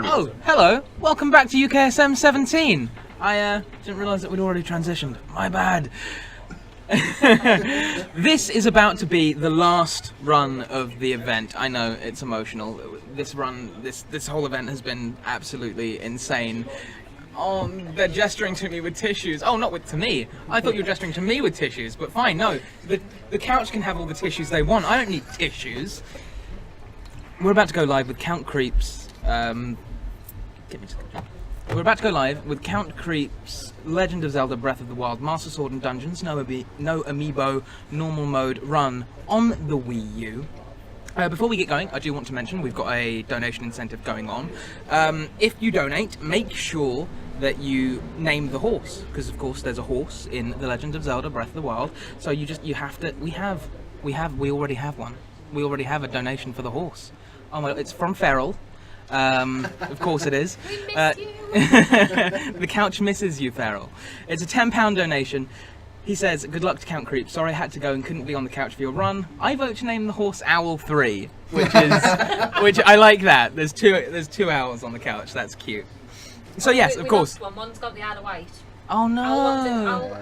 Oh, hello. Welcome back to UKSM 17. I didn't realise that we'd already transitioned. My bad. This is about to be the last run of the event. I know, it's emotional. This whole event has been absolutely insane. Oh, they're gesturing to me with tissues. Oh, not to me. I thought you were gesturing to me with tissues, but fine, no. The couch can have all the tissues they want. I don't need tissues. We're about to go live with CountCreep's, We're about to go live with CountCreep's Legend of Zelda Breath of the Wild Master Sword and Dungeons no Amiibo normal mode run on the Wii U. Before we get going, I do want to mention we've got a donation incentive going on. If you donate, make sure that you name the horse, because of course there's a horse in The Legend of Zelda Breath of the Wild. So you have to. We already have one. We already have a donation for the horse. Oh my! It's from Feral. Of course it is. We miss you. The couch misses you, Feral. It's a £10 donation. He says, "Good luck to CountCreep. Sorry I had to go and couldn't be on the couch for your run. I vote to name the horse Owl 3," which I like that. There's two owls on the couch. That's cute. So yes, of course. One's got the Isle of Wight. Oh no.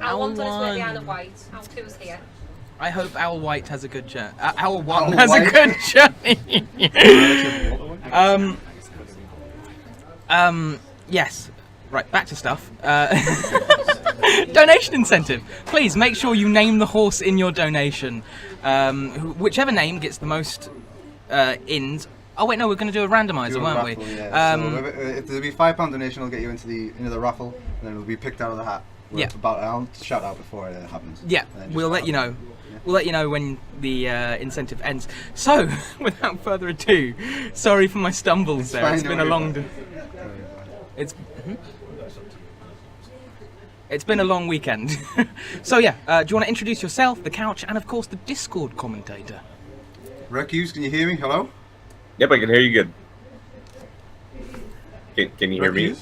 Owl 1's on his way to the Isle of Wight. Owl 2's here. I hope Owl White has a good journey. Owl One has a good journey. Yes. Right, back to stuff. Donation incentive. Please make sure you name the horse in your donation. Whichever name gets the most ins. Oh wait, no, we're going to do a randomizer, weren't we? Yeah. So if there'll be £5 donation, it'll get you into the raffle, and then it'll be picked out of the hat. Yeah. I'll shout out before it happens. Yeah, we'll let you know. We'll let you know when the incentive ends. So, without further ado, sorry for my stumbles there. It's been a long. It's been a long weekend. So yeah, do you want to introduce yourself, the couch, and of course the Discord commentator? Recuse, can you hear me? Hello? Yep, I can hear you good. Can you hear me?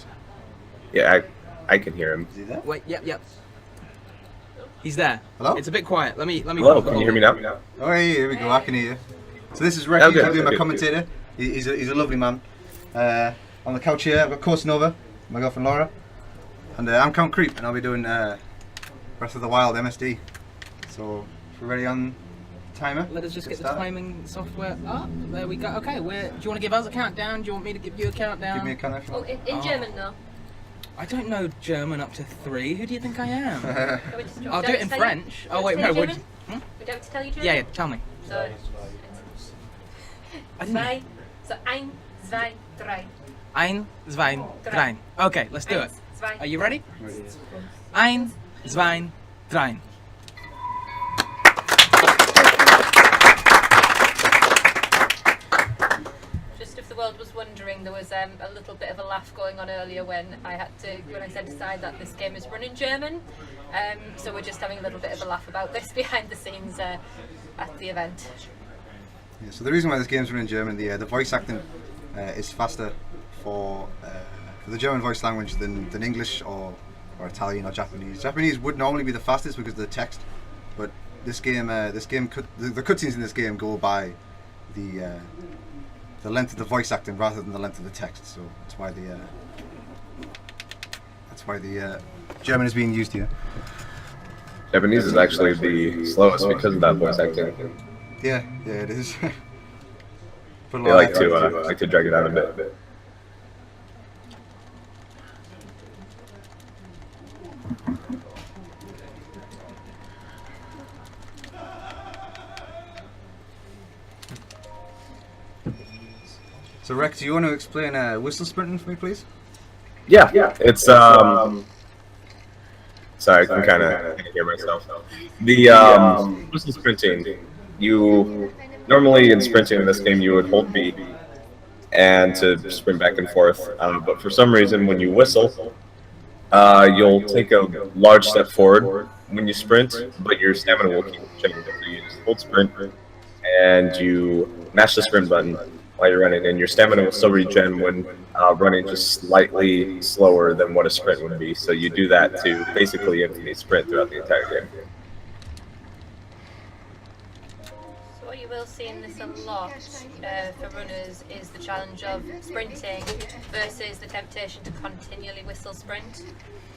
Yeah, I can hear him. Is he there? Wait, yep. He's there. Hello? It's a bit quiet. Let me. Hello, can you hear me now? Oh, hey, here we go. I can hear you. So this is Recuse. Okay, I'll be my okay, commentator. He's a lovely man. On the couch here, I've got Course Nova, my girlfriend Laura, and I'm CountCreep, and I'll be doing Breath of the Wild MSD. So, if we're ready on timer. Let us just get the timing software up. There we go. Okay, do you want to give us a countdown? Do you want me to give you a countdown? Give me a countdown. Oh, in German though. I don't know German up to 3. Who do you think I am? I'll I'll do it in French. Oh wait, no. We don't have to tell you German? Yeah, tell me. So, I didn't know. so 1, 2, 3. Ein, zwei, drei. Okay, let's do it. 1, 2, Are you ready? Ready. Ein, zwei, drei. Just if the world was wondering, there was a little bit of a laugh going on earlier when I said aside that this game is run in German. So we're just having a little bit of a laugh about this behind the scenes at the event. Yeah, so the reason why this game's run in German, the voice acting is faster for the German voice language than English or Italian or Japanese. Japanese would normally be the fastest because of the text, but the cutscenes in this game go by the length of the voice acting rather than the length of the text. So that's why the German is being used here. Japanese is actually the slowest because of that voice acting. Yeah, it is. They like to drag it out a bit. So Rex, do you want to explain whistle sprinting for me, please? Yeah. It's Sorry, I can kind of hear myself. The whistle sprinting. You normally in sprinting in this game you would hold B and to sprint back and forth. But for some reason, when you whistle, you'll take a large step forward when you sprint, but your stamina will keep changing. So you just hold sprint and you mash the sprint button while you're running, and your stamina will still regen when running just slightly slower than what a sprint would be. So you do that to basically infinity sprint throughout the entire game. So what you will see in this a lot for runners is the challenge of sprinting versus the temptation to continually whistle sprint.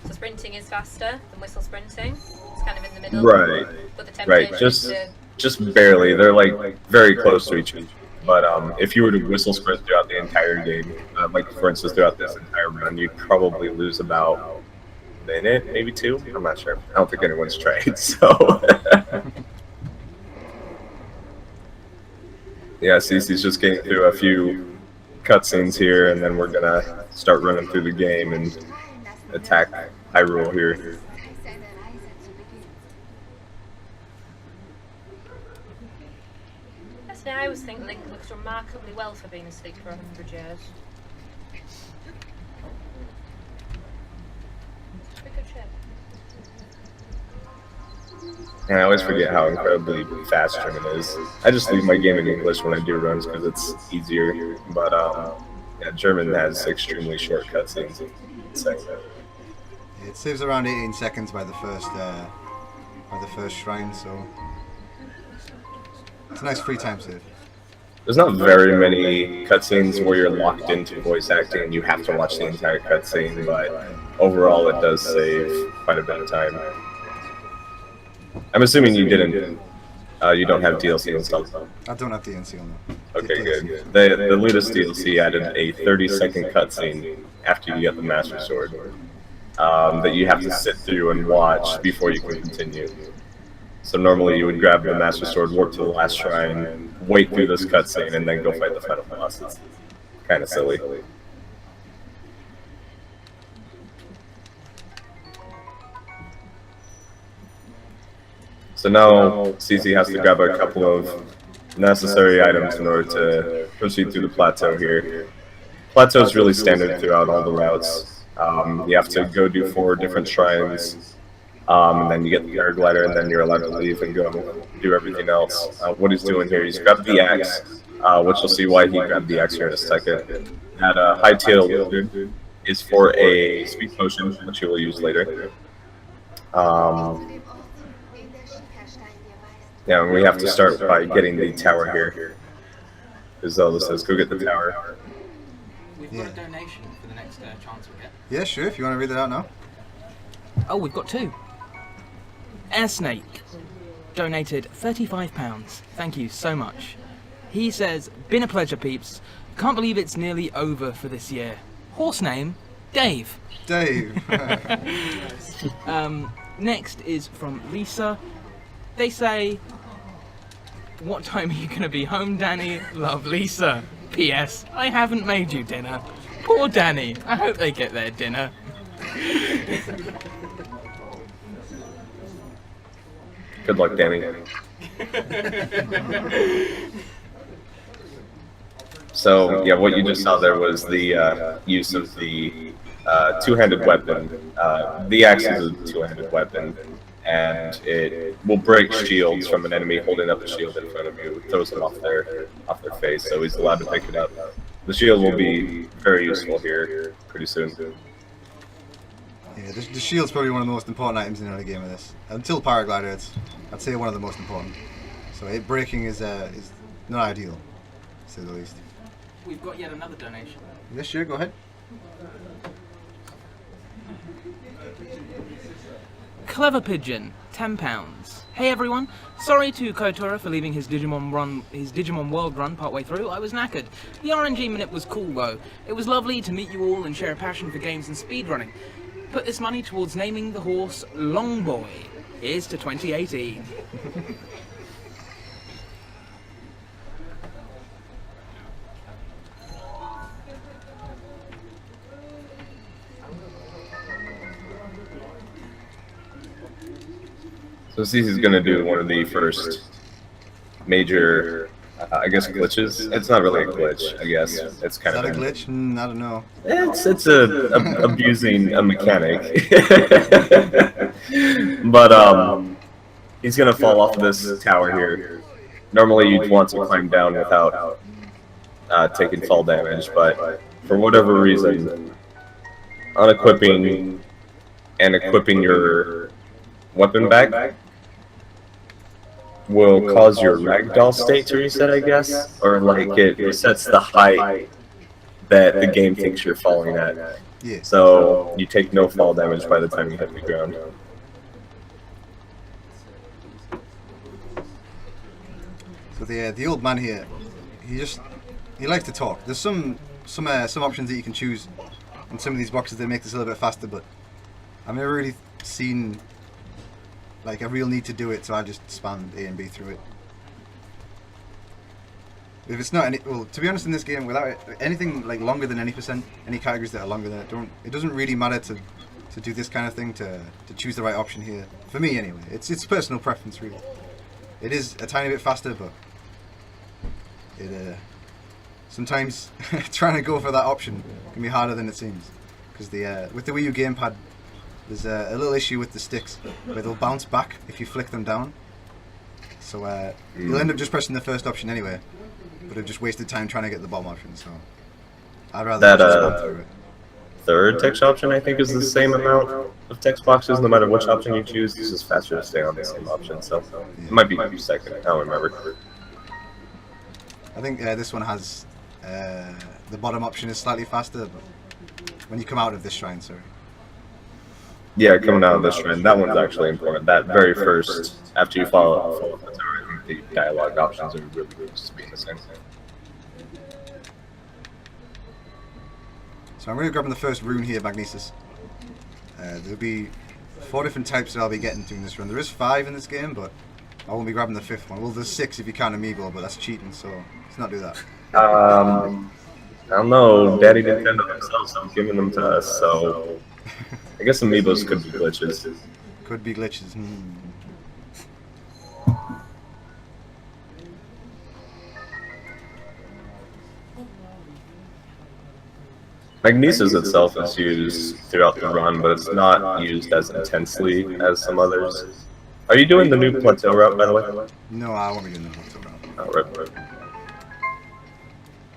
So sprinting is faster than whistle sprinting. It's kind of in the middle. Right. But the temptation Right. is to Just barely. They're like very close to each other. But if you were to whistle sprint throughout the entire game, like for instance throughout this entire run, you'd probably lose about a minute, maybe 2. I'm not sure. I don't think anyone's tried. So. Yeah, Cece's just getting through a few cutscenes here, and then we're gonna start running through the game and attack Hyrule here. Personally, I always think Link looks remarkably well for being asleep for 100 years. It's a pretty good ship. And I always forget how incredibly fast German is. I just leave my game in English when I do runs because it's easier. But yeah, German has extremely short cutscenes. It saves around 18 seconds by the first shrine, so it's a nice free time save. There's not very many cutscenes where you're locked into voice acting and you have to watch the entire cutscene, but overall it does save quite a bit of time. I'm assuming you didn't. You don't have DLC installed. I don't have DLC on that. Okay, good. The latest DLC added a 30-second cutscene after you get the Master Sword that you have to sit through and watch before you can continue. So normally you would grab the Master Sword, warp to the last shrine, wait through this cutscene, and then go fight the final boss. It's kind of silly. So now Cece has to grab a couple of necessary items in order to proceed through the plateau here. Plateau is really standard throughout all the routes. You have to go do 4 different shrines, and then you get the paraglider, and then you're allowed to leave and go do everything else. What he's doing here, he's grabbed the axe, which you'll see why he grabbed the axe here in a second. That high tail wizard is for a speed potion, which he will use later. Yeah, and we have to start by getting the tower here. Because Zelda says, go get the tower. We've got a donation for the next chance we get. Yeah, sure, if you want to read that out now. Oh, we've got 2. Air Snake donated £35. Thank you so much. He says, been a pleasure, peeps. Can't believe it's nearly over for this year. Horse name, Dave. Dave. Next is from Lisa. They say, what time are you going to be home, Danny? Love, Lisa. P.S. I haven't made you dinner. Poor Danny. I hope they get their dinner. Good luck, Danny. So, yeah, what you just saw there was the use of the two-handed weapon. The axe is a two-handed weapon, and it will break shields from an enemy holding up a shield in front of you. It throws them off their face, so he's allowed to pick it up. The shield will be very useful here pretty soon. Yeah, the shield's probably one of the most important items in any game of this. Until paraglider, I'd say one of the most important. So it breaking is not ideal, to say the least. We've got yet another donation. Yeah, sure, go ahead. Clever Pigeon, £10. Hey everyone, sorry to Kotora for leaving his Digimon World run partway through. I was knackered. The RNG minute was cool though. It was lovely to meet you all and share a passion for games and speedrunning. Put this money towards naming the horse Longboy. Here's to 2018. So Cece's gonna do one of the first major, I guess, glitches. It's not really a glitch, I guess. It's kind Is that of a glitch? I don't know. It's abusing a mechanic. But he's gonna fall off this tower here. Normally you'd want to climb down without taking fall damage, but for whatever reason, unequipping and equipping your weapon back will cause your ragdoll state to reset, I guess, or like it resets the height that the game thinks you're falling at. Yeah. So you take no fall damage by the time you hit the ground. So the old man here, he likes to talk. There's some options that you can choose in some of these boxes that make this a little bit faster, but I've never really seen like a real need to do it, so I just spam A and B through it. If it's not well, to be honest, in this game, without anything like longer than any percent, any categories that are longer than it doesn't really matter to do this kind of thing, to choose the right option here. For me, anyway, it's personal preference, really. It is a tiny bit faster, but it sometimes trying to go for that option can be harder than it seems, because with the Wii U gamepad, there's a little issue with the sticks where they'll bounce back if you flick them down. So you'll end up just pressing the first option anyway, but have just wasted time trying to get the bottom option. So I'd rather just go through it. Third text option, I think, is the same amount of text boxes no matter which option you choose. It's just faster to stay on the same option, so it might be second. I don't remember. I think this one has the bottom option is slightly faster, but when you come out of this shrine, sorry. Yeah, coming out of this shrine, that one's actually important. That very first, after you follow the tower, I think the dialogue options are really close to being the same thing. So I'm really grabbing the first rune here, Magnesis. There'll be 4 different types that I'll be getting during this run. There is 5 in this game, but I won't be grabbing the 5th one. Well, there's 6 if you count Amiibo, but that's cheating, so let's not do that. I don't know. Daddy Nintendo themselves are giving them to us, so I guess Amiibos could be glitches. Could be glitches. Magnesis itself is used throughout the run, but it's not used as intensely as some others. Are you doing the new plateau route, by the way? No, I won't be doing the plateau route. Oh, right.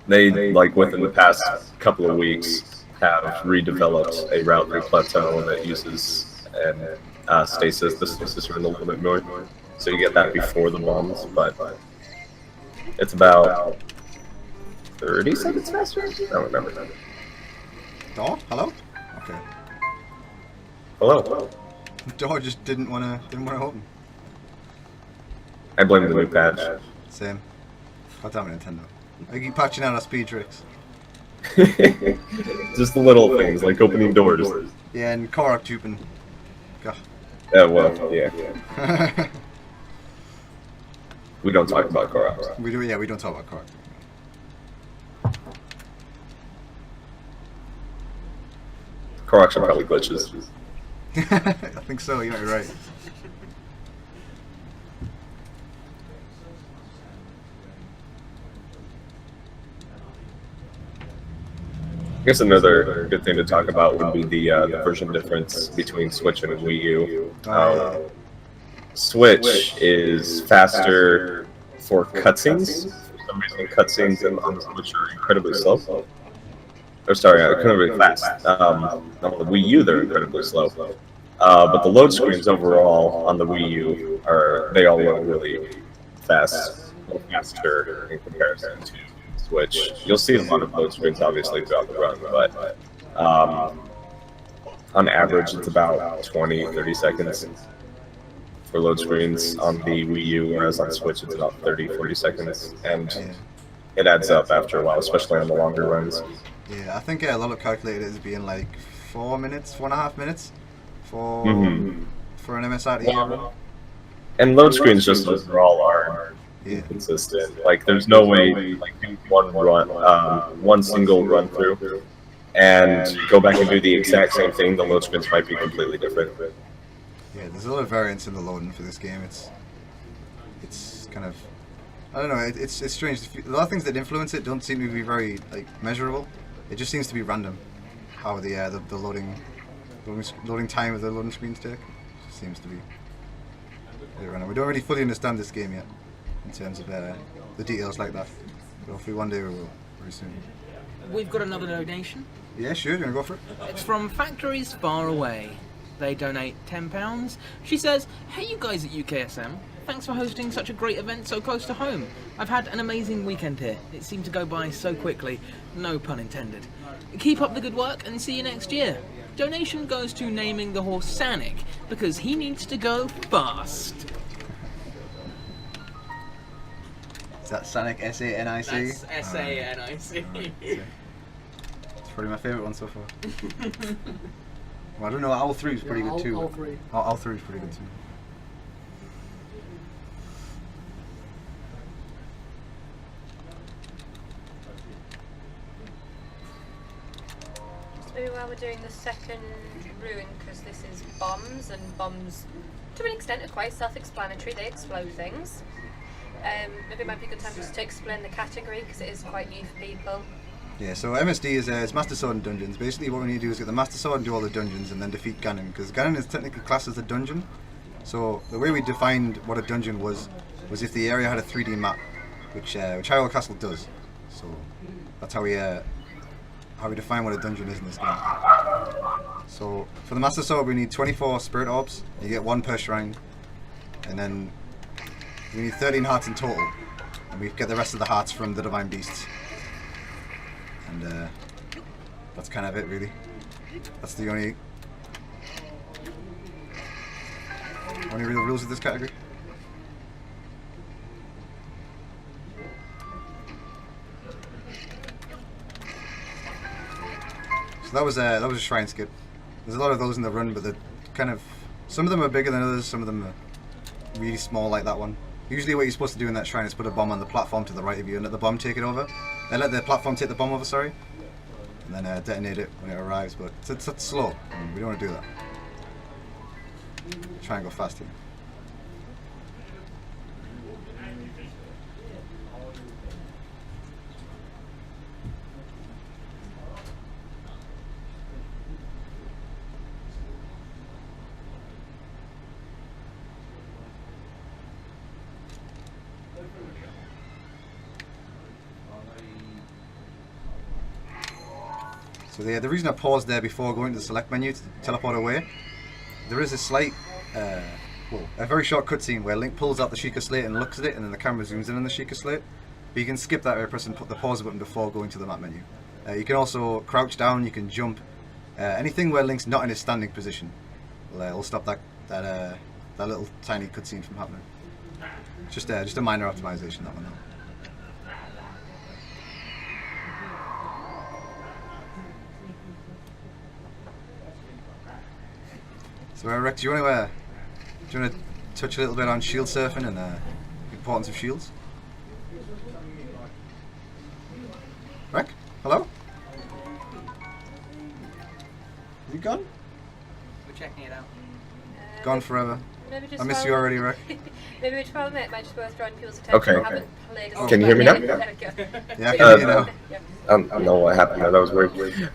They, like, within the past couple of weeks, have redeveloped a route through plateau that uses stasis, the stasis run a little bit more. So you get that before the bombs, but it's about 30 seconds faster? I don't remember. Door? Hello? Okay. Hello. The door just didn't wanna open. I blame the new patch. Same. God damn it, Nintendo. I keep patching out our speed tricks. Just the little things, like opening doors. Yeah, and Korok tubing. God. Well, yeah. We don't talk about Korok. We don't talk about Korok. Koroks are probably glitches. I think so, you're right. I guess another good thing to talk about would be the version difference between Switch and Wii U. Switch is faster for cutscenes. For some reason, cutscenes on the Switch are incredibly slow. Or sorry, incredibly fast. On the Wii U, they're incredibly slow. But the load screens overall on the Wii U they all load really fast, faster in comparison to Switch. You'll see a lot of load screens obviously throughout the run, but on average it's about 20-30 seconds for load screens on the Wii U, whereas on Switch it's about 30-40 seconds, and it adds up after a while, especially on the longer runs. Yeah, I think a lot of calculated as being like 4 minutes, 4.5 minutes for an MSRT. Yeah. And load screens just overall are inconsistent. Like, there's no way like one single run through and go back and do the exact same thing. The load screens might be completely different. Yeah, there's a lot of variance in the loading for this game. It's kind of, I don't know. It's strange. A lot of things that influence it don't seem to be very measurable. It just seems to be random how the loading time of the loading screens take. It just seems to be very random. We don't really fully understand this game yet in terms of the details like that. But hopefully one day we will, very soon. We've got another donation. Yeah, sure. You wanna go for it? It's from Factories Far Away. They donate £10. She says, "Hey, you guys at UKSM. thanks for hosting such a great event so close to home. I've had an amazing weekend here. It seemed to go by so quickly, no pun intended. Keep up the good work and see you next year. Donation goes to naming the horse Sanic, because he needs to go fast. Is that Sanic, S-A-N-I-C? That's S-A-N-I-C. It's probably my favourite one so far. Well, I don't know, Owl 3 is pretty good too. All three. Owl 3 is pretty good too. Maybe while we're doing the second ruin, because this is bombs, and bombs to an extent are quite self-explanatory, they explode things. Maybe it might be a good time just to explain the category, because it is quite new for people. Yeah, so MSD is it's Master Sword and Dungeons. Basically what we need to do is get the Master Sword and do all the dungeons and then defeat Ganon, because Ganon is technically classed as a dungeon. So the way we defined what a dungeon was if the area had a 3D map, which Hyrule Castle does. So that's how we define what a dungeon is in this game. So for the Master Sword we need 24 Spirit Orbs, you get 1 per shrine, and then we need 13 hearts in total, and we get the rest of the hearts from the Divine Beasts. And that's kind of it really. That's the only real rules of this category. So that was a shrine skip. There's a lot of those in the run, but they're kind of, some of them are bigger than others, some of them are really small like that one. Usually what you're supposed to do in that shrine is put a bomb on the platform to the right of you and let the bomb take it over. Let the platform take the bomb over, sorry, and then detonate it when it arrives, but it's slow, and we don't want to do that. Try and go fast here. So the reason I paused there before going to the select menu to teleport away, there is a slight, a very short cutscene where Link pulls out the Sheikah Slate and looks at it, and then the camera zooms in on the Sheikah Slate. But you can skip that by pressing the pause button before going to the map menu. You can also crouch down, you can jump, anything where Link's not in his standing position will stop that little tiny cutscene from happening. Just a minor optimization, that one though. So Rex, do you want to touch a little bit on shield surfing and the importance of shields? Rex, hello? Is he gone? We're checking it out. Gone forever. Maybe just I miss you already, Rex. Maybe which problem it might just worth drawing people's attention. Okay. I haven't played as Can you hear me now? There we go. Yeah, I can hear you now. Yeah. I don't know what happened there, that was weird.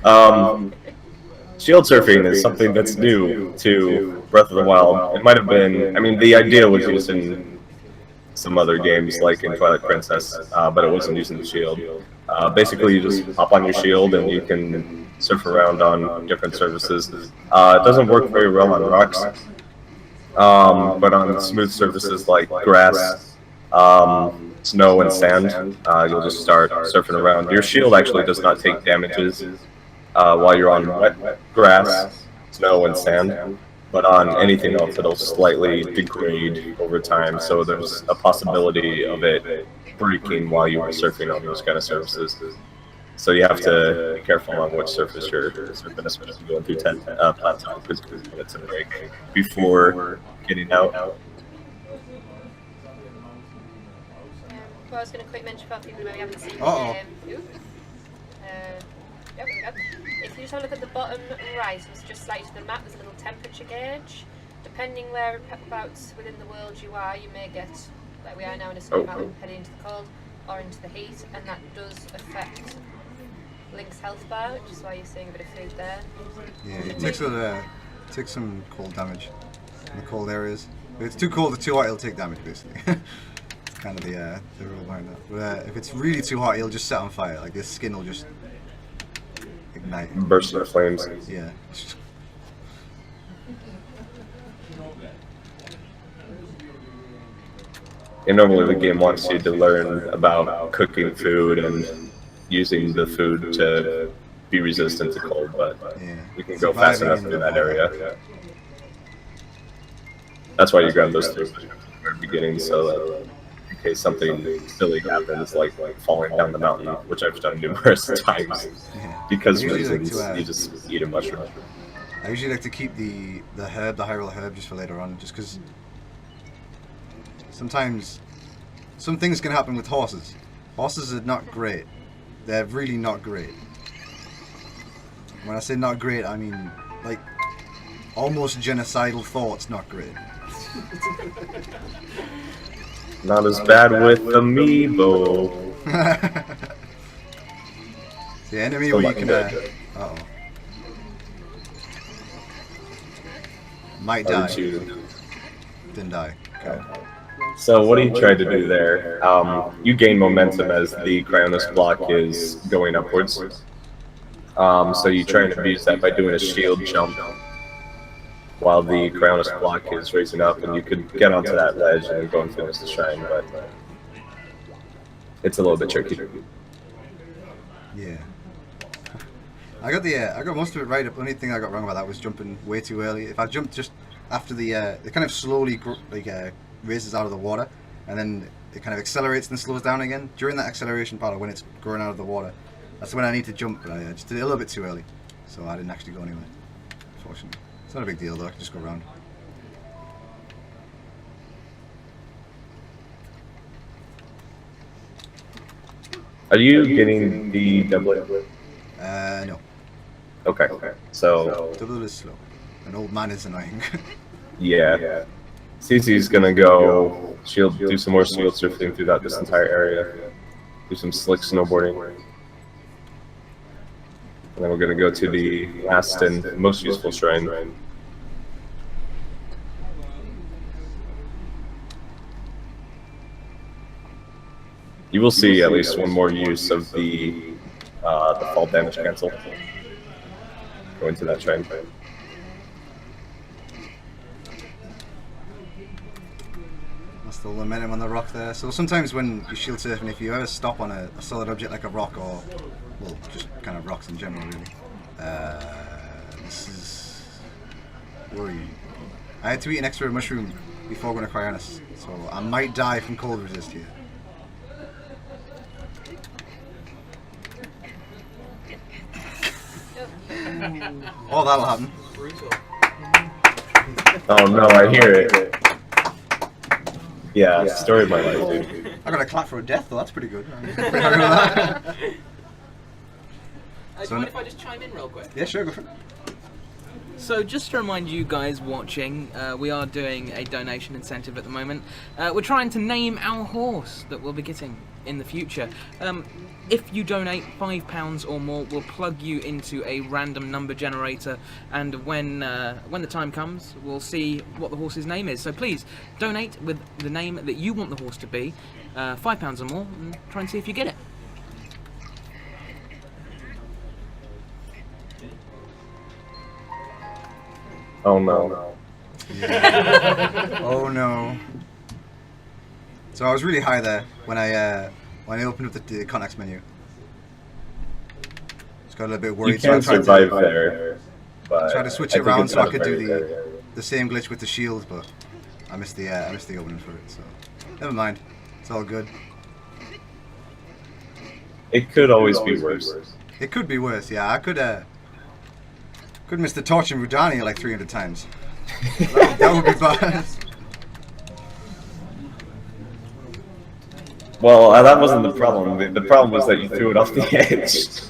Shield surfing is something that's new to Breath of the Wild. It might have been, I mean, the idea was used in some other games, like in Twilight Princess, but it wasn't using the shield. Basically, you just hop on your shield and you can surf around on different surfaces. It doesn't work very well on rocks, but on smooth surfaces like grass, snow, and sand, you'll just start surfing around. Your shield actually does not take damages while you're on wet grass, snow, and sand, but on anything else it'll slightly degrade over time, so there's a possibility of it breaking while you are surfing on those kind of surfaces. So you have to be careful on which surface you're surfing, especially going through plateaus, because it's a break before getting out. Well, I was going to quick mention for people who maybe haven't seen Yep, there we go. If you just have a look at the bottom right, it's just slightly to the map, there's a little temperature gauge. Depending whereabouts within the world you are, you may get, like we are now in a snow mountain, heading into the cold or into the heat, and that does affect Link's health bar, which is why you're seeing a bit of food there. Yeah, it takes some cold damage in the cold areas. If it's too cold or too hot, it'll take damage basically. It's kind of the rule behind that. But if it's really too hot, it'll just set on fire. Like his skin will just ignite. Burst into flames. Yeah. And normally the game wants you to learn about cooking food and using the food to be resistant to cold, but Yeah. we can go fast enough in that area. That's why you grab those 3 mushrooms at the very beginning, so that in case something silly happens, like falling down the mountain, which I've done numerous times, Yeah. because I usually reasons, like to, you just eat a mushroom. I usually like to keep the Hyrule herb, just for later on, just because sometimes some things can happen with horses. Horses are not great. They're really not great. When I say not great, I mean like almost genocidal thoughts. Not great. Not as bad with Amiibo. The enemy Still where you not can. good. Uh-oh. Might How die. did you? Didn't die. Okay. So what do you try to do there? You gain momentum as the Cryonis block is going upwards. So you try and abuse that by doing a shield jump while the Cryonis block is raising up, and you could get onto that ledge and go and finish the shrine, but it's a little bit tricky. Yeah. I got most of it right. The only thing I got wrong about that was jumping way too early. If I jumped just after the, it kind of slowly raises out of the water, and then it kind of accelerates and slows down again. During that acceleration part, when it's growing out of the water, that's when I need to jump. But I just did it a little bit too early, so I didn't actually go anywhere. Unfortunately, it's not a big deal though. I can just go around. Are you getting the doublet? No. Okay. So Double is slow. An old man is annoying. yeah, Cece's gonna go shield, do some more shield surfing throughout this entire area, do some slick snowboarding, and then we're gonna go to the last and most useful shrine. You will see at least one more use of the fall damage cancel. Go into that shrine. That's the momentum on the rock there. So sometimes when you shield surfing, if you ever stop on a solid object like a rock, or well, just kind of rocks in general, really, this is worrying. I had to eat an extra mushroom before going to Cryonis, so I might die from cold resist here. Oh, that'll happen. Oh no, I hear it. Yeah, story of my life, dude. I got a clap for a death though, that's pretty good. Do you mind if I just chime in real quick? Yeah, sure, go for it. So just to remind you guys watching, we are doing a donation incentive at the moment. We're trying to name our horse that we'll be getting in the future. If you donate £5 or more, we'll plug you into a random number generator, and when the time comes, we'll see what the horse's name is. So please donate with the name that you want the horse to be, £5 or more, and try and see if you get it. Oh no. Yeah. Oh no. So I was really high there when I opened up the contacts menu. Just got a little bit worried. You can survive there, but I tried to switch I it think around it's so I not could do very fair. the same glitch with the shield, but I missed the opening for it. So never mind. It's all good. It could always be worse. It could be worse. Yeah, I could miss the torch in Rudania like 300 times. That would be bad. Well, that wasn't the problem. The problem was that you threw it off the edge.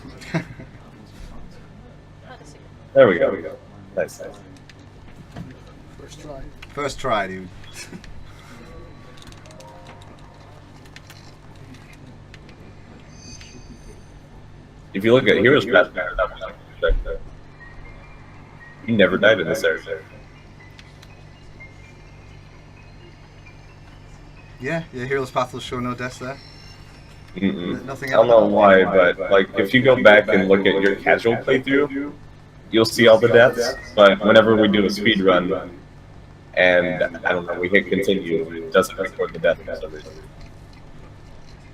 There we go. Nice. First try. First try, dude. If you look at Heroes Pathfinder, that was like you never died in this area. Yeah, Hero's Path will show no deaths there. Nothing I don't know why, but like if you go back and look at your casual playthrough, you'll see all the deaths. But whenever we do a speed run, and I don't know, we hit continue, it doesn't record the death for some reason.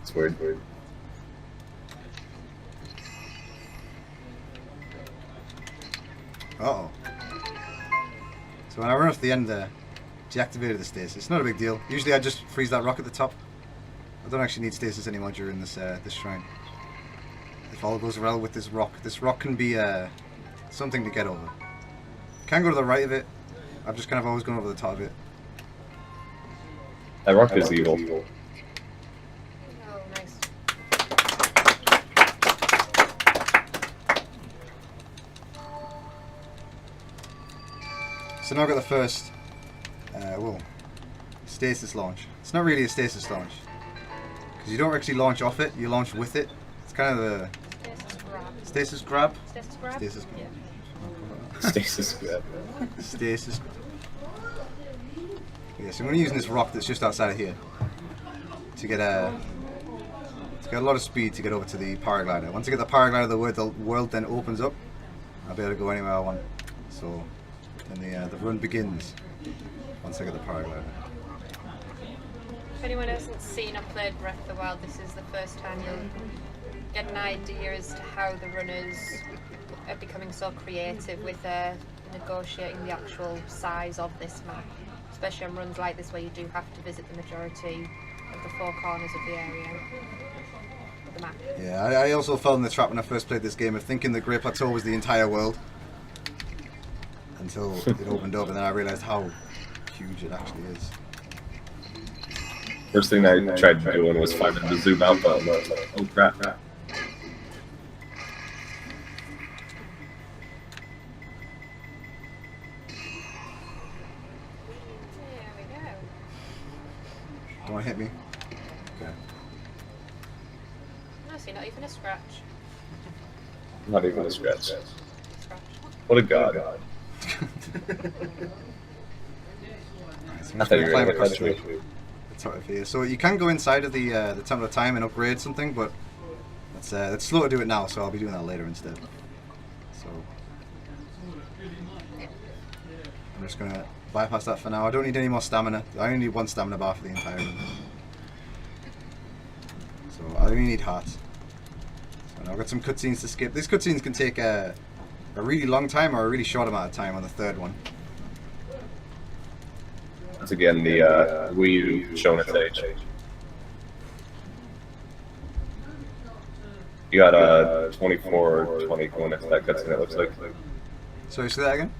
It's weird. Uh-oh. So when I run up to the end there, deactivated the stasis. It's not a big deal. Usually I just freeze that rock at the top. I don't actually need stasis anymore during this this shrine. If all goes well with this rock can be something to get over. Can go to the right of it. I've just kind of always gone over the top of it. That rock is evil. Oh, nice. So now I've got the first, stasis launch. It's not really a stasis launch, because you don't actually launch off it, you launch with it. It's kind of a Stasis grab. stasis grab. Stasis grab? Stasis. Yeah. Stasis grab. Stasis. Yeah, so I'm going to be using this rock that's just outside of here to get a lot of speed to get over to the paraglider. Once I get the paraglider, the world then opens up. I'll be able to go anywhere I want. So then the run begins once I get the paraglider. If anyone hasn't seen or played Breath of the Wild, this is the first time you'll get an idea as to how the runners are becoming so creative with negotiating the actual size of this map, especially on runs like this where you do have to visit the majority of the four corners of the area of the map. Yeah, I also fell in the trap when I first played this game of thinking the Great Plateau was the entire world until it opened up, and then I realised how huge it actually is. First thing I tried doing was finding the zoom out button. I was like, oh crap. There we go. Don't want to hit me? Okay. No, see, not even a scratch. Not even a scratch. Scratch. What a god. I thought you were going to touch me. So you can go inside of the Temple of Time and upgrade something, but it's slow to do it now, so I'll be doing that later instead. So I'm just gonna bypass that for now. I don't need any more stamina. I only need one stamina bar for the entire run. So I only need hearts. So now I've got some cutscenes to skip. These cutscenes can take a really long time or a really short amount of time on the third one. Once again, the Wii U showing its age. You got a 24/20 going into that cutscene, it looks like. Sorry, say that again?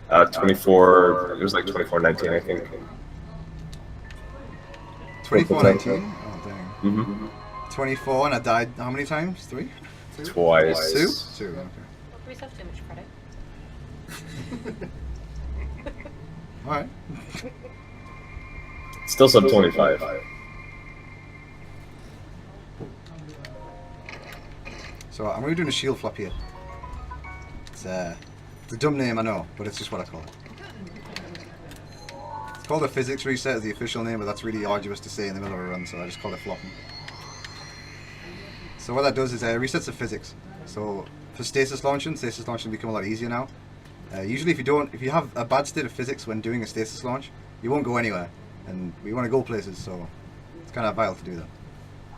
24, it was like 24/19, I think. 24/19? Oh, dang. Mm-hmm. 24, and I died how many times? 3? Twice. 2? 2, okay. Well, give yourself too much credit. Alright. Still sub 25. So I'm going to do a shield flop here. It's a dumb name, I know, but it's just what I call it. It's called a physics reset as the official name, but that's really arduous to say in the middle of a run, so I just call it flopping. So what that does is it resets the physics. So for stasis launching become a lot easier now. Usually if you have a bad state of physics when doing a stasis launch, you won't go anywhere, and we want to go places, so it's kind of vital to do that.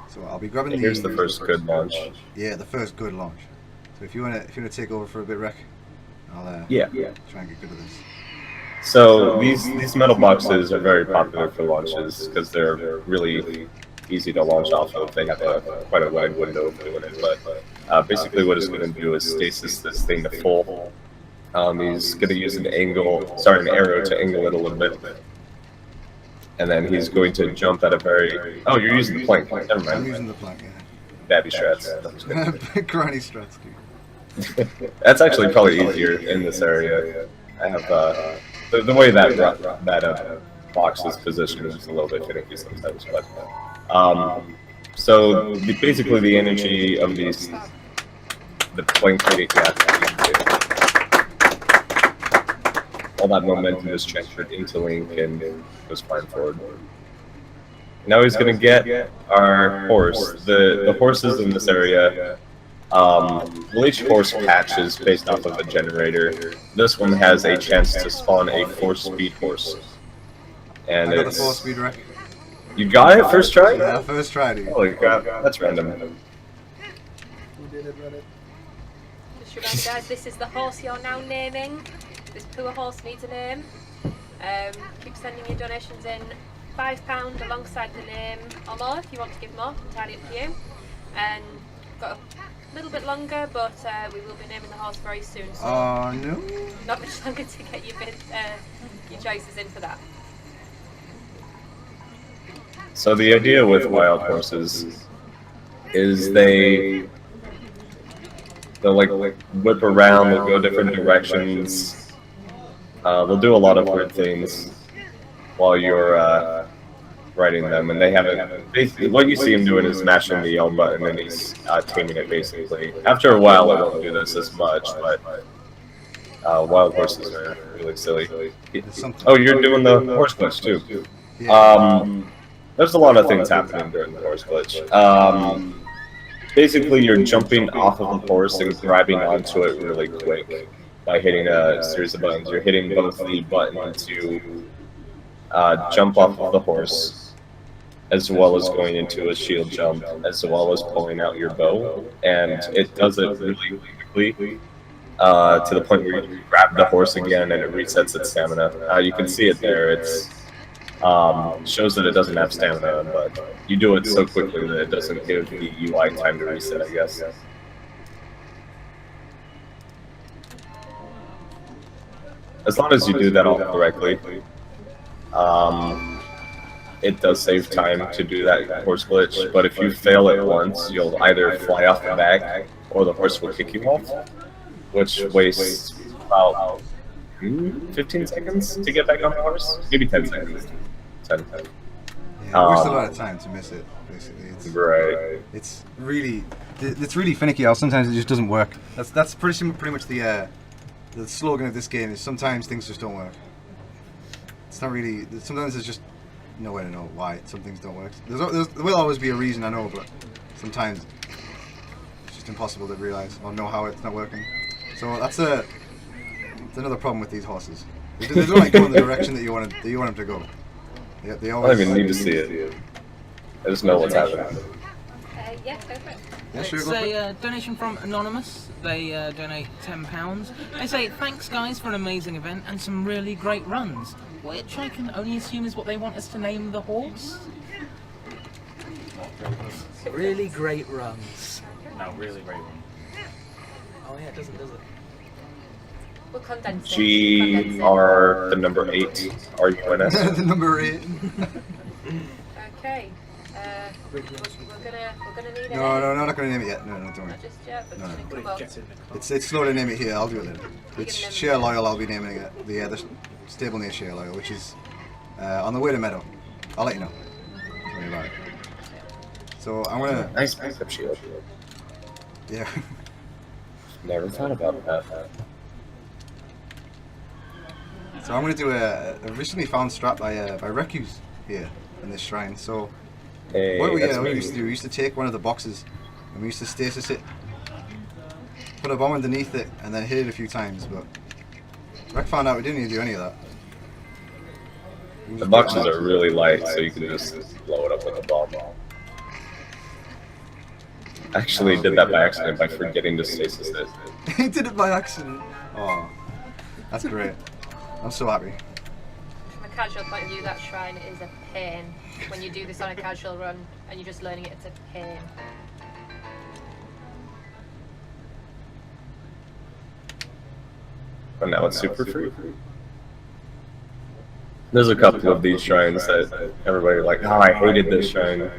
So I'll be grabbing Here's the first good launch. Yeah, the first good launch. So if you wanna take over for a bit, Rec, I'll Yeah. try and get good at this. So these metal boxes are very popular for launches because they're really easy to launch off of. They have quite a wide window for doing it, but basically what it's going to do is stasis this thing to full. He's going to use an arrow to angle it a little bit. And then he's going to jump at a very... Oh, you're using the plank. Never mind. I'm using the plank, yeah. Babby strats. Granny strats, dude. That's actually probably easier in this area. I have the way that box is positioned is just a little bit finicky sometimes, but so basically the energy of the plank plate, all that momentum is transferred into Link and goes flying forward. Now he's going to get our horse. The horses in this area Well, each horse patch is based off of a generator. This one has a chance to spawn a 4-speed horse. And I got the it's... 4-speed wreck. You got it first try? Yeah, first try, dude. Holy crap, that's random. Who did it, Reddit? Just remember, guys, this is the horse you're now naming. This poor horse needs a name. Keep sending your donations in. £5 alongside the name or more if you want to give more, entirely up to you. And got a little bit longer, but we will be naming the horse very soon. So Oh no. not much longer to get your choices in for that. So the idea with wild horses is they'll like whip around, they'll go different directions, they'll do a lot of weird things while you're riding them, and they have it. Basically, what you see him doing is mashing the L button, and he's taming it. Basically, after a while, it won't do this as much, but wild horses are really silly. Oh, you're doing the horse glitch too. Yeah. There's a lot of things happening during the horse glitch. Basically, you're jumping off of the horse and grabbing onto it really quick by hitting a series of buttons. You're hitting both the button to jump off of the horse, as well as going into a shield jump, as well as pulling out your bow, and it does it really quickly to the point where you grab the horse again and it resets its stamina. You can see it there. It's shows that it doesn't have stamina, but you do it so quickly that it doesn't give the UI time to reset, I guess. As long as you do that all correctly, it does save time to do that horse glitch, but if you fail it once, you'll either fly off the back or the horse will kick you off, which wastes about 15 seconds to get back on the horse? Maybe 10 seconds. 10. Yeah, it wastes a lot of time to miss it, basically. Right. It's really finicky. Or sometimes it just doesn't work. That's pretty much the slogan of this game. Is sometimes things just don't work. It's not really. Sometimes there's just no way to know why some things don't work. There will always be a reason, I know, but sometimes it's just impossible to realize or know how it's not working. So that's another problem with these horses. They don't like go in the direction that you want them to go. They I always. don't even need to see it. I just know what's happening. Yeah, go for it. Yeah, sure, It's go for it. a donation from Anonymous. They donate £10. They say, thanks guys for an amazing event and some really great runs. Which I can only assume is what they want us to name the horse. Really great runs. No, really great one. Oh yeah, it does it? We'll condense it. GR, the number 8, RUNS. The number 8. Okay. We're gonna need No, a no, not gonna name it yet. No, don't worry. Not just yet, but No, just no. think about It's slow to name it here. I'll do it later. It's name it Share later. Loyal. I'll be naming it. The stable near Share Loyal, which is on the way to Meadow. I'll let you know. Don't worry about it. So I'm gonna. Nice backup shield. Yeah. Never thought about that. So I'm gonna do a recently found strat by Recuse here in this shrine. So Hey, what we that's me. used to do, we used to take one of the boxes and we used to stasis it, put a bomb underneath it, and then hit it a few times. But Rec found out we didn't need to do any of that. We The just boxes put are really light, so you can just blow it up with a bomb. I actually did that by accident by forgetting to stasis it. He did it by accident. Oh, that's great. I'm so happy. from a casual point of view, that shrine is a pain. When you do this on a casual run and you're just learning it, it's a pain. But now it's super free. There's a couple of these shrines that everybody like, oh, I hated this shrine.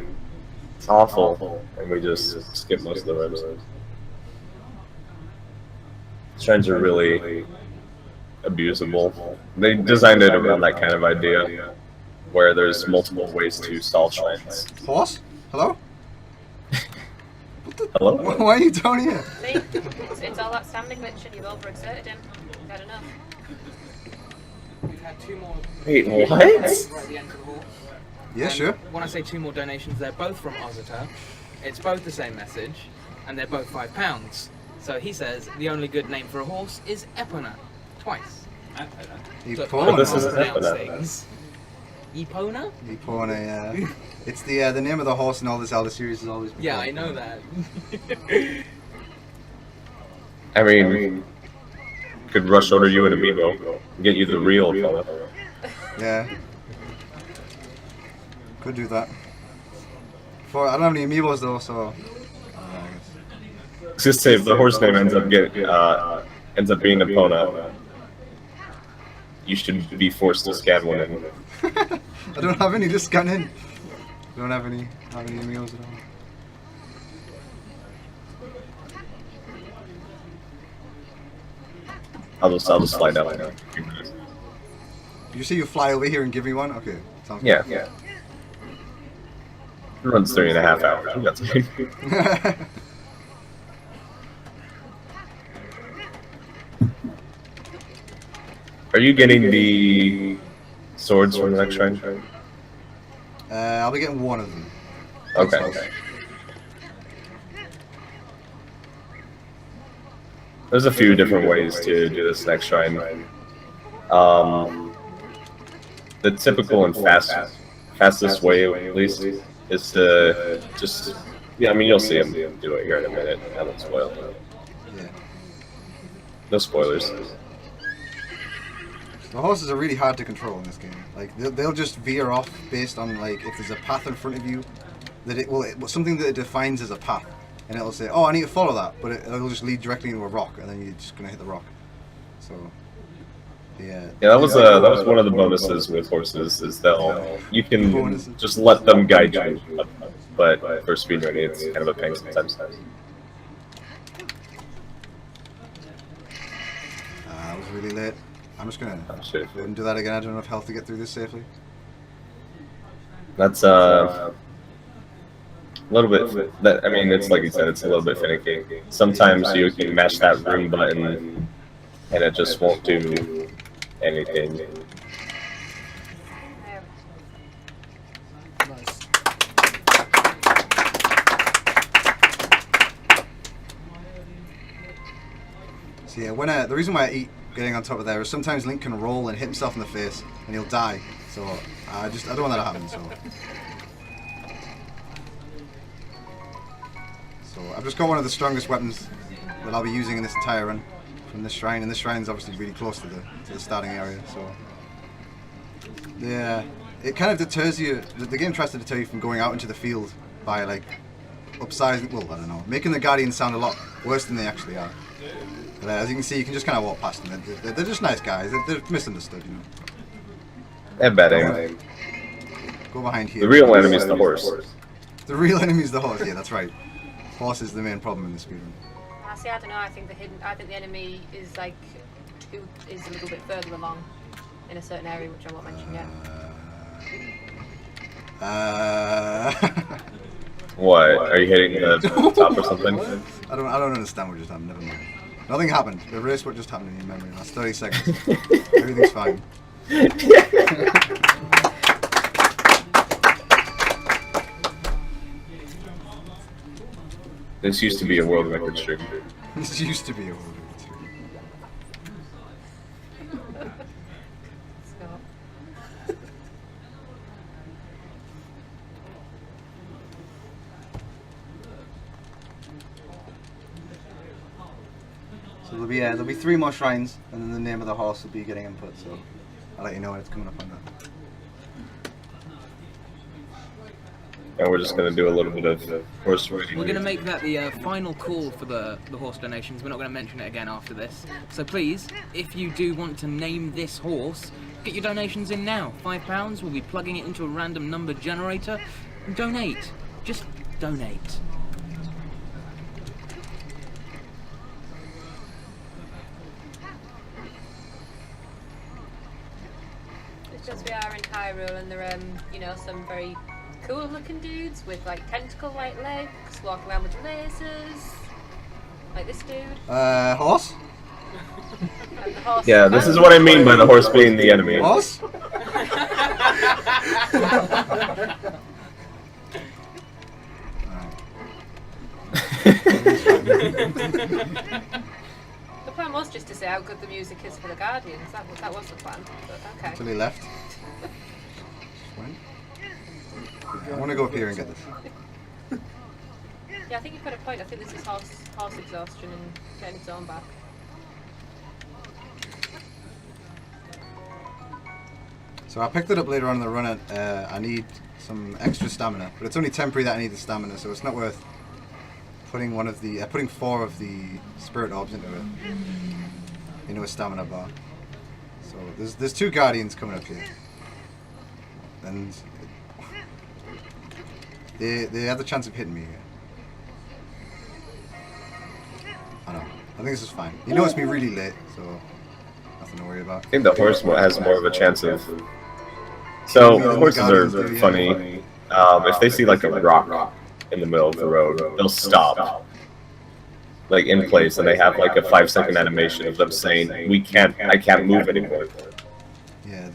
It's awful. And we just skip most of the rooms. Shrines are really abusable. They designed it around that kind of idea, where there's multiple ways to solve shrines. Horse? Hello? Hello? Why are you down here? See? It's all that stamina glitch and you've overexerted him. You've had enough. We've had 2 more. Wait, what? Right at the end of the hall. Yeah, And sure. When I say 2 more donations, they're both from Ozita. It's both the same message. and they're both £5. So he says the only good name for a horse is Epona, twice. So Epona. This is pronounce Epona. things. Epona? Epona, yeah. It's the name of the horse in all the Zelda series has always been Yeah, called I know Epona. that. I mean, could rush order you an amiibo, get you the real fella. Yeah. Could do that. I don't have any amiibos though, so. Just say if the horse name ends up being Epona, you should be forced to scan one in. I don't have any to scan in. I don't have any amiibos at all. I'll just slide down. You say you fly over here and give me one? Okay. Sounds Yeah. It runs 3.5 hours. We got time. good. Are you getting the swords from the next shrine? I'll be getting one of them. Okay. There's a few different ways to do this next shrine. The typical and fastest way, at least, is to just, I mean, you'll see him do it here in a minute. I won't spoil it. Yeah. No spoilers. The horses are really hard to control in this game. Like they'll just veer off based on like if there's a path in front of you, something that it defines as a path, and it'll say, "Oh, I need to follow that," but it'll just lead directly into a rock, and then you're just gonna hit the rock. So, yeah. Yeah, that was one of the bonuses with horses is you can just let them guide you, but for speedrunning it's kind of a pain sometimes. I was really late. I'm just gonna Oh, shit. go and do that again. I don't have enough health to get through this safely. That's a little bit. I mean, it's like you said, it's a little bit finicky. Sometimes you can mash that room button, and it just won't do anything. Nice. So yeah, the reason why I eat getting on top of there is sometimes Link can roll and hit himself in the face, and he'll die. So I don't want that to happen. So I've just got one of the strongest weapons that I'll be using in this entire run from this shrine, and this shrine is obviously really close to the starting area. So yeah, it kind of deters you. The game tries to deter you from going out into the field by like upsizing. Well, I don't know, making the Guardians sound a lot worse than they actually are. But as you can see, you can just kind of walk past them. They're just nice guys. They're misunderstood, you know. They're bad aim. Go behind here. The real enemy is the horse. The real enemy is the horse. Yeah, that's right. Horse is the main problem in this speedrun. See, I don't know. I think the enemy is like is a little bit further along in a certain area, which I won't mention yet. What? Are you hitting the top or something? I don't understand what just happened. Never mind. Nothing happened. Erase what just happened in your memory. That's 30 seconds. Everything's fine. This used to be a world record stream. This used to be a world record stream. So there'll be 3 more shrines, and then the name of the horse will be getting input. So I'll let you know when it's coming up on that. And we're just going to do a little bit of horse riding. We're going to make that the final call for the horse donations. We're not going to mention it again after this. So please, if you do want to name this horse, get your donations in now. £5, we'll be plugging it into a random number generator. And donate. Just donate. It's just we are in Hyrule, and there are some very cool looking dudes with like tentacle like legs walking around with lasers, like this dude. Horse? And the horse. Yeah, this is what I mean by the horse being the enemy. Horse? The plan was just to say how good the music is for the Guardians. That was the plan. But okay. Until he left. Went. I want to go up here and get this. Yeah, I think you've got a point. I think this is horse exhaustion and getting its own back. So I picked it up later on in the run. I need some extra stamina, but it's only temporary that I need the stamina, so it's not worth putting putting 4 of the spirit orbs into a stamina bar. So there's 2 guardians coming up here, and they have the chance of hitting me here. I know. I think this is fine. You know it's been really late, so nothing to worry about. I think the horse has more of a chance of. So the horses are funny. If they see like a rock in the middle of the road, they'll stop, like in place, and they have like a 5-second animation of them saying, I can't move anymore." Yeah,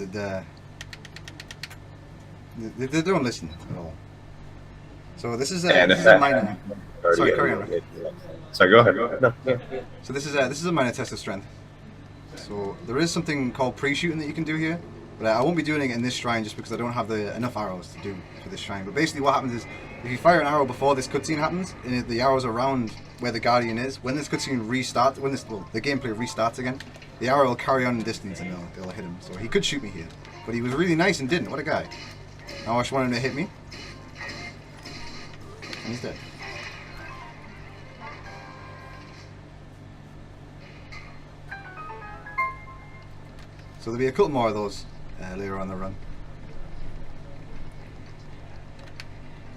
they don't listen at all. So this is a minor. Sorry, carry on. Sorry, go ahead. No. So this is a minor test of strength. So there is something called pre-shooting that you can do here, but I won't be doing it in this shrine just because I don't have enough arrows to do for this shrine. But basically what happens is, if you fire an arrow before this cutscene happens, and the arrow's around where the Guardian is, when this cutscene restarts, the gameplay restarts again, the arrow will carry on in distance and it'll hit him. So he could shoot me here, but he was really nice and didn't. What a guy. Now I just want him to hit me, and he's dead. So there'll be a couple more of those later on the run.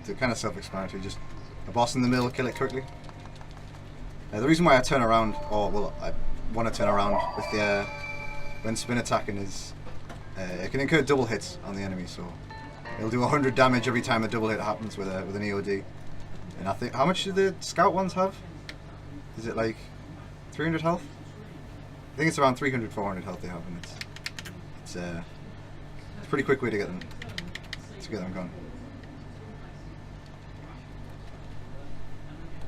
They're kind of self-explanatory, just a boss in the middle, kill it quickly. The reason why I turn around, I want to turn around with when spin attacking is, it can incur double hits on the enemy, so it'll do 100 damage every time a double hit happens with an EOD. And I think, how much do the scout ones have? Is it like 300 health? I think it's around 300, 400 health they have, and it's a pretty quick way to get them gone.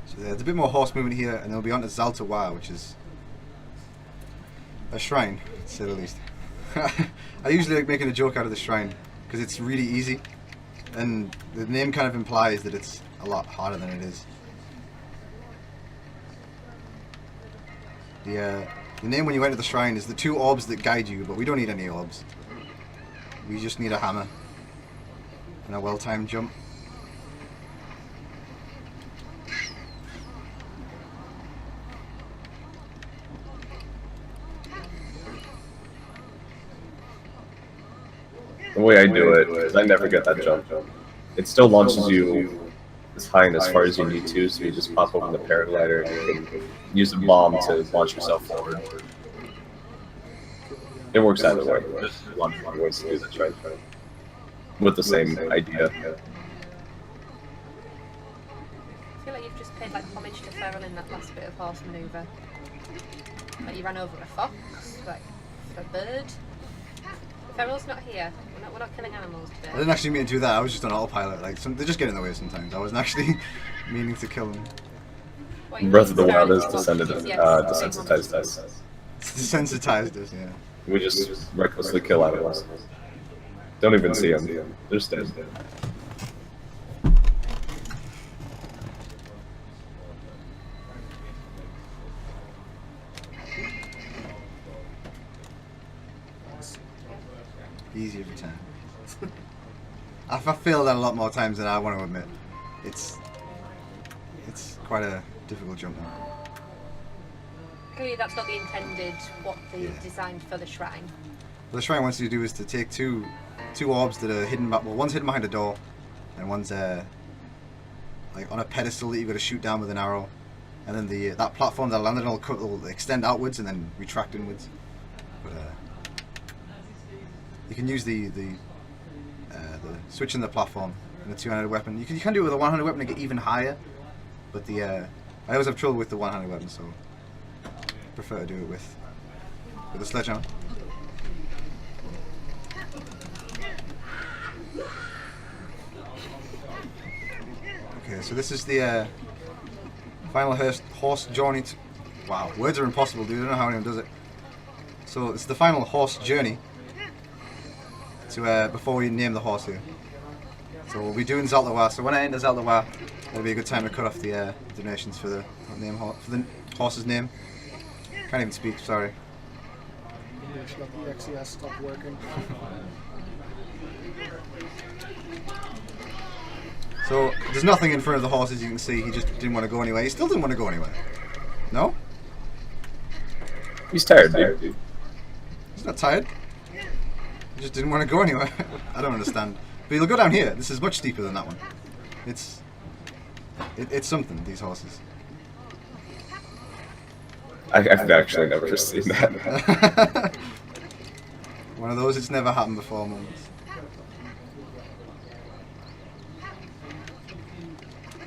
So there's a bit more horse movement here, and they'll be on to Zelda, which is a shrine, to say the least. I usually like making a joke out of the shrine because it's really easy, and the name kind of implies that it's a lot harder than it is. The name when you enter the shrine is the 2 orbs that guide you, but we don't need any orbs. We just need a hammer and a well-timed jump. The way I do it is I never get that jump. It still launches you as high and as far as you need to, so you just pop open the paraglider and you can use a bomb to launch yourself forward. It works either way. There's a lot of ways to do this, right? With the same idea. I feel like you've just paid like homage to Feral in that last bit of horse manoeuvre. Like you ran over a fox, like a bird. Feral's not here. We're not killing animals today. I didn't actually mean to do that. I was just on autopilot. Like they just get in the way sometimes. I wasn't actually meaning to kill them. Breath of the Wild has desensitized us. Desensitized us, yeah. We just recklessly kill animals. Don't even see them. They're just dead. Easy every time. I've failed that a lot more times than I want to admit. It's quite a difficult jump now. Clearly that's not the intended, what they designed for the shrine. What the shrine wants you to do is to take two orbs that are hidden back. Well, one's hidden behind a door, and one's like on a pedestal that you've got to shoot down with an arrow. And then that platform that landed on will extend outwards and then retract inwards. But you can use the switch in the platform and the 2-handed weapon. You can do it with a 1-handed weapon to get even higher. But I always have trouble with the 1-handed weapon, so I prefer to do it with the sledgehammer. Okay, so this is the Final horse journey. Wow, words are impossible, dude. I don't know how anyone does it. So it's the final horse journey to before we name the horse here. So we'll be doing Zelda. So when I enter Zelda, it'll be a good time to cut off the donations for the horse's name. Can't even speak. Sorry. Just let the XES stop working. So there's nothing in front of the horse, as you can see. He just didn't want to go anywhere. He still didn't want to go anywhere. No? He's tired, dude. He's not tired. He just didn't want to go anywhere. I don't understand. But you'll go down here. This is much steeper than that one. It's something, these horses. I've actually never seen that. One of those it's never happened before moments.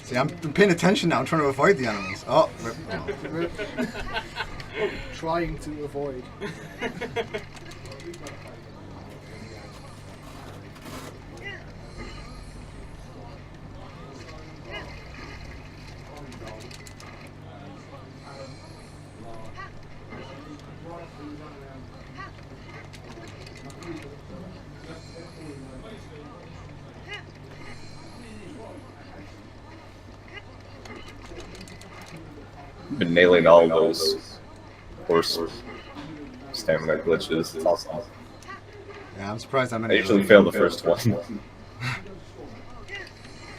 See, I'm paying attention now. I'm trying to avoid the animals. Oh, Trying to avoid. Been nailing all those horse stamina glitches. It's awesome. yeah, I'm surprised how I many. usually fail the first one.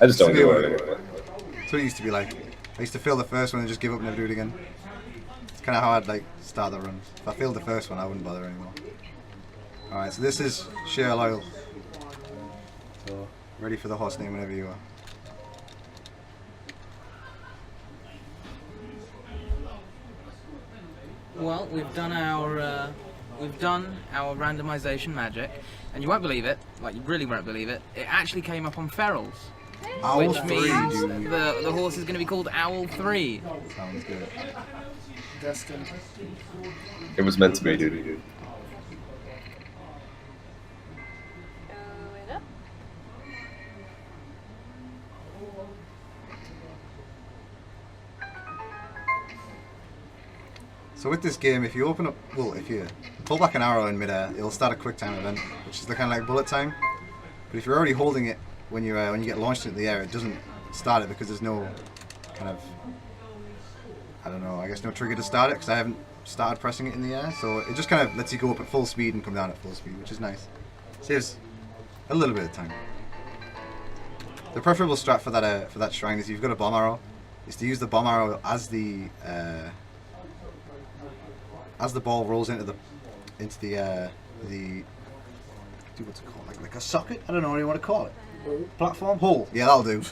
I just don't do it anymore. That's what it used to be like. I used to fail the first one and just give up and never do it again. It's kind of how I'd like start the runs. If I failed the first one, I wouldn't bother anymore. Alright, so this is Share Loyal. So, ready for the horse name whenever you are. Well, we've done our randomization magic, and you won't believe it. Like you really won't believe it. It actually came up on Ferals, Owl which 3, means dude. the horse is going to be called Owl 3. Sounds good. Destined. It was meant to be, dude. Going up. So with this game, if you open up, well, if you pull back an arrow in midair, it'll start a quick time event, which is the kind of like bullet time. But if you're already holding it when you get launched into the air, it doesn't start it because there's no kind of, I don't know, I guess no trigger to start it because I haven't started pressing it in the air. So it just kind of lets you go up at full speed and come down at full speed, which is nice. Saves a little bit of time. The preferable strat for that shrine is if you've got a bomb arrow, is to use the bomb arrow as the ball rolls into the what's it called, like a socket? I don't know what you want to call it. Platform? Hole. Yeah, that'll do.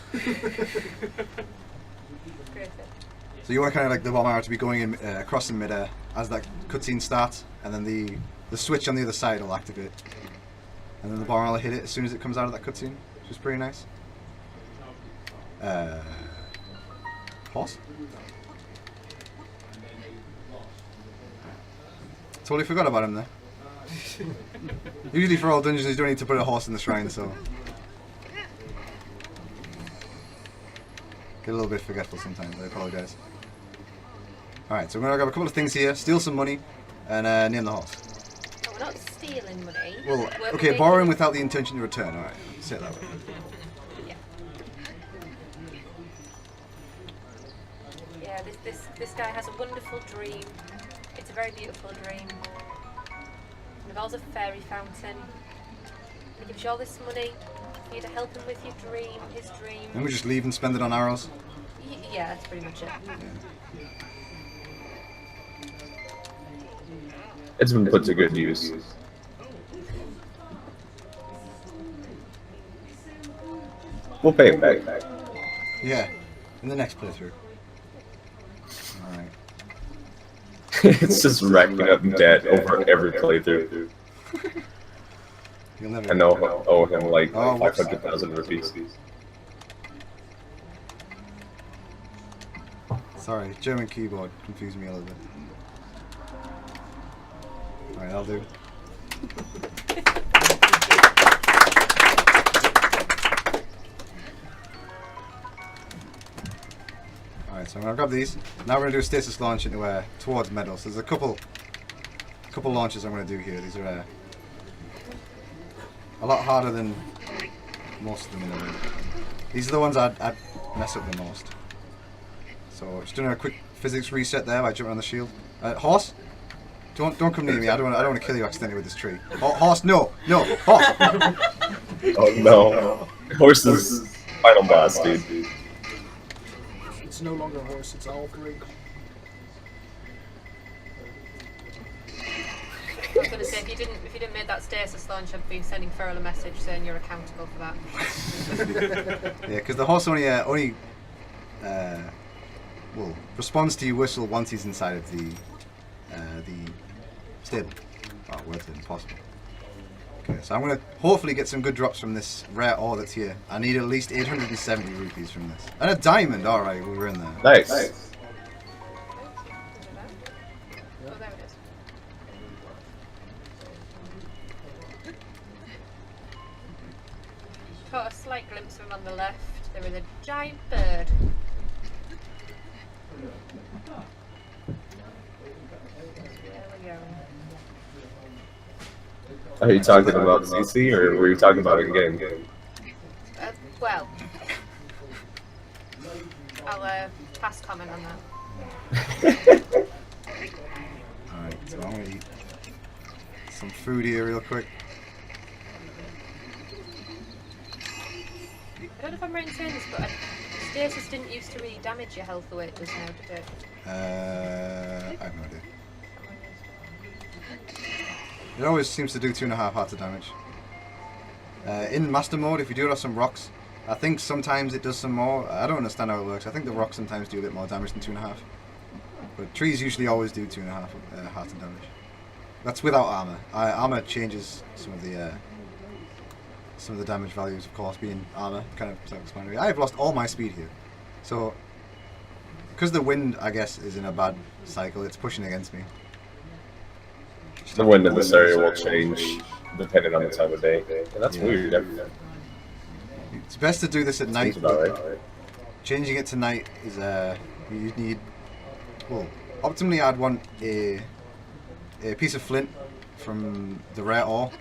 Great. So you want kind of like the bomb arrow to be going in across in midair as that cutscene starts, and then the switch on the other side will activate, and then the bomb arrow will hit it as soon as it comes out of that cutscene, which is pretty nice. Horse? Totally forgot about him there. Usually for all dungeons you don't need to put a horse in the shrine, so get a little bit forgetful sometimes, I apologise. Alright, so we're gonna grab a couple of things here, steal some money, and name the horse. Oh, we're not stealing money. Well, We're okay, making- borrowing without the intention to return, alright, say it that way. Yeah. Yeah, this guy has a wonderful dream. It's a very beautiful dream. It involves a fairy fountain. He gives you all this money for you to help him with your dream, his dream. Then we just leave and spend it on arrows. Yeah, that's pretty much it. It's been put to good use. We'll pay him back. Yeah, in the next playthrough. Alright. It's just racking up debt over every playthrough. You'll never I know I owe him like Oh, whoops. 500,000 rupees. Sorry, German keyboard confused me a little bit. Alright, that'll do. Alright, so So I'm gonna grab these. Now we're gonna do a stasis launch into towards metal. So there's a couple launches I'm gonna do here. These are a lot harder than most of them in the room. These are the ones I'd mess up the most. So just doing a quick physics reset there by jumping on the shield. Horse, don't come near me. I don't want to kill you accidentally with this tree. Horse, no, horse. Oh no, horse's final boss, dude. It's no longer a horse, it's all three. I was going to say, if you didn't make that stasis launch, I'd be sending Feral a message saying you're accountable for that. Yeah, because the horse only well, responds to your whistle once he's inside of the stable. Oh, words are impossible. Okay, so I'm going to hopefully get some good drops from this rare ore that's here. I need at least 870 rupees from this. And a diamond, alright, we were in there. Nice. Oh, there it is. Caught a slight glimpse of him on the left. There was a giant bird. There we go. Are you talking about CC or were you talking about in game? Well, I'll pass comment on that. Alright, so I'm going to eat some food here real quick. I don't know if I'm right in saying this, but stasis didn't used to really damage your health the way it does now, did it? I have no idea. It always seems to do 2.5 hearts of damage. In master mode, if you do it off some rocks, I think sometimes it does some more. I don't understand how it works. I think the rocks sometimes do a bit more damage than 2.5. But trees usually always do 2.5 hearts of damage. That's without armor. Armor changes some of the damage values, of course, being armor, kind of self-explanatory. I've lost all my speed here. So, because the wind, I guess, is in a bad cycle, it's pushing against me. The wind in this area will change depending on the time of day. And that's weird. It's best to do this at night. Seems about right. Changing it to night is you need. Well, optimally, I'd want a piece of flint from the rare ore.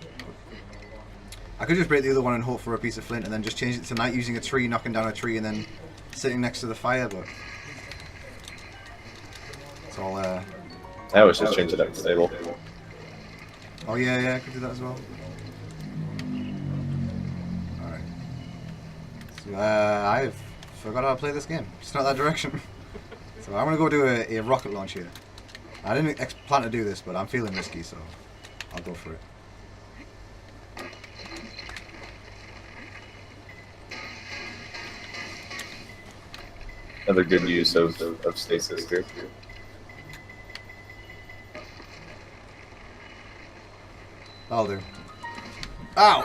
I could just break the other one and hope for a piece of flint, and then just change it to night using a tree, knocking down a tree, and then sitting next to the fire. But it's all. I was just changing it up stable. Oh yeah, I could do that as well. Alright. So, I've forgot how to play this game. It's not that direction. So I'm gonna go do a rocket launch here. I didn't plan to do this, but I'm feeling risky, so I'll go for it. Another good use of stasis here. I'll do. Ow!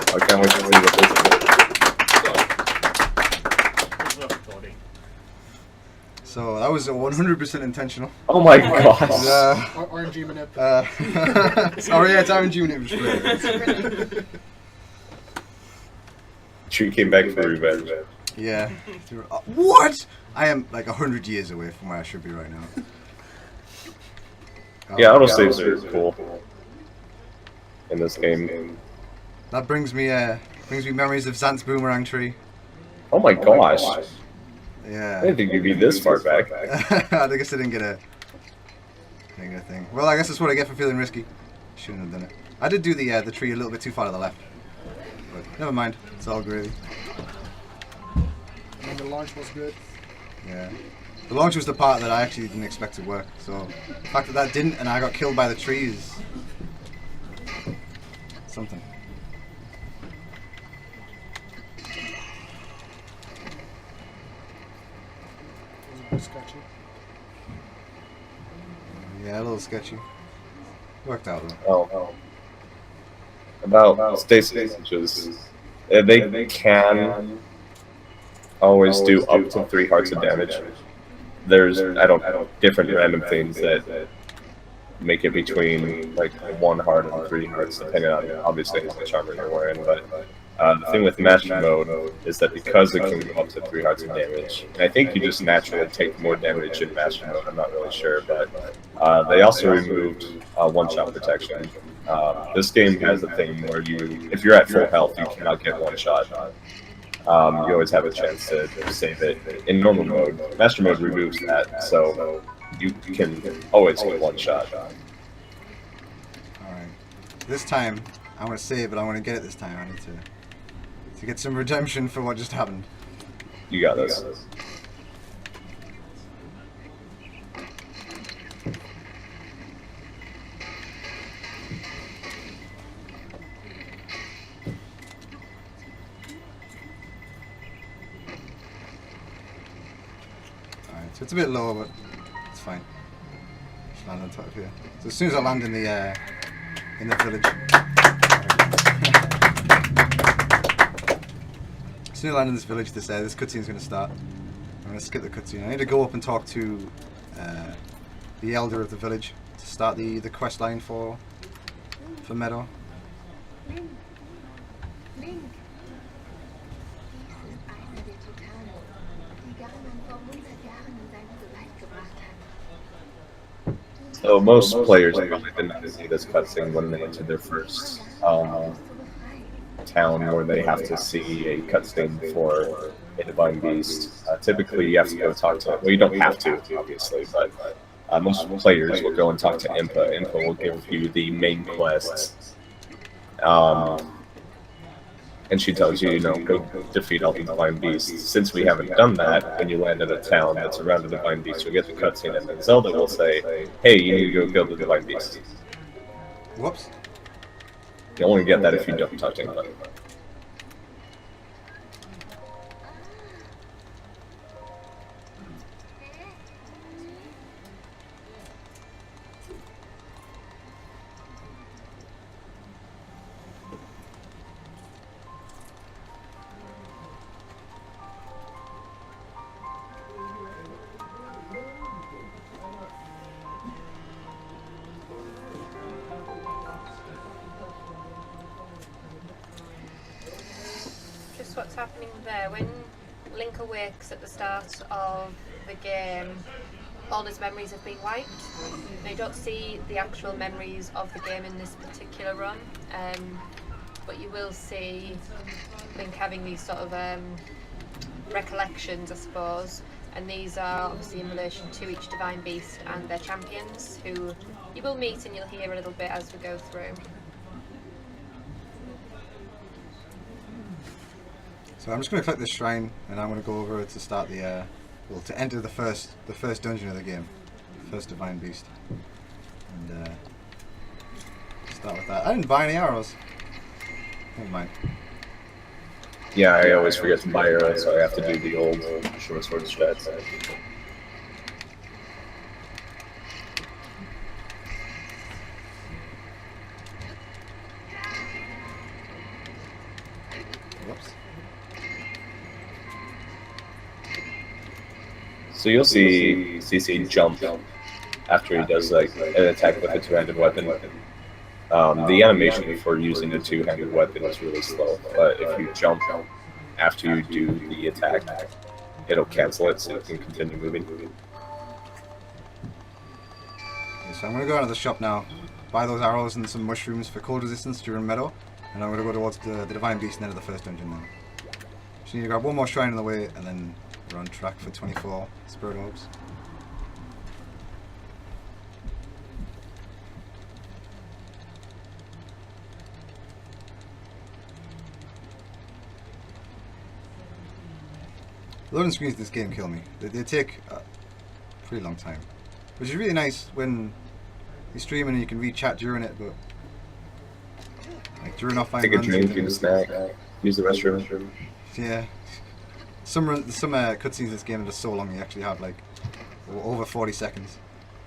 I can't wait to see what this is. So that was 100% intentional. Oh my gosh. RNG manip. Oh yeah, it's RNG manip. Tree came back for revenge. Yeah. What? I am like 100 years away from where I should be right now. Yeah, auto saves are cool in this game. That brings me memories of Zant's boomerang tree. Oh my gosh. Yeah. I didn't think you'd be this far back. I guess I didn't get a thing. Well, I guess that's what I get for feeling risky. Shouldn't have done it. I did do the tree a little bit too far to the left. But never mind. It's all gravy. And the launch was good. Yeah. The launch was the part that I actually didn't expect to work. So the fact that that didn't and I got killed by the tree is something. It was a bit sketchy. Yeah, a little sketchy. Worked out though. Oh. About stasis launches, they can always do up to 3 hearts of damage. There's different random things that make it between like 1 heart and 3 hearts, depending on obviously how much armor you're wearing. But The thing with Master Mode is that because it can go up to 3 hearts of damage, and I think you just naturally take more damage in Master Mode, I'm not really sure, but they also removed one-shot protection. This game has a thing where if you're at full health, you cannot get one-shot. You always have a chance to save it. In normal mode, Master Mode removes that, so you can always get one-shot. Alright. This time, I'm going to save, but I want to get it this time. I need to get some redemption for what just happened. You got this. Alright, so it's a bit lower, but it's fine. Just land on top of here. So as soon as I land in the village. As soon as I land in this village, this cutscene is going to start. I'm going to skip the cutscene. I need to go up and talk to the elder of the village to start the quest line for Meadow. So most players probably didn't see this cutscene when they enter their first town where they have to see a cutscene for a divine beast. Typically, you have to go talk to. Well, you don't have to, obviously, but most players will go and talk to Impa. Impa will give you the main quests, and she tells you, go defeat all the divine beasts. Since we haven't done that, when you land in a town that's around the divine beast, you'll get the cutscene, and then Zelda will say, "Hey, you need to go kill the divine beast." Whoops. You only get that if you don't talk to anybody. What's happening there when Link awakes at the start of the game, all his memories have been wiped. Now, you don't see the actual memories of the game in this particular run, but you will see Link having these sort of recollections, I suppose, and these are obviously in relation to each divine beast and their champions, who you will meet and you'll hear a little bit as we go through. So I'm just going to click this shrine, and I'm going to go over to start to enter the first dungeon of the game, the first divine beast, and start with that. I didn't buy any arrows. Never mind. Yeah, I always forget to buy arrows, so I have to do the old short sword strats. So you'll see CC jump after he does like an attack with a two-handed weapon. The animation for using a two-handed weapon is really slow, but if you jump after you do the attack, it'll cancel it so you can continue moving. Okay, so I'm going to go out of the shop now, buy those arrows and some mushrooms for cold resistance during meadow, and I'm going to go towards the divine beast and enter the first dungeon now. Just need to grab one more shrine on the way, and then we're on track for 24 spirit orbs. Loading screens in this game kill me. They take a pretty long time, which is really nice when you're streaming and you can read chat during it, but like during offline Take a runs, drink, eat a snack, use the restroom. yeah. Some cutscenes in this game are just so long you actually have like over 40 seconds.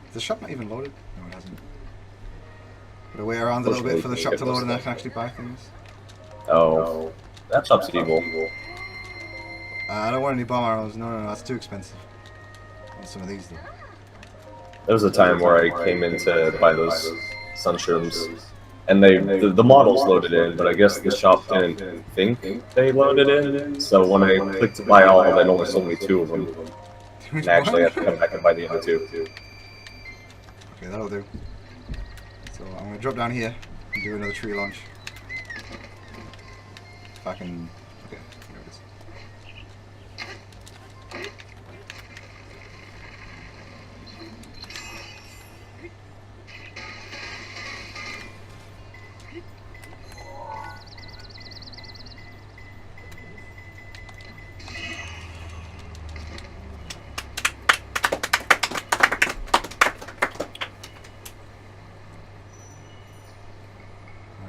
Is the shop not even loaded? No, it hasn't. Gotta wait around a little bit for the shop to load and I can actually buy things. Oh, that shop's evil. I don't want any bomb arrows. No, that's too expensive. I want some of these though. There was a time where I came in to buy those sun shrooms, and the models loaded in, but I guess the shop didn't think they loaded in. So when I clicked to buy all, they only sold me 2 of them. And I actually had to come back and buy the other 2. Okay, that'll do. So I'm gonna drop down here and do another tree launch. If I can. Okay, there it is.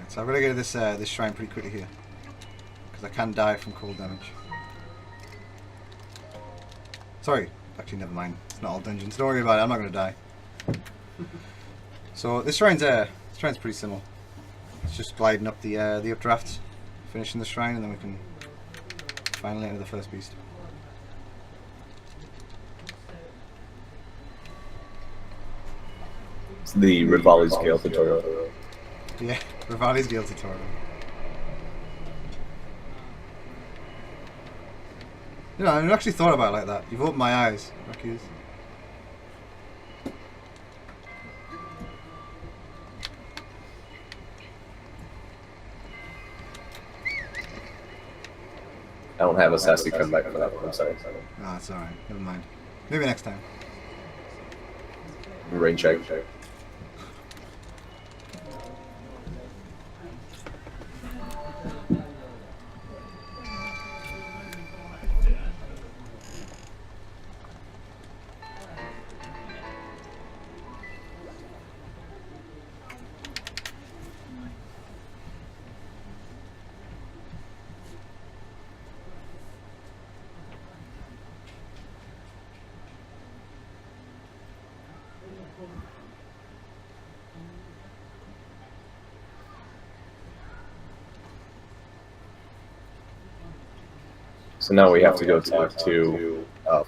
So I've got to get this this shrine pretty quickly here, because I can die from cold damage. Sorry, actually never mind. It's not all dungeons. Don't worry about it. I'm not going to die. So this shrine's pretty simple. It's just gliding up the updrafts, finishing the shrine, and then we can finally enter the first beast. It's the Rivali's Gale tutorial. Yeah, Rivali's Gale tutorial. You know, I never actually thought about it like that. You've opened my eyes, Rockies. I don't have a sassy comeback for that one, I'm sorry. Oh, it's alright. Never mind. Maybe next time. Rain check. So now we have to go talk to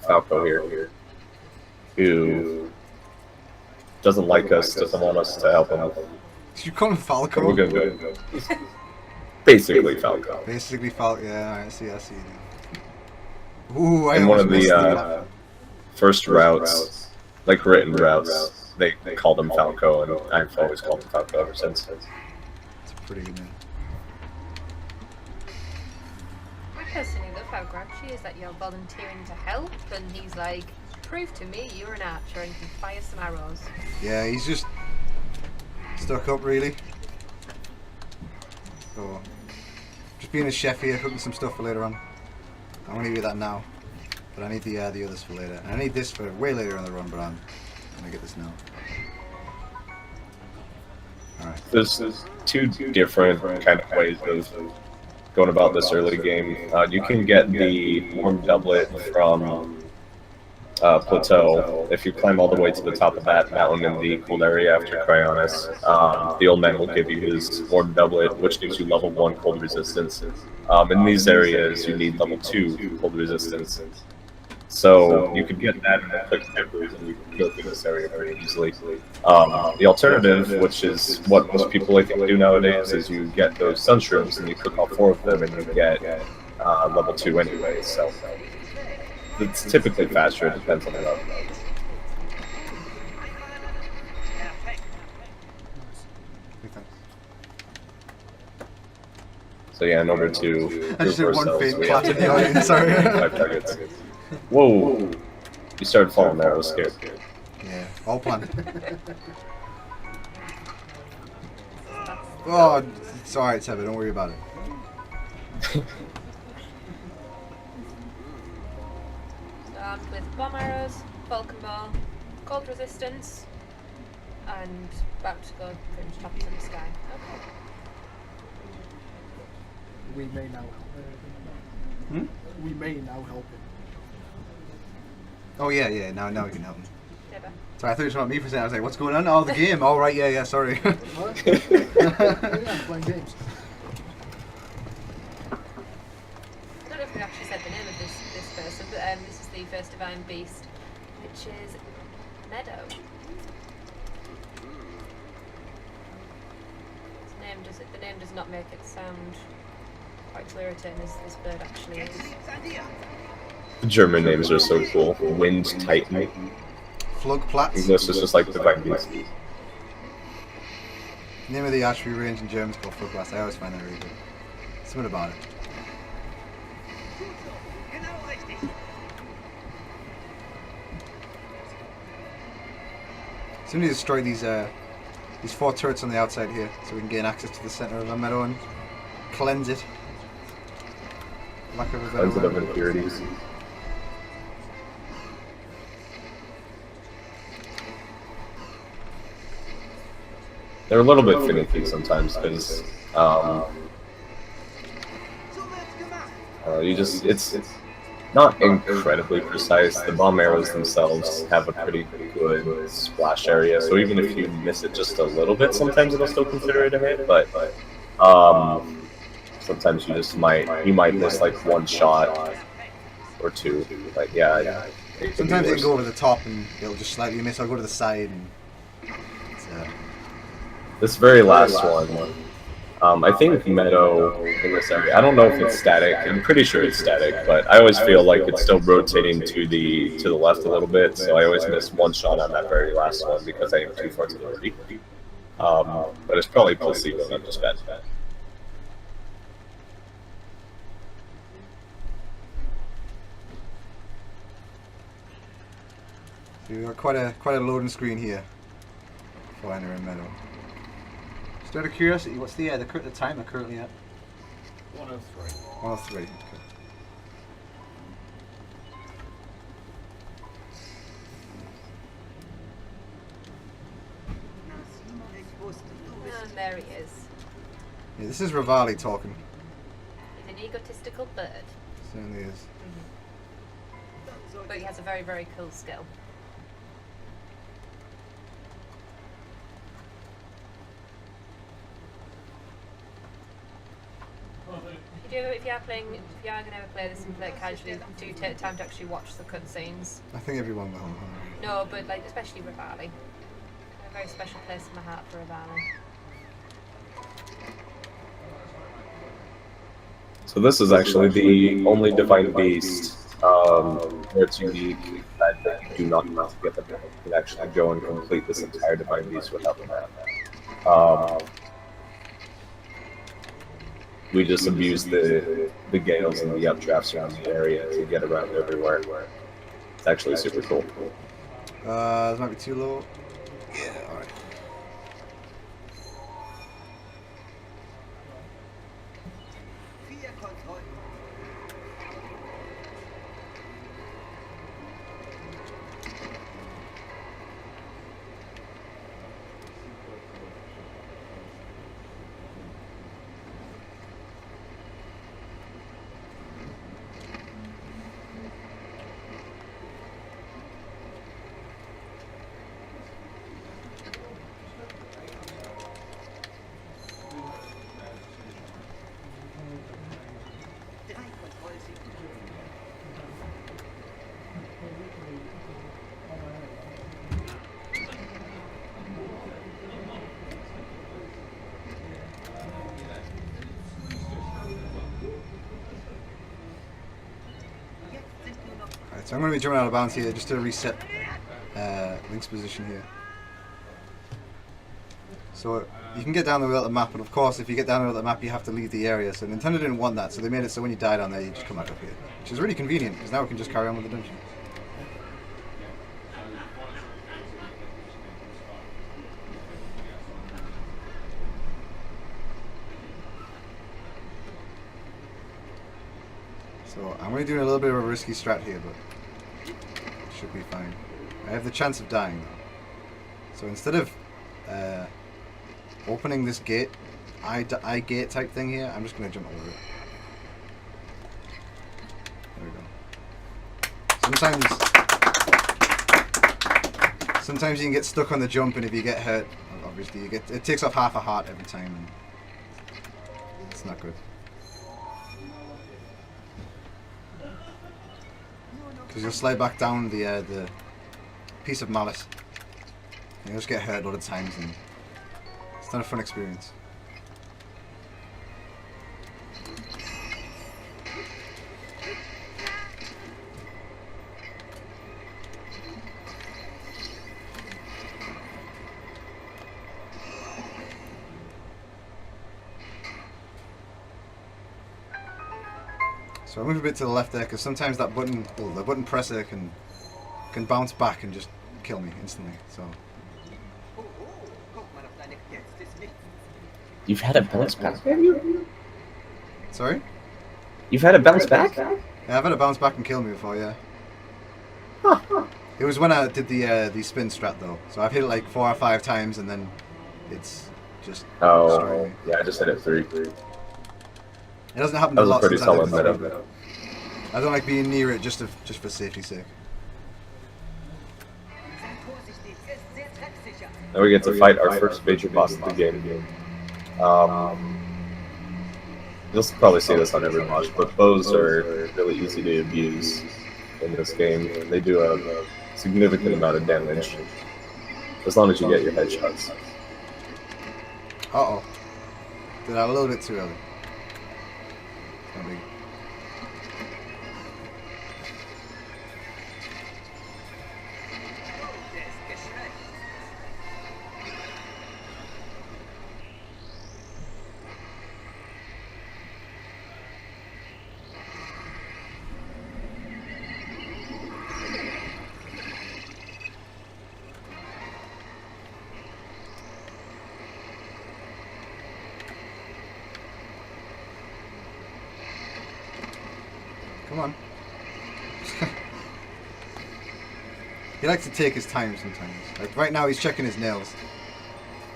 Falco here, who doesn't like us, doesn't want us to help him. Did you call him Falco? We're gonna go. Basically Falco. Basically Falco, yeah, I see. Ooh, I In one of almost missed the first routes, like written routes, they called him Falco, and I've always called him Falco ever since. It's a pretty good name. I personally love how grand she is that you're volunteering to help, and he's like, prove to me you're an archer and can fire some arrows. Yeah, he's just stuck up, really. So, just being a chef here, cooking some stuff for later on. I want to do that now, but I need the others for later. And I need this for way later on the run, but I'm gonna get this now. All right. There's 2 different kind of ways of going about this early game. You can get the warm doublet from Plateau if you climb all the way to the top of that mountain in the cold area after Cryonis. The old man will give you his warm doublet, which gives you level 1 cold resistance. In these areas, you need level 2 cold resistance. So you can get that and click timbers, and you can go through this area very easily. The alternative, which is what most people I think do nowadays, is you get those sunshrooms and you cook all 4 of them, and you get level 2 anyway. So it's typically faster. It depends on the route. So yeah, in order to I just did prove one ourselves, faint we clap have in the audience, sorry. 5 targets. Whoa! You started falling there. I was scared. Yeah, all planned. Oh, it's alright, Seba, don't worry about it. Armed with bomb arrows, Vulcan ball, cold resistance, and about to go pretty much top of the sky. Okay. We may now help him. We may now help him. Oh yeah, now we can help him. Never. Sorry, I thought you were talking about me for a second. I was like, what's going on? Oh, the game. Oh, right, yeah, sorry. What? Yeah, I'm playing games. I don't know if we actually said the name of this person, but this is the first divine beast, which is Meadow. His The name does not make it sound quite clear as this bird actually is. The German names are so cool. Wind Titan. Flugplatz. This is just like Divine Beast. Name of the archery range in German is called Flugplatz. I always find that really good. Something about it. So we need to destroy these 4 turrets on the outside here, so we can gain access to the center of the meadow and cleanse it. Lack of a better Cleanse it of word. impurities. They're a little bit finicky sometimes because it's not incredibly precise. The bomb arrows themselves have a pretty good splash area, so even if you miss it just a little bit, sometimes it'll still consider it a hit. But sometimes you might miss like 1 shot or 2. But yeah. Sometimes you can go over the top and it'll just slightly miss. I'll go to the side and it's, this very last one, I think Meadow in this area, I don't know if it's static, I'm pretty sure it's static, but I always feel like it's still rotating to the left a little bit, so I always miss 1 shot on that very last one because I am too far to the right. But it's probably placebo, not just bad. so you've got quite a loading screen here for entering Meadow. Just out of curiosity, what's the timer currently at? 103. 103. Okay. And there he is. Yeah, this is Rivali talking. He's an egotistical bird. Certainly is. But he has a very, very cool skill. If you are going to play this and play it casually, do take time to actually watch the cutscenes. I think everyone will. No, but like especially Rivali. A very special place in my heart for Rivali. So this is actually the only Divine Beast where it's unique that you do not have to get them. You can actually go and complete this entire Divine Beast without them. We just abuse the gales and the updrafts around the area to get around everywhere. It's actually super cool. This might be too low. Yeah, alright. So I'm going to be jumping out of bounds here just to reset Link's position here. So you can get down the without the map, but of course if you get down the without the map you have to leave the area. So Nintendo didn't want that, so they made it so when you die down there you just come back up here. Which is really convenient, because now we can just carry on with the dungeon. So I'm going to be doing a little bit of a risky strat here, but should be fine. I have the chance of dying though. So instead of opening this gate, I gate type thing here, I'm just going to jump over it. There we go. Sometimes you can get stuck on the jump, and if you get hurt, obviously it takes off half a heart every time, and it's not good. Because you'll slide back down the piece of malice, and you'll just get hurt a lot of times, and it's not a fun experience. So I move a bit to the left there because sometimes that button, well, the button presser can bounce back and just kill me instantly. So You've had a bounce back, have you? sorry. You've had a bounce back? Yeah, I've had it bounce back and kill me before. Yeah. It was when I did the spin strat though. So I've hit it like 4 or 5 times and then it's just destroying me. Yeah, I just hit it 3. It doesn't happen That a was a lot. pretty since I did solid this. meta. I don't like being near it just for safety's sake. Now we get to fight our first major boss of the game. You'll probably see this on every watch, but bows are really easy to abuse in this game. They do a significant amount of damage, as long as you get your headshots. Uh-oh. Did that a little bit too early. Not big. Come on. He likes to take his time sometimes. Like right now he's checking his nails.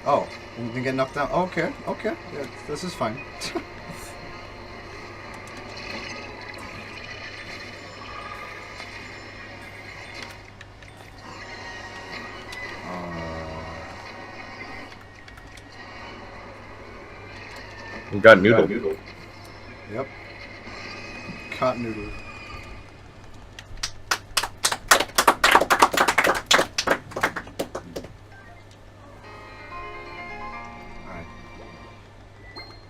Oh, you can get knocked down. Oh, okay, okay. Yeah, this is fine. We got Noodle. Yep. Cat noodle. Alright.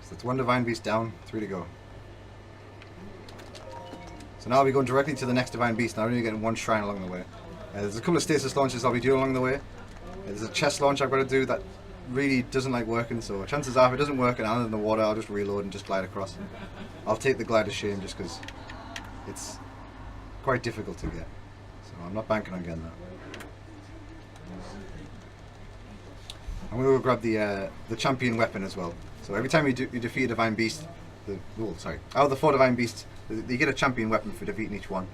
So that's 1 Divine Beast down, 3 to go. So now I'll be going directly to the next Divine Beast, and I'm only getting 1 shrine along the way. There's a couple of stasis launches I'll be doing along the way. There's a chest launch I've got to do that really doesn't like working, so chances are if it doesn't work and I'm in the water, I'll just reload and just glide across. I'll take the glide of shame just because it's quite difficult to get. So I'm not banking on getting that. I'm going to go grab the champion weapon as well. So every time you defeat a Divine Beast, out of the 4 Divine Beasts, you get a champion weapon for defeating each one.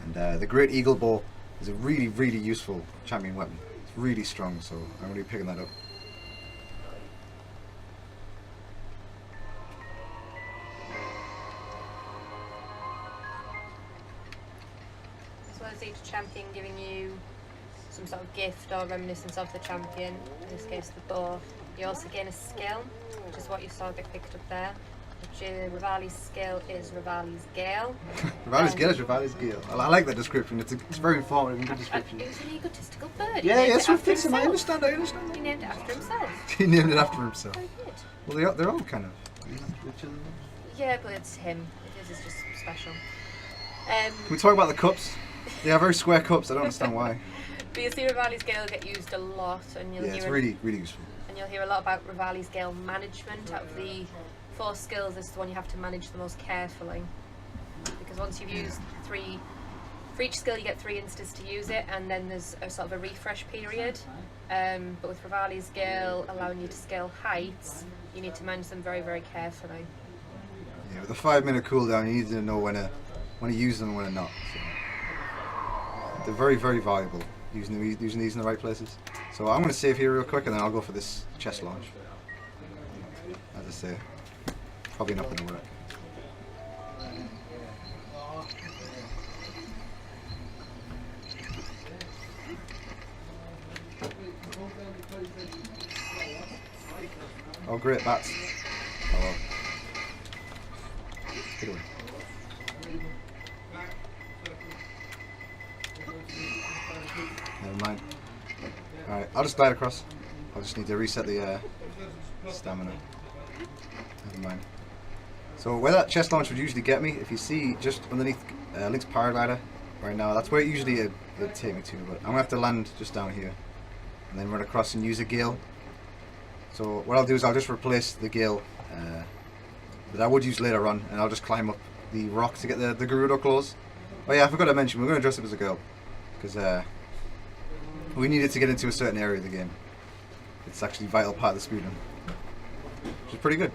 And the Great Eagle Bow is a really, really useful champion weapon. It's really strong, so I'm going to be picking that up. Is each champion giving you some sort of gift or reminiscence of the champion, in this case the bow. You also gain a skill, which is what you saw get picked up there. Which Rivali's skill is Rivali's Gale. Rivali's Gale is Rivali's Gale. I like that description, it's very informative and good description. It was an egotistical bird. Yeah, yes, I understand. He named it after himself. He named it after himself. Very good. Well, they're all kind of... Yeah, but it's him. His is just special. Can we talk about the cups? They are very square cups, I don't understand why. But you see Rivali's Gale get used a lot, and you'll Yeah, hear it's really, really useful. and you'll hear a lot about Rivali's Gale management. Out of the 4 skills, this is the one you have to manage the most carefully. Because once you've used 3, for each skill you get 3 instances to use it, and then there's a sort of a refresh period. But with Rivali's Gale allowing you to scale heights, you need to manage them very, very carefully. Yeah, with a 5-minute cooldown, you need to know when to use them and when to not. So. They're very, very valuable using these in the right places. So I'm going to save here real quick and then I'll go for this chest launch. As I say, probably not going to work. Oh great, bats. Oh well. Get away. Never mind. Alright, I'll just glide across. I'll just need to reset the stamina. Never mind. So where that chest launch would usually get me, if you see just underneath Link's paraglider right now, that's where it usually it'd take me to, but I'm going to have to land just down here and then run across and use a gale. So what I'll do is I'll just replace the gale that I would use later on, and I'll just climb up the rock to get the Gerudo claws. Oh yeah, I forgot to mention, we're going to dress up as a girl. Because we needed to get into a certain area of the game. It's actually a vital part of the speedrun. Which is pretty good.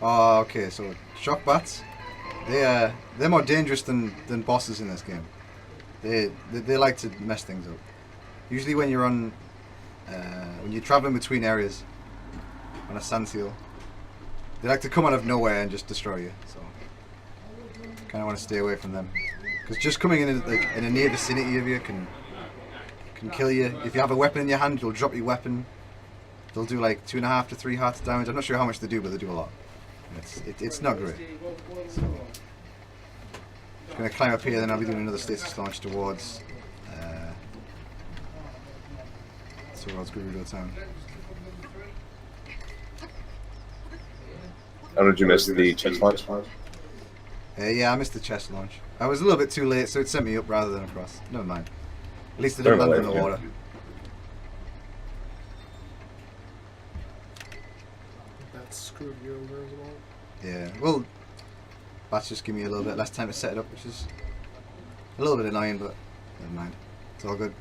Oh, okay, so shock bats, they're more dangerous than bosses in this game. They like to mess things up. Usually when you're on when you're traveling between areas on a sand seal, they like to come out of nowhere and just destroy you. So kind of want to stay away from them, because just coming in like in a near vicinity of you can kill you. If you have a weapon in your hand, you'll drop your weapon. They'll do like 2.5 to 3 hearts damage. I'm not sure how much they do, but they do a lot. It's not great. So, I'm going to climb up here, then I'll be doing another stasis launch towards Gerudo Town. How did you miss the chest launch? Yeah, I missed the chest launch. I was a little bit too late, so it sent me up rather than across. Never mind. At least it didn't land in the water. That screwed you over as well. Yeah, well, bats just give me a little bit less time to set it up, which is a little bit annoying, but never mind. It's all good.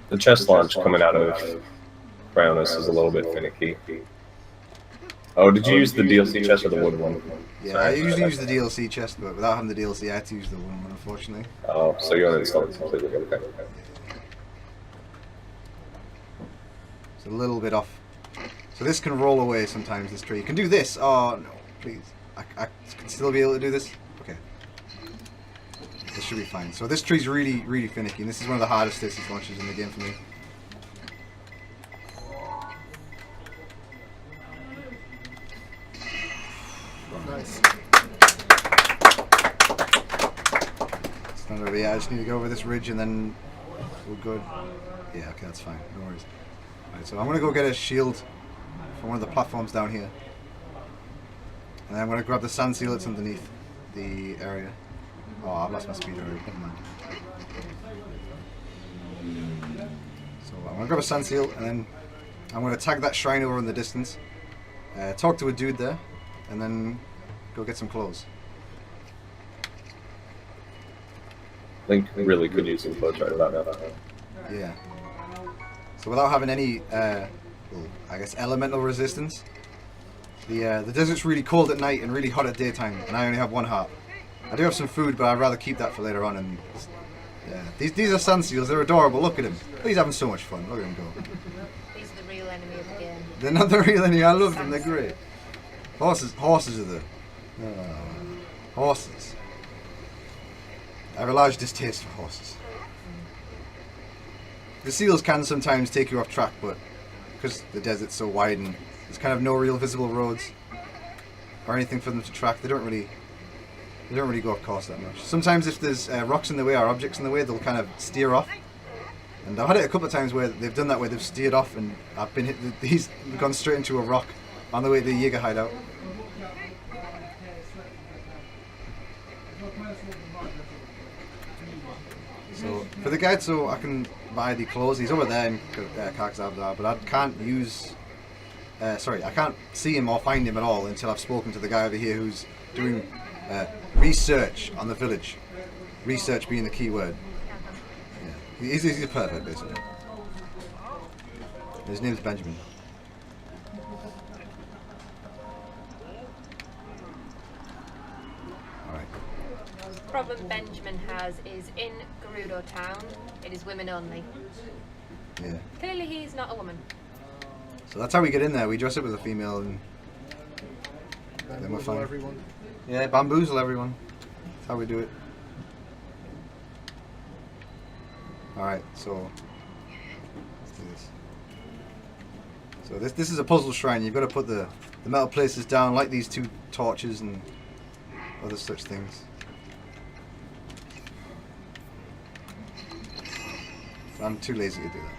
The chest launch coming out of Brownness is a little bit finicky. Oh, did you use the DLC chest or the wood one? Yeah, I usually use the DLC chest, but without having the DLC, I had to use the one, unfortunately. Oh, so you uninstalled it completely, okay. It's a little bit off. So this can roll away sometimes, this tree. You can do this! Oh, no, please. I can still be able to do this? Okay. This should be fine. So this tree's really, really finicky, and this is one of the hardest stasis launches in the game for me. Nice. Stand over, yeah, I just need to go over this ridge and then we're good. Yeah, okay, that's fine. No worries. Alright, so I'm going to go get a shield from one of the platforms down here. And then I'm going to grab the sand seal that's underneath the area. Oh, I've lost my speed already. Never mind. So I'm going to grab a sand seal and then I'm going to tag that shrine over in the distance. Talk to a dude there. And then go get some clothes. Link really could use some clothes right about now. Yeah. So without having any, well, I guess elemental resistance, the desert's really cold at night and really hot at daytime, and I only have 1 heart. I do have some food, but I'd rather keep that for later on. And yeah, these are sand seals. They're adorable. Look at him. He's having so much fun. Look at him go. These are the real enemy of the game. They're not the real enemy. I love them. They're great. Horses are the horses. I have a large distaste for horses. The seals can sometimes take you off track, but because the desert's so wide and there's kind of no real visible roads or anything for them to track, they don't really go off course that much. Sometimes if there's rocks in the way or objects in the way, they'll kind of steer off. And I've had it a couple of times where they've done that, where they've steered off and I've been hit. He's gone straight into a rock on the way to the Jaeger hideout. So for the guide, so I can buy the clothes. He's over there in Karkzabdar, but I can't use. Sorry, I can't see him or find him at all until I've spoken to the guy over here who's doing research on the village. Research being the key word. Yeah, he's perfect, basically. His name's Benjamin. Problem Benjamin has is in Gerudo Town, it is women only. Yeah. Clearly he's not a woman. So that's how we get in there. We dress up as a female and then we're fine. Everyone. Yeah, bamboozle everyone. That's how we do it. Alright, so let's do this. So this is a puzzle shrine. You've got to put the metal places down, like these 2 torches and other such things. I'm too lazy to do that.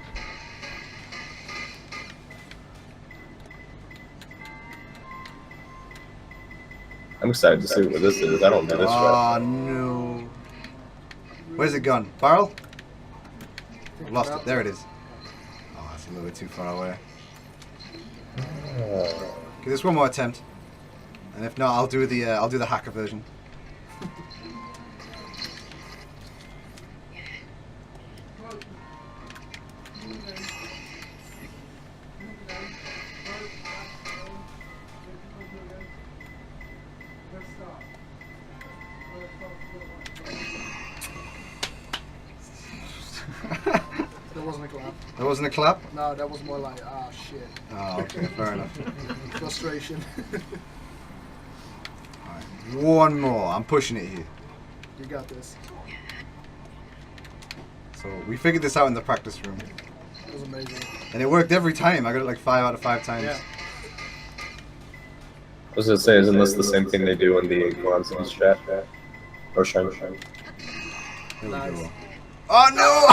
I'm excited to see what this is. I don't know this Oh yet. no. Where's it gone? Barrel? I've lost it. There it is. Oh, that's a little bit too far away. Give this one more attempt, and if not, I'll do the hacker version. That wasn't a clap. That wasn't a clap? No, that was more like, ah, shit. Oh, okay, fair enough. Frustration. Alright, one more. I'm pushing it here. You got this. So we figured this out in the practice room, It was amazing. and it worked every time. I got it like 5 out of 5 times. Yeah. I was gonna say, isn't this the same thing they do in the Gonzalez chat? Or Shrine? Here we Nice. go. Oh no!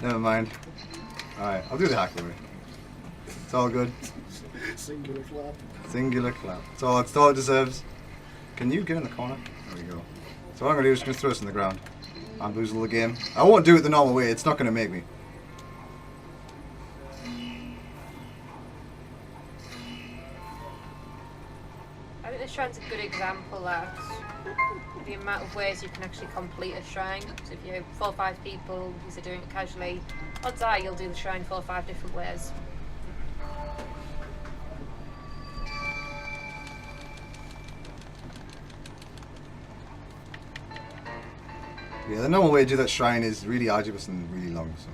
Never mind. Alright, I'll do the hacker way. It's all good. Singular clap. Singular clap. It's all it deserves. Can you get in the corner? There we go. So what I'm gonna do is just throw this in the ground. Bamboozle the game. I won't do it the normal way, it's not gonna make me. I think this shrine's a good example that the amount of ways you can actually complete a shrine. So if you have 4 or 5 people who are doing it casually, odds are you'll do the shrine 4 or 5 different ways. Yeah, the normal way to do that shrine is really arduous and really long, so...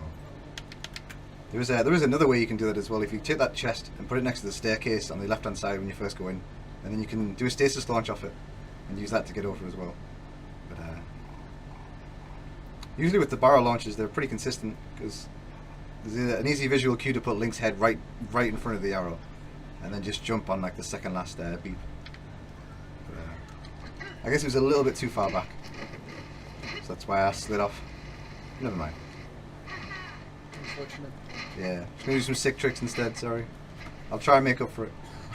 There is another way you can do that as well. If you take that chest and put it next to the staircase on the left hand side when you first go in, and then you can do a stasis launch off it and use that to get over as well. But usually with the barrel launches they're pretty consistent because there's an easy visual cue to put Link's head right in front of the arrow and then just jump on like the second last beep. But, I guess it was a little bit too far back, so that's why I slid off. Never mind. Unfortunate. Yeah, just gonna do some sick tricks instead. Sorry, I'll try and make up for it.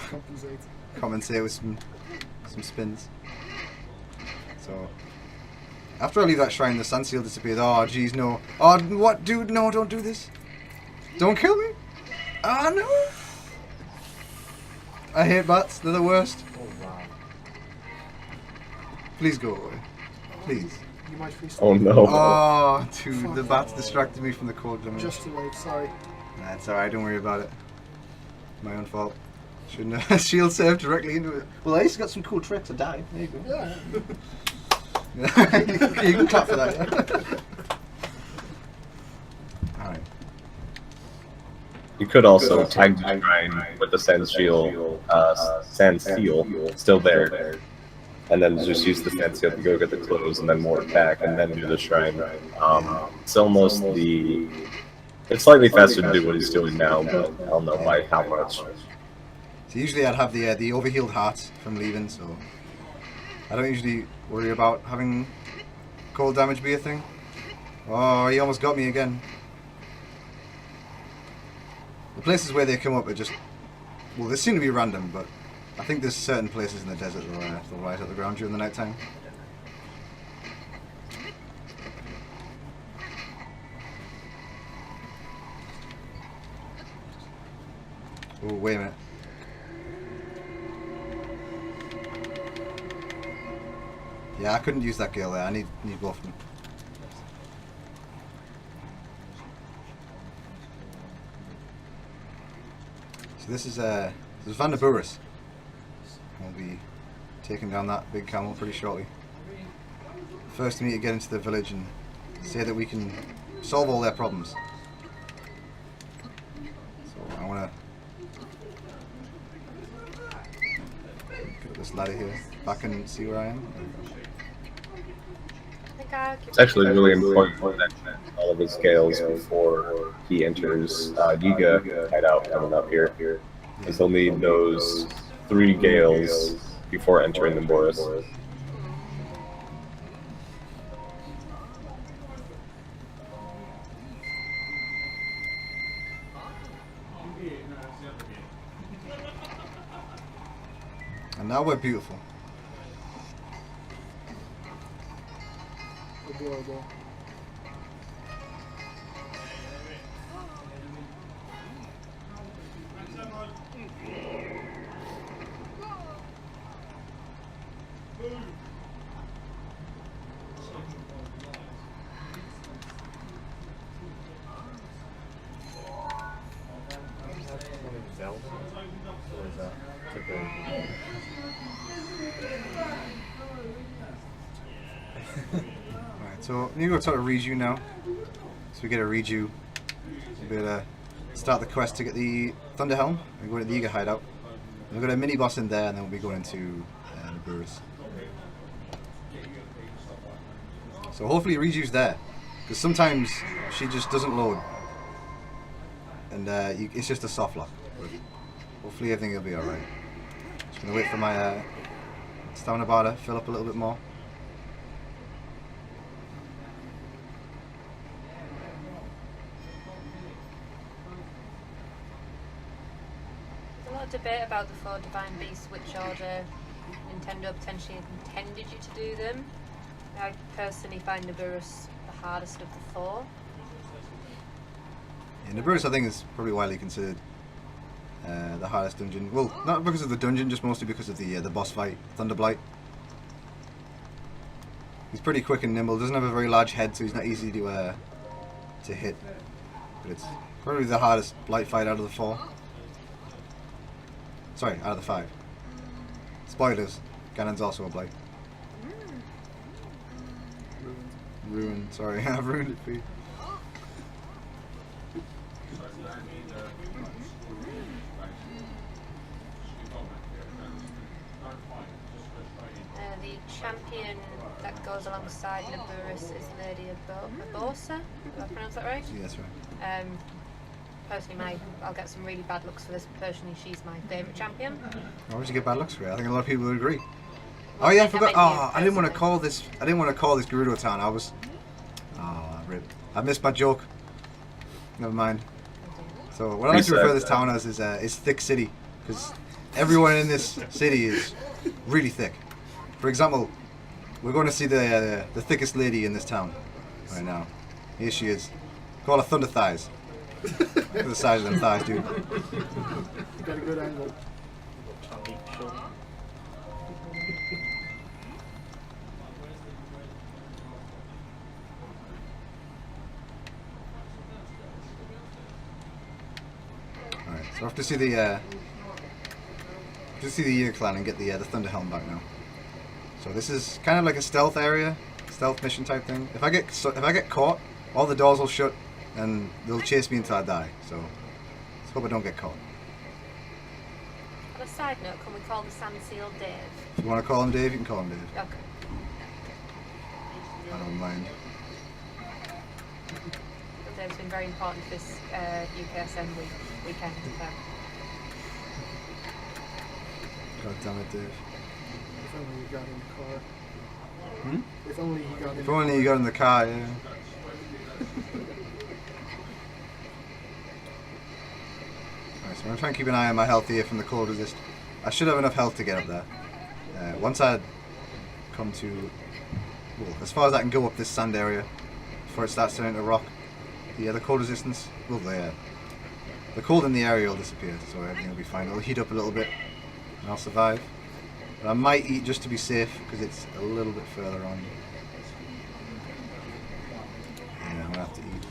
Compensate. Compensate with some spins. So after I leave that shrine, the sun seal disappears. Oh jeez, no. Oh what, dude? No, don't do this. Don't kill me. Oh no. I hate bats. They're the worst. Oh, wow. Please go away. Please. You might freeze. Oh no. Oh, dude, the bats distracted me from the code damage. Just too late, sorry. Nah, it's alright, don't worry about it. My own fault. Shouldn't have shield served directly into it. Well, at least got some cool tricks. I died. There you go. Yeah. You can clap for that. Alright. You could also tag the shrine with the sand seal still there, and then just use the sand seal to go get the clothes and then warp back and then do the shrine. It's almost it's slightly faster to do what he's doing now, but I don't know by how much. So usually I'd have the overhealed heart from leaving, so I don't usually worry about having cold damage be a thing. Oh, he almost got me again. The places where they come up are just, well, they seem to be random, but I think there's certain places in the desert that they'll rise at the ground during the night time. Oh, wait a minute. Yeah, I couldn't use that girl there. I need both of them. So this is Van der Burris. We'll be taking down that big camel pretty shortly. First we need to get into the village and say that we can solve all their problems. So I want to get this ladder here back and see where I am. There we go. It's actually really important that all of his gales before he enters Yiga hideout coming up here, because he'll need those 3 gales before entering the Boris. And now we're beautiful. Adorable. Zelda? Or is that Alright, so I'm going to go talk to Riju now. So we get a Riju. We'll be able to start the quest to get the Thunder Helm and go to the Eager hideout. We've got a mini boss in there, and then we'll be going into the Brewers. So hopefully Riju's there, because sometimes she just doesn't load, and it's just a soft lock. But hopefully everything will be alright. Just gonna wait for my stamina bar to fill up a little bit more. There's a lot of debate about the 4 Divine Beasts, which order Nintendo potentially intended you to do them. I personally find Nibiru's the hardest of the 4. Yeah, Nibiru's I think is probably widely considered the hardest dungeon. Well, not because of the dungeon, just mostly because of the boss fight, Thunderblight. He's pretty quick and nimble. Doesn't have a very large head, so he's not easy to hit. But it's probably the hardest blight fight out of the 4. Sorry, out of the 5. Spoilers. Ganon's also a blight. Ruined. Sorry, I've ruined it for you. The champion that goes alongside Nibiru's is Lady Abosa. Did I pronounce that right? Yeah, that's right. Personally, I'll get some really bad looks for this. Personally, she's my favourite champion. Why would you get bad looks for it? I think a lot of people would agree. Oh yeah, I forgot. Oh, I didn't want to call this. I didn't want to call this Gerudo Town. I was. Oh, rip. I missed my joke. Never mind. So what I like to refer to this town as is Thick City, because everyone in this city is really thick. For example, we're going to see the thickest lady in this town right now. Here she is. Call her Thunder Thighs. Look at the size of them thighs, dude. You got a good angle. Alright, so I have to see the Year Clan and get the Thunder Helm back now. So this is kind of like a stealth area, stealth mission type thing. If I get caught, all the doors will shut and they'll chase me until I die. So let's hope I don't get caught. On a side note, can we call the Sand Seal Dave? If you want to call him Dave, you can call him Dave. Okay. I don't mind. Dave's been very important this UKSM weekend. God damn it, Dave. If only you got in the car. Hmm? If only you got in If the only car. you got in the car, yeah. Alright, so I'm going to try and keep an eye on my health here from the cold resist. I should have enough health to get up there. Once I come to... Well, as far as I can go up this sand area before it starts turning to rock, the cold resistance, well, the cold in the area will disappear, so everything will be fine. It'll heat up a little bit and I'll survive. But I might eat just to be safe because it's a little bit further on. Yeah, I'm gonna have to eat.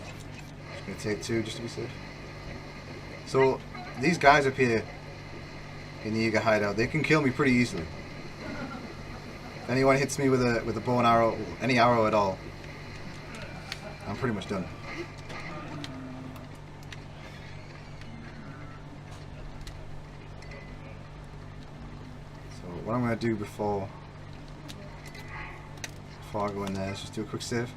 Just gonna take 2 just to be safe. So these guys up here in the Eager hideout, they can kill me pretty easily. If anyone hits me with a bow and arrow, any arrow at all, I'm pretty much done. So what I'm gonna do before I go in there is just do a quick save.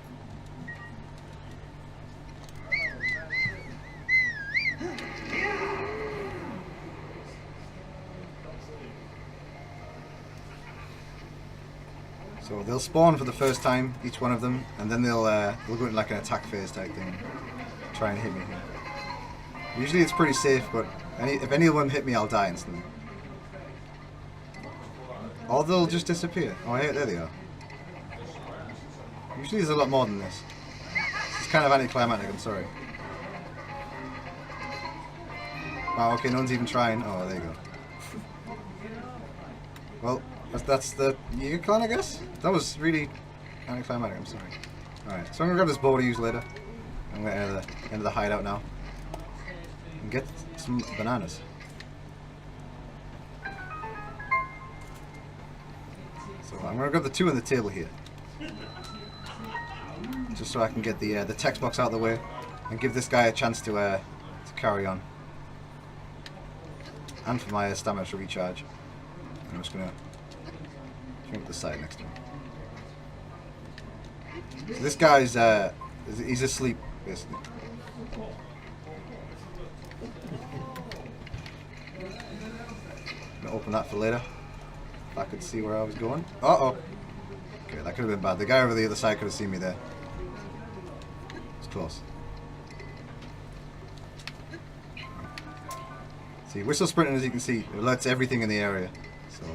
So they'll spawn for the first time, each one of them, and then they'll go into like an attack phase type thing, try and hit me here. Usually it's pretty safe, but if any of them hit me, I'll die instantly. Or they'll just disappear. Oh, yeah, there they are. Usually there's a lot more than this. It's kind of anticlimactic, I'm sorry. Wow, okay, no one's even trying. Oh, there you go. Well, that's the Yiga clan, I guess? That was really anticlimactic, I'm sorry. Alright, so I'm gonna grab this bow to use later. I'm gonna enter the hideout now. And get some bananas. So I'm gonna grab the 2 on the table here. Just so I can get the text box out of the way and give this guy a chance to carry on. And for my stamina to recharge. I'm just gonna jump to the side next to him. So this guy's he's asleep basically. I'm gonna open that for later. If I could see where I was going. Uh-oh. Okay, that could have been bad. The guy over the other side could have seen me there. It's close. See, whistle sprinting, as you can see, it alerts everything in the area. So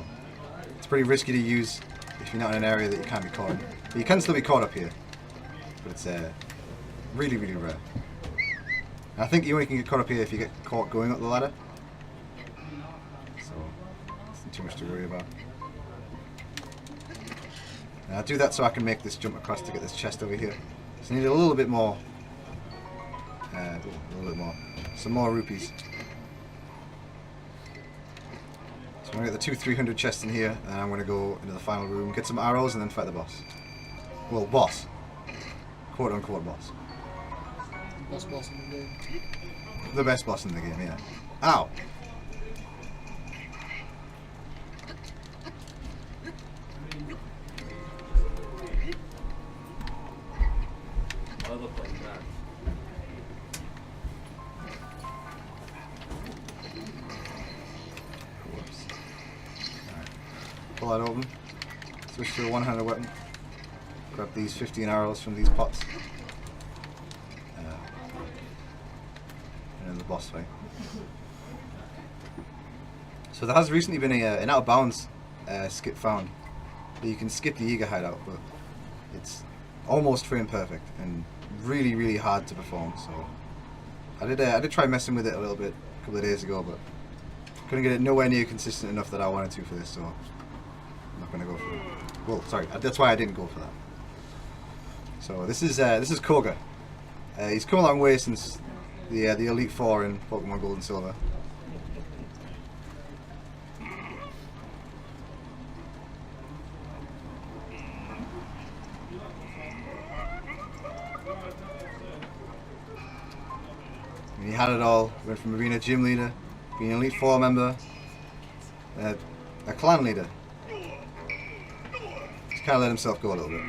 it's pretty risky to use if you're not in an area that you can't be caught in. But you can still be caught up here. But it's really, really rare. And I think you only can get caught up here if you get caught going up the ladder. So it's not too much to worry about. And I'll do that so I can make this jump across to get this chest over here. So I need a little bit more. Some more rupees. So I'm going to get the 2 300 chests in here, and I'm going to go into the final room, get some arrows, and then fight the boss. Well, boss. Quote unquote boss. Best boss in the game. The best boss in the game, yeah. Ow! Whoops. Alright. Pull that open. Switch to a one-handed weapon. Grab these 15 arrows from these pots. And then the boss fight. So there has recently been an out of bounds skip found. You can skip the Yiga hideout, but it's almost frame perfect and really, really hard to perform. So I did try messing with it a little bit a couple of days ago, but couldn't get it nowhere near consistent enough that I wanted to for this. So I'm not going to go for it. Well, sorry, that's why I didn't go for that. So this is Koga. He's come a long way since the Elite Four in Pokemon Gold and Silver. And he had it all. Went from being a gym leader, being an Elite Four member, a clan leader. Just kind of let himself go a little bit.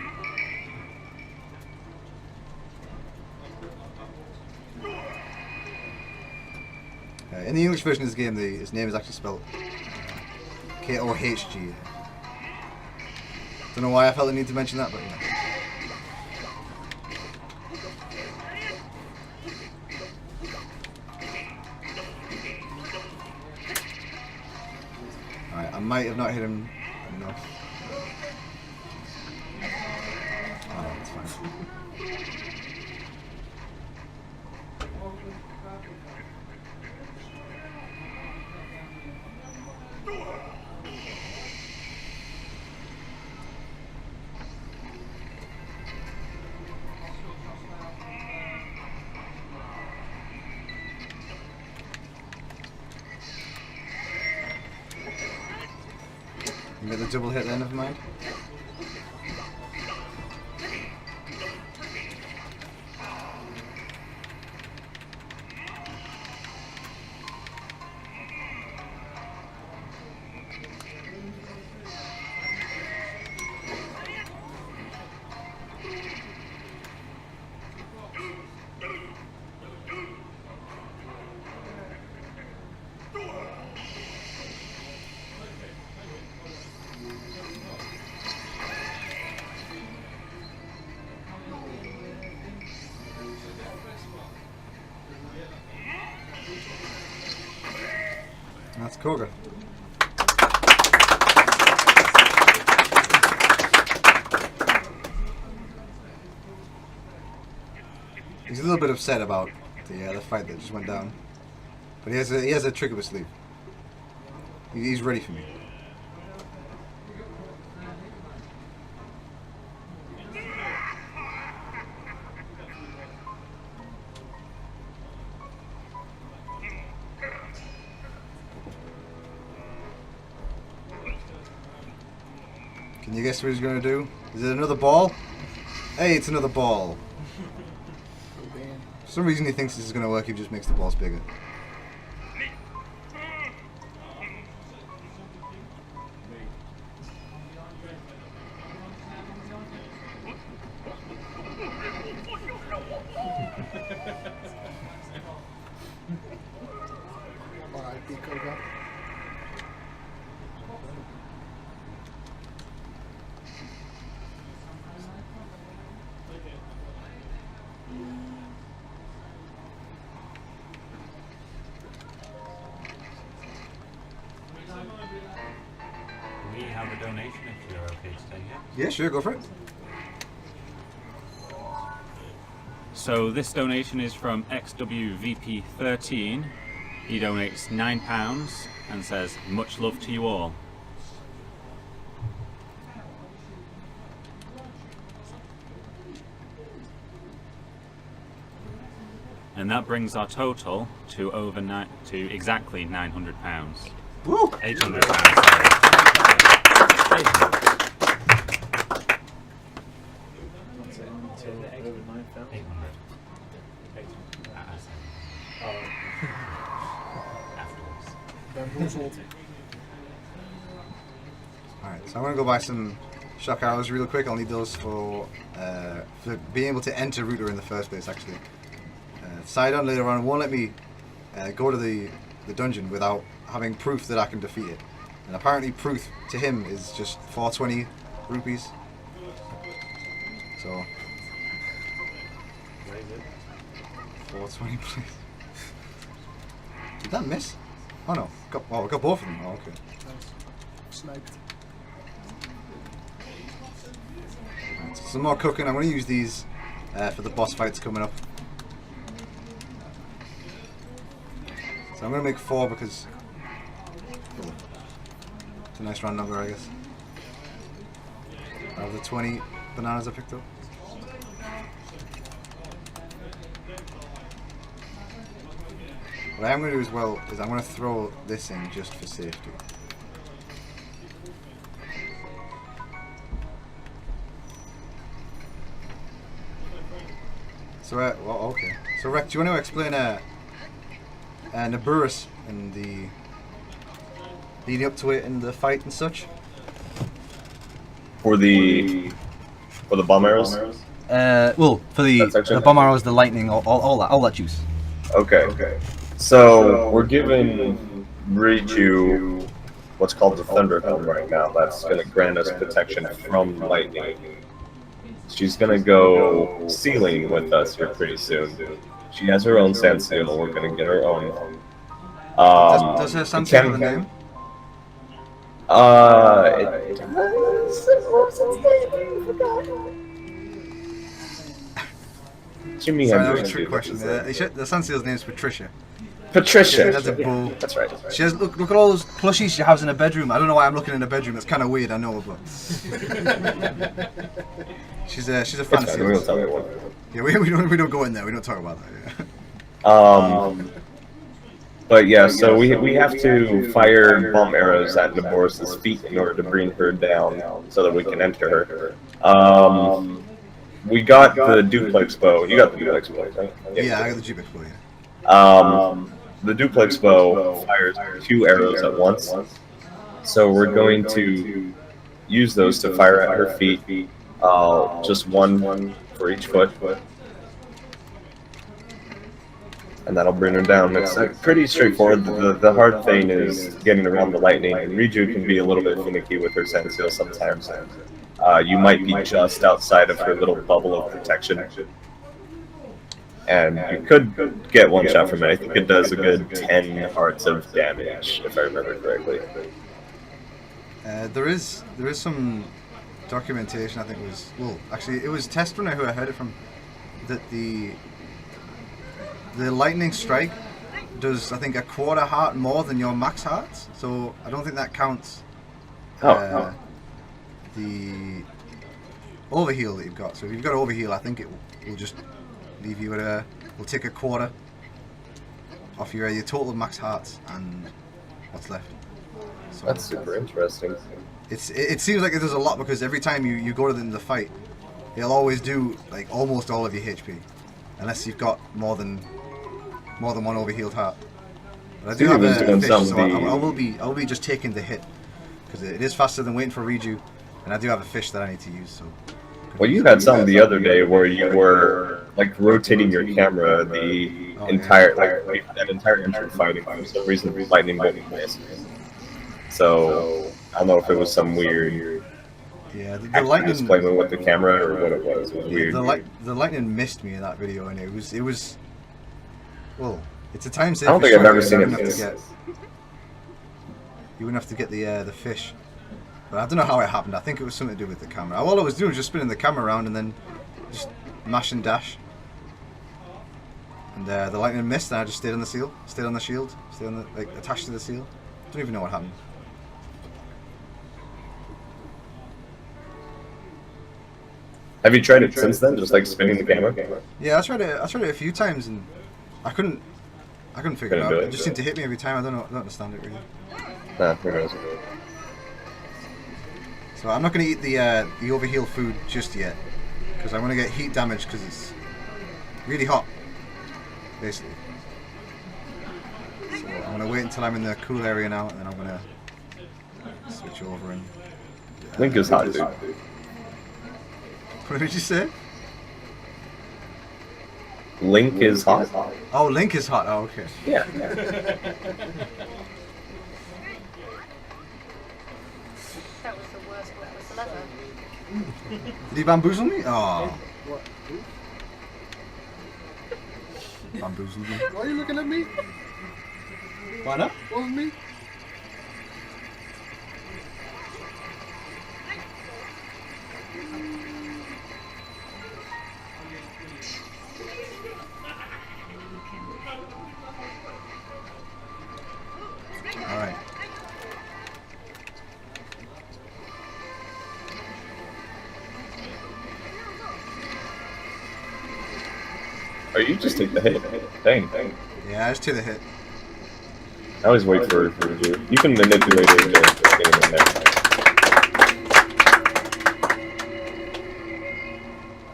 In the English version of this game, his name is actually spelled K-O-H-G. Don't know why I felt the need to mention that, but yeah. Alright, I might have not hit him enough. Oh, no, it's fine. You get the double hit then, never mind. That's Koga. He's a little bit upset about the fight that just went down, but he has a trick up his sleeve. He's ready for me. Can you guess what he's going to do? Is it another ball? Hey, it's another ball. For some reason he thinks this is going to work, he just makes the balls bigger. R.I.P. Koga. We have a donation if you're okay to take it. Yeah, sure, go for it. So this donation is from XWVP13. He donates £9 and says, "Much love to you all." And that brings our total to exactly £900. Woo! £800. Sorry. What's it until over 9,000? 800. Oh, Afterwards. Bamboozled. Alright, so I'm going to go buy some shock arrows real quick. I'll need those for being able to enter Router in the first place, actually. Sidon later on won't let me go to the dungeon without having proof that I can defeat it. And apparently proof to him is just 420 rupees. So, where is it? 420 please. Did that miss? Oh no, I got both of them. Oh, okay. Nice. Sniped. Right, so some more cooking. I'm going to use these for the boss fights coming up. So I'm going to make 4 because it's a nice round number, I guess. Out of the 20 bananas I picked up. What I'm going to do as well is I'm going to throw this in just for safety. So, well, okay. So, Rek, do you want to explain Naburus and the leading up to it and the fight and such? For the bomb arrows? Well, for That's actually- the bomb arrows, the lightning, all that juice. Okay. So we're giving Riju what's called the Thunder Helm right now. That's going to grant us protection from lightning. She's going to go sealing with us here pretty soon. She has her own sand seal. We're going to get our own. Does her sand seal have a name? It does. What was its name? I forgot. Jimmy Sorry, that Hendrix was a trick did question. this. The sand seal's name is Patricia. Patricia. She has a bow. That's right. She has look at all those plushies she has in her bedroom. I don't know why I'm looking in her bedroom. It's kind of weird, I know, but she's a It's fantasy. fine. We don't tell anyone. Yeah, we don't go in there. We don't talk about that. Yeah. But yeah, so we have to fire bomb arrows at Naboris's feet in order to bring her down so that we can enter her. We got the duplex bow. You got the duplex bow, right? Yeah, I got the G-Bex bow. Yeah. The duplex bow fires 2 arrows at once, so we're going to use those to fire at her feet. Just one for each foot. And that'll bring her down. It's pretty straightforward. The hard thing is getting around the lightning. And Riju can be a little bit finicky with her sand seal sometimes. You might be just outside of her little bubble of protection. And you could get one shot from it. I think it does a good 10 hearts of damage, if I remember correctly. There is some documentation. I think it was actually it was Testrunner who I heard it from, that the the lightning strike does, I think, a quarter heart more than your max hearts. So I don't think that counts the overheal that you've got. So if you've got overheal, I think it will just leave you at a, will take a quarter off your total max hearts and what's left. So That's super interesting. it seems like it does a lot, because every time you go to the fight, it'll always do like almost all of your HP, unless you've got more than one overhealed heart. But I do have a fish, so I will be just taking the hit, because it is faster than waiting for Reju, and I do have a fish that I need to use. So. Well, you had some the other day where you were like rotating your camera the entire that entire entry fighting. For some reason, lightning bolt missed. So I don't know if it was some weird. Yeah, the lightning playing with the camera or what it was. It was weird. The lightning missed me in that video, and it was. Well, it's a time saver. I don't think I've ever seen it. You wouldn't have to get the fish. But I don't know how it happened. I think it was something to do with the camera. All I was doing was just spinning the camera around and then just mash and dash. And the lightning missed, and I just stayed on the seal, stayed on the shield, stayed on the attached to the seal. Don't even know what happened. Have you tried it since then? Just like spinning the camera? Yeah, I tried it a few times, and I couldn't figure it out. It just seemed to hit me every time. I don't understand it really. Nah, who knows? So I'm not going to eat the overheal food just yet, because I want to get heat damage, because it's really hot, basically. So I'm going to wait until I'm in the cool area now, and then I'm going to switch over and... Link is hot, dude. What did you say? Link is hot? Oh, Link is hot. Oh, okay. Yeah. That was the worst whistle ever. Did he bamboozle me? Oh. What? Bamboozled me. Why are you looking at me? Why not? Wasn't me? Alright. Or you just take the hit. Dang. Yeah, I just took the hit. I always wait for you. You can manipulate it to get him in there.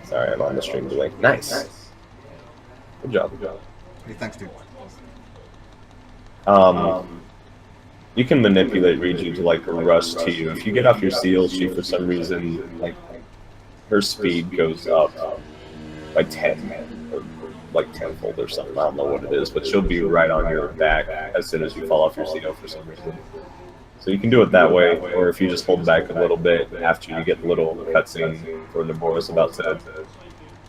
Sorry, I'm on the stream delay. Nice. Good job. Hey, thanks, dude. You can manipulate Riju to like rush to you. If you get off your seal, she for some reason like her speed goes up by 10 or like tenfold or something. I don't know what it is, but she'll be right on your back as soon as you fall off your seal for some reason. So you can do it that way, or if you just hold back a little bit after you get the little cutscene where Nabora's about to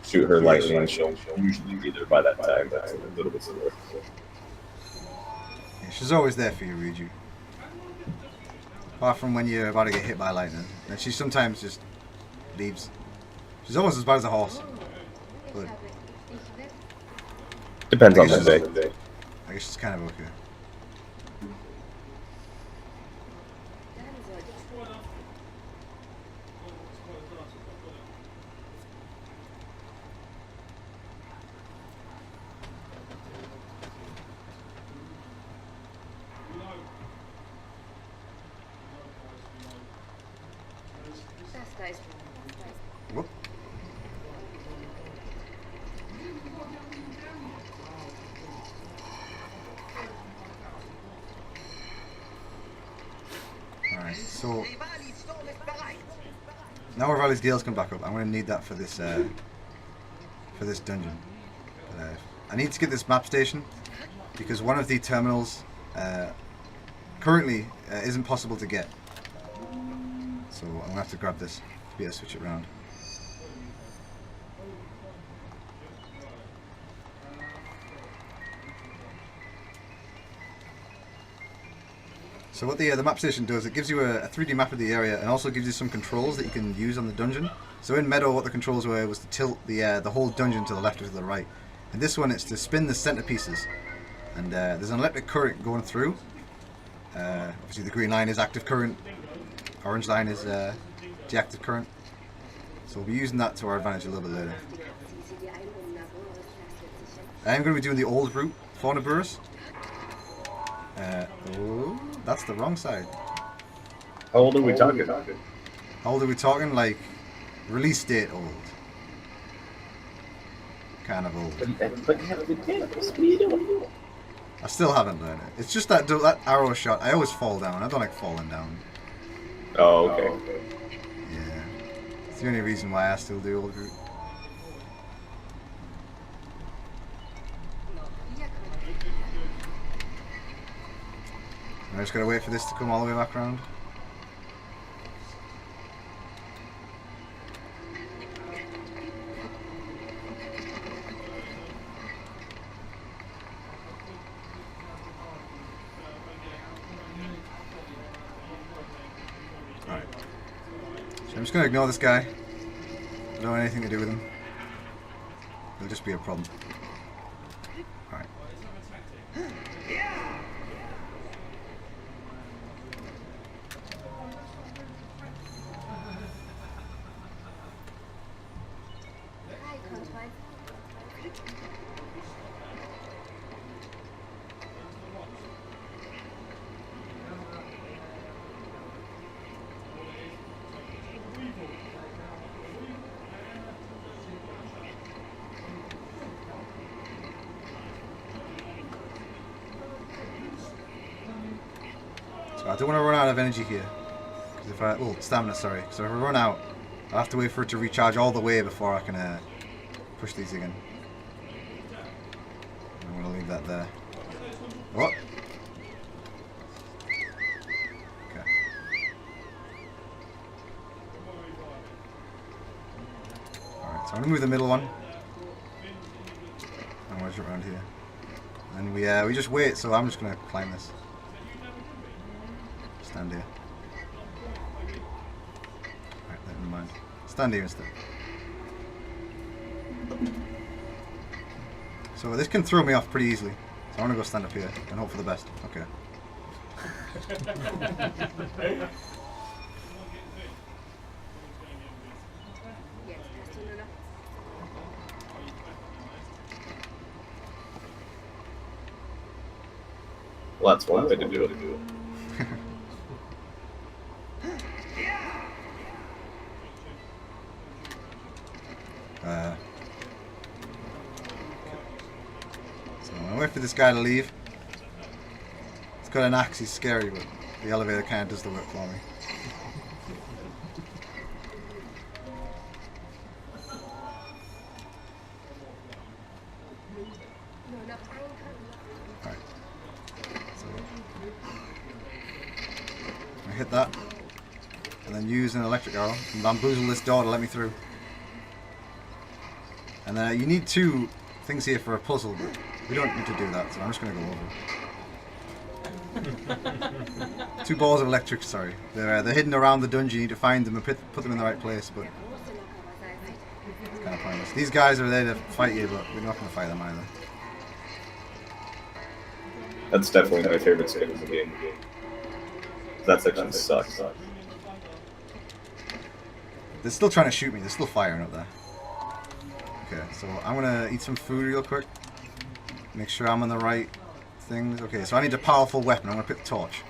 shoot her lightning, she'll usually be there by that time. That's a little bit slower. Yeah, she's always there for you, Riju. Apart from when you're about to get hit by lightning. And she sometimes just leaves. She's almost as bad as a horse. But Depends on the day. I guess she's kind of okay. Whoop. Alright, so now Rivali's Gale's come back up. I'm going to need that for this dungeon. I need to get this map station because one of the terminals currently isn't possible to get. So I'm going to have to grab this to be able to switch it around. So what the map station does, it gives you a 3D map of the area and also gives you some controls that you can use on the dungeon. So in Meadow, what the controls were was to tilt the whole dungeon to the left or to the right. In this one, it's to spin the centerpieces, and there's an electric current going through. Obviously, the green line is active current, orange line is deactive current. So we'll be using that to our advantage a little bit later. I'm going to be doing the old route, Fauna Brewers. Oh, that's the wrong side. How old are we talking? How old are we talking? Like, release date old. Kind of old. I still haven't learned it. It's just that arrow shot. I always fall down. I don't like falling down. Oh, okay. Yeah. It's the only reason why I still do old route. I just gotta wait for this to come all the way back around. Alright. So I'm just gonna ignore this guy. I don't want anything to do with him. It'll just be a problem. Alright. So I don't want to run out of energy here. Because if I, well, stamina, sorry. So if I run out, I'll have to wait for it to recharge all the way before I can push these again. I'm going to leave that there. What? Okay. Alright, so I'm going to move the middle one. I'm going to jump around here. And we just wait, so I'm just going to climb this. Stand here. Alright, never mind. Stand here instead. So this can throw me off pretty easily. So I want to go stand up here and hope for the best. Okay. Well, that's one way to do it. So I'm gonna wait for this guy to leave. He's got an axe, he's scary, but the elevator kind of does the work for me. Alright. So I hit that, and then use an electric arrow and bamboozle this door to let me through. And you need two things here for a puzzle, but we don't need to do that, so I'm just going to go over. Two balls of electric, sorry. They're hidden around the dungeon, you need to find them and put them in the right place, but it's kind of pointless. These guys are there to fight you, but we're not going to fight them either. That's definitely my favorite state of the game. That section sucks. They're still trying to shoot me, they're still firing up there. Okay, so I'm gonna eat some food real quick. Make sure I'm on the right things. Okay, so I need a powerful weapon. I'm gonna pick the torch.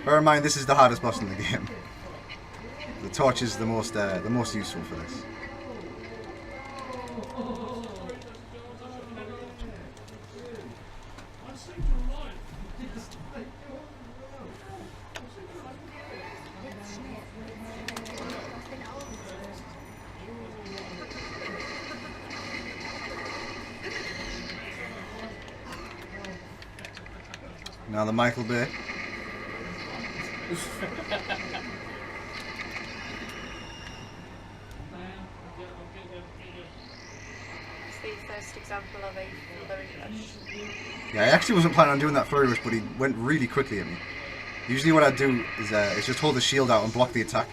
Bear in mind, this is the hardest boss in the game. The torch is the most useful for this. Now the Michael Bay. It's the first example of a flurry rush. Yeah, I actually wasn't planning on doing that flurry rush, but he went really quickly at me. Usually what I do is just hold the shield out and block the attack.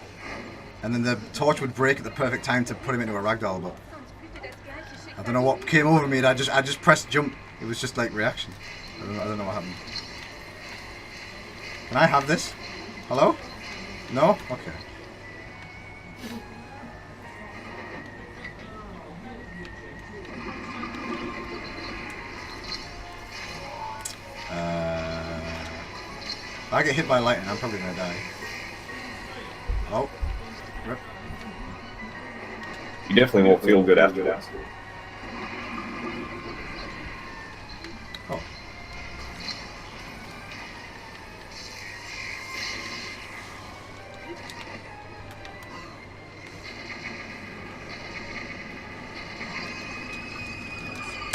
and then the torch would break at the perfect time to put him into a ragdoll. But I don't know what came over me. I just pressed jump. It was just like reaction. I don't know what happened. Can I have this? Hello? No? Okay. If I get hit by lightning, I'm probably gonna die. Oh. Rip. You definitely won't feel good after that. Oh.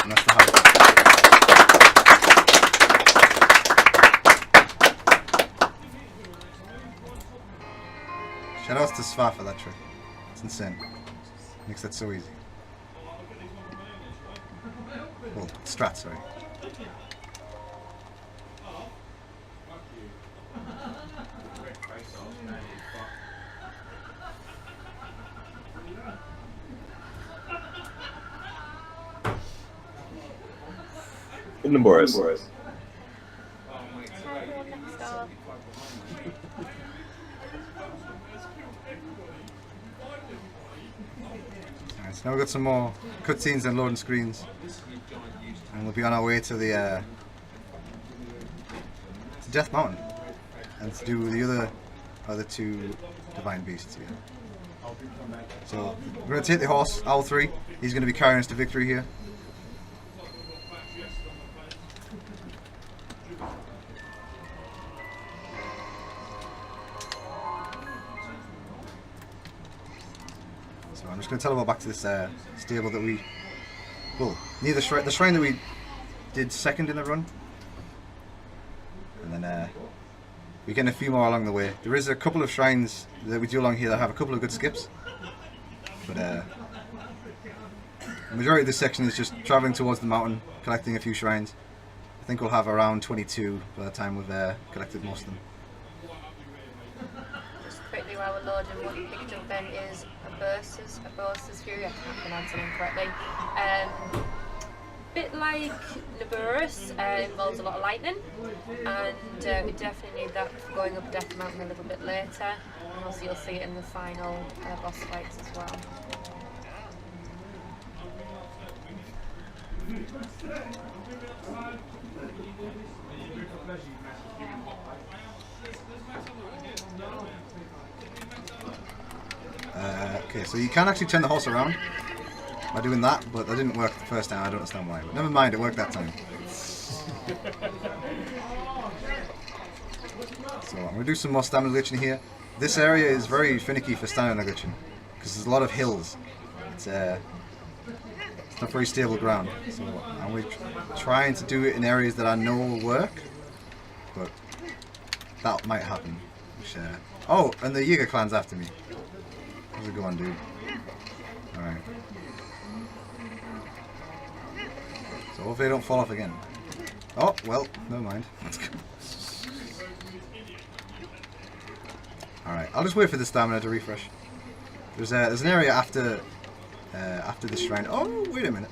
And that's the house. Shout outs to Sva for that trick. It's insane. Makes that so easy. Well, Strat, sorry. In the Boris. Next up. Alright, so now we've got some more cutscenes and loading screens. And we'll be on our way to the to Death Mountain. And to do the other two Divine Beasts here. So we're going to take the horse, Owl 3. He's going to be carrying us to victory here. So I'm just going to teleport back to this stable that we, well, near the shrine that we did second in the run. And then we're getting a few more along the way. There is a couple of shrines that we do along here that have a couple of good skips. But the majority of this section is just travelling towards the mountain, collecting a few shrines. I think we'll have around 22 by the time we've collected most of them. Just quickly while we're loading, what you picked up then is a Bursa's Fury, I can't pronounce it incorrectly. Bit like Naburus, involves a lot of lightning, and we definitely need that for going up Death Mountain a little bit later, and also you'll see it in the final boss fights as well. Okay, so you can actually turn the horse around by doing that, but that didn't work the first time. I don't understand why, but never mind, it worked that time. So I'm going to do some more stamina glitching here. This area is very finicky for stamina glitching because there's a lot of hills. It's not very stable ground, so I'm trying to do it in areas that I know will work, but that might happen. Which, oh, and the Yiga clan's after me. How's it going, dude? Alright. So hopefully I don't fall off again. Oh, well, never mind. Let's go. Alright, I'll just wait for the stamina to refresh. There's an area after the shrine. Oh, wait a minute.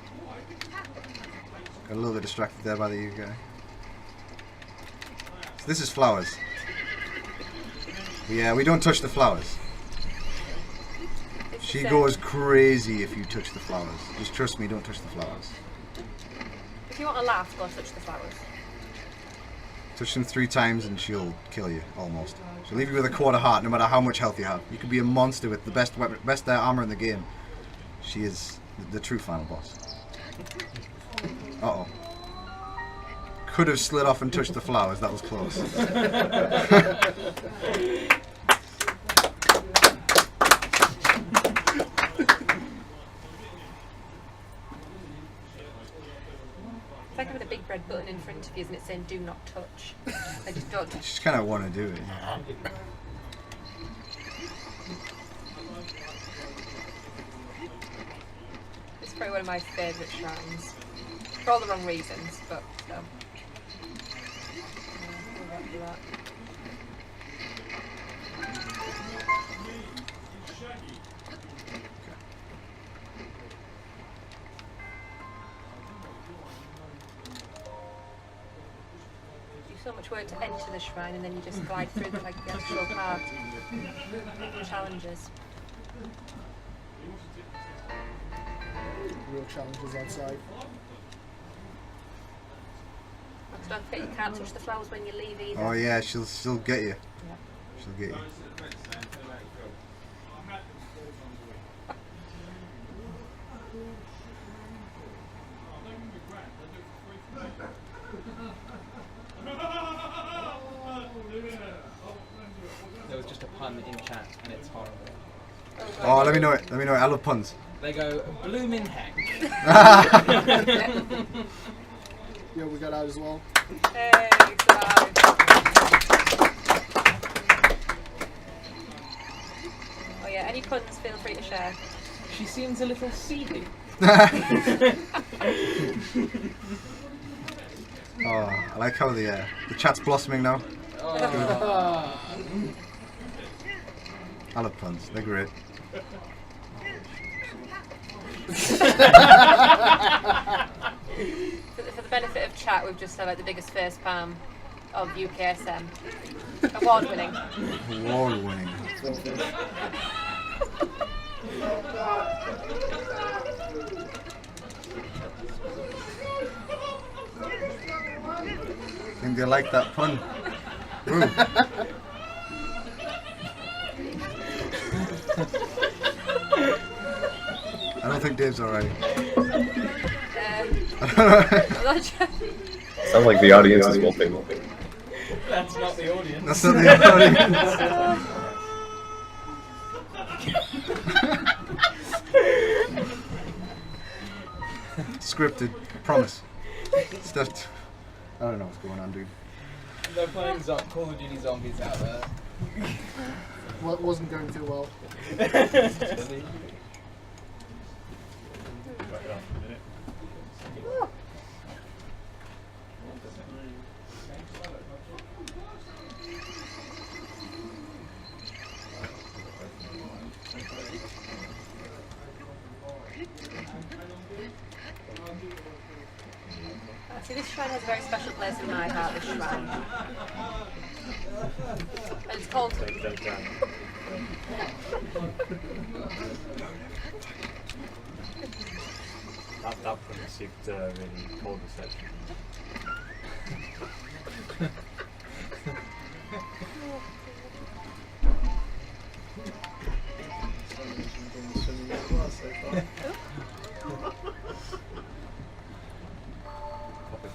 Got a little bit distracted there by the Yiga guy. So this is flowers. Yeah, we don't touch the flowers. She goes crazy if you touch the flowers. Just trust me, don't touch the flowers. If you want to laugh, go touch the flowers. Touch them 3 times and she'll kill you, almost. She'll leave you with a quarter heart, no matter how much health you have. You could be a monster with the best weapon, best armor in the game. She is the true final boss. Uh-oh. Could have slid off and touched the flowers, that was close. It's like having a big red button in front of you and it's saying do not touch. I just don't touch. Just kind of want to do it. It's probably one of my favourite shrines. For all the wrong reasons, but no. We'll do that. so much work to enter the shrine, and then you just glide through the actual part. Challenges. Real challenges outside. Don't forget you can't touch the flowers when you leave either. Oh yeah, she'll get you. Yeah. She'll get you. There was just a pun in chat, and it's horrible. Oh, let me know it. Let me know it. I love puns. They go, bloomin' heck. Yeah, we got out as well. Hey, Clive. Oh yeah, any puns, feel free to share. She seems a little seedy. Oh, I like how the chat's blossoming now. Oh. I love puns. They're great. For the benefit of chat, we've just had like the biggest first palm of UKSM. Award winning. Award winning. I think they like that pun. Ooh. I don't think Dave's alright. Sounds like the audience is wilting. That's not the audience. That's not the audience. Scripted, I promise. Stuffed. I don't know what's going on, dude. They're playing Call of Duty Zombies out there. Well, it wasn't going too well. See, this shrine has a very special place in my heart, this shrine. And it's called... That received really cold reception.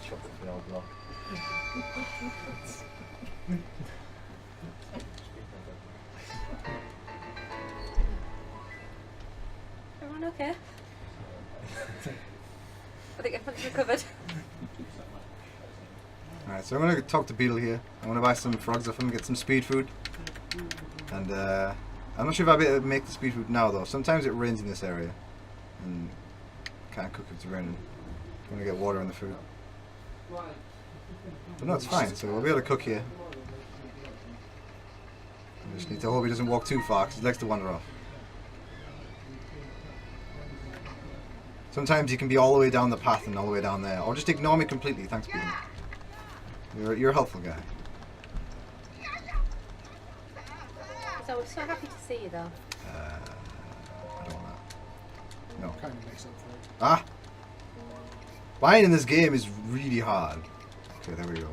Chocolate for old block. Everyone okay? I think everyone's recovered. Alright, so I'm gonna talk to Beetle here. I wanna buy some frogs off him, get some speed food. And I'm not sure if I'll be able to make the speed food now though. Sometimes it rains in this area. And can't cook if it's raining. I'm gonna get water in the food. But no, it's fine, so we'll be able to cook here. I just need to hope he doesn't walk too far because he likes to wander off. Sometimes you can be all the way down the path and all the way down there. Or just ignore me completely, thanks Beetle. You're a helpful guy. So we're so happy to see you though. I don't want that. No. Kind of makes up for it. Ah! Buying in this game is really hard. Okay, there we go.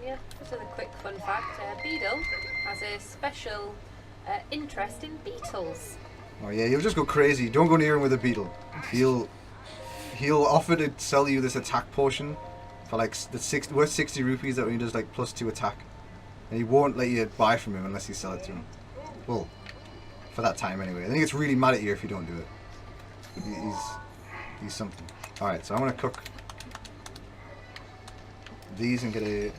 Yeah, just as a quick fun fact, Beetle has a special interest in beetles. Oh yeah, he'll just go crazy. Don't go near him with a beetle. He'll offer to sell you this attack potion for like worth 60 rupees that when he does like +2 attack. And he won't let you buy from him unless you sell it to him. Well, for that time anyway. Then he gets really mad at you if you don't do it. He's something. Alright, so I'm gonna cook these and get a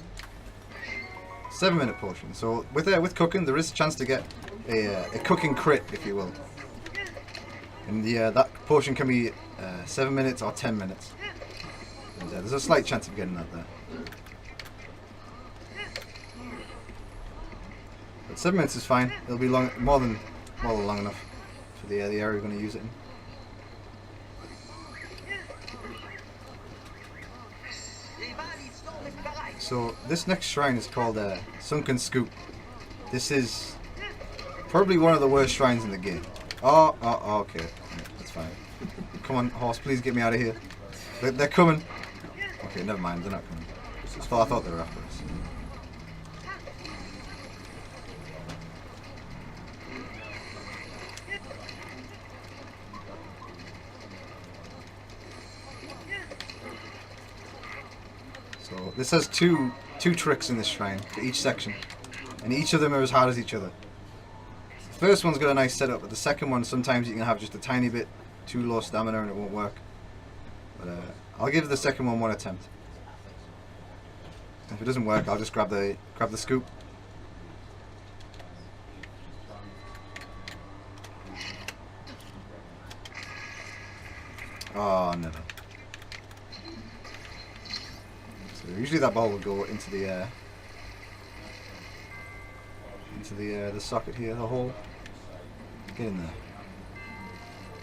7-minute potion. So with cooking, there is a chance to get a cooking crit, if you will. And that potion can be 7 minutes or 10 minutes. And, there's a slight chance of getting that there. But 7 minutes is fine. It'll be more than long enough for the area we're going to use it in. So this next shrine is called Sunken Scoop. This is probably one of the worst shrines in the game. Oh, okay. Yeah, that's fine. Come on, horse, please get me out of here. They're coming. Okay, never mind, they're not coming. I thought they were after us. So this has two tricks in this shrine for each section, and each of them are as hard as each other. The first one's got a nice setup, but the second one sometimes you can have just a tiny bit too low stamina and it won't work. But I'll give the second one attempt. If it doesn't work, I'll just grab the scoop. Oh, never. So usually that ball will go into the socket here, the hole. Get in there.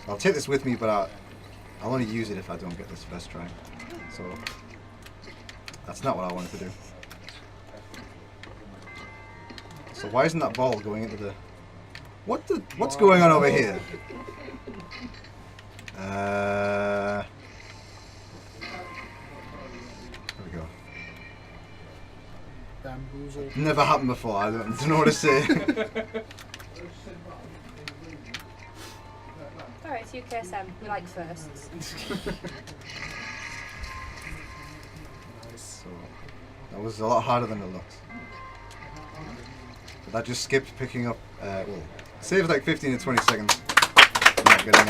So I'll take this with me, but I'll only use it if I don't get this first try. So that's not what I wanted to do. So why isn't that ball going into the... What's going on over here? There we go. Bamboozled. Never happened before, I don't know what to say. Alright, it's UKSM. We like firsts. So that was a lot harder than it looks. But that just skipped picking up, well, saved like 15 to 20 seconds. Not getting,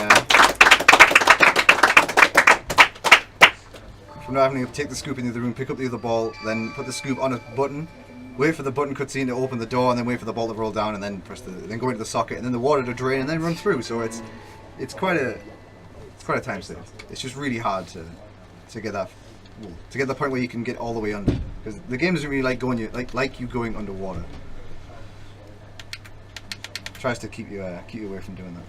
from not having to take the scoop into the room, pick up the other ball, then put the scoop on a button, wait for the button cutscene to open the door, and then wait for the ball to roll down, and then then go into the socket, and then the water to drain, and then run through. So it's quite a time save. It's just really hard to get that, to get the point where you can get all the way under, because the game doesn't really like you going underwater. It tries to keep you away from doing that.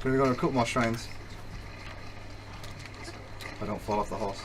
We're going to go to a couple more shrines. If I don't fall off the horse.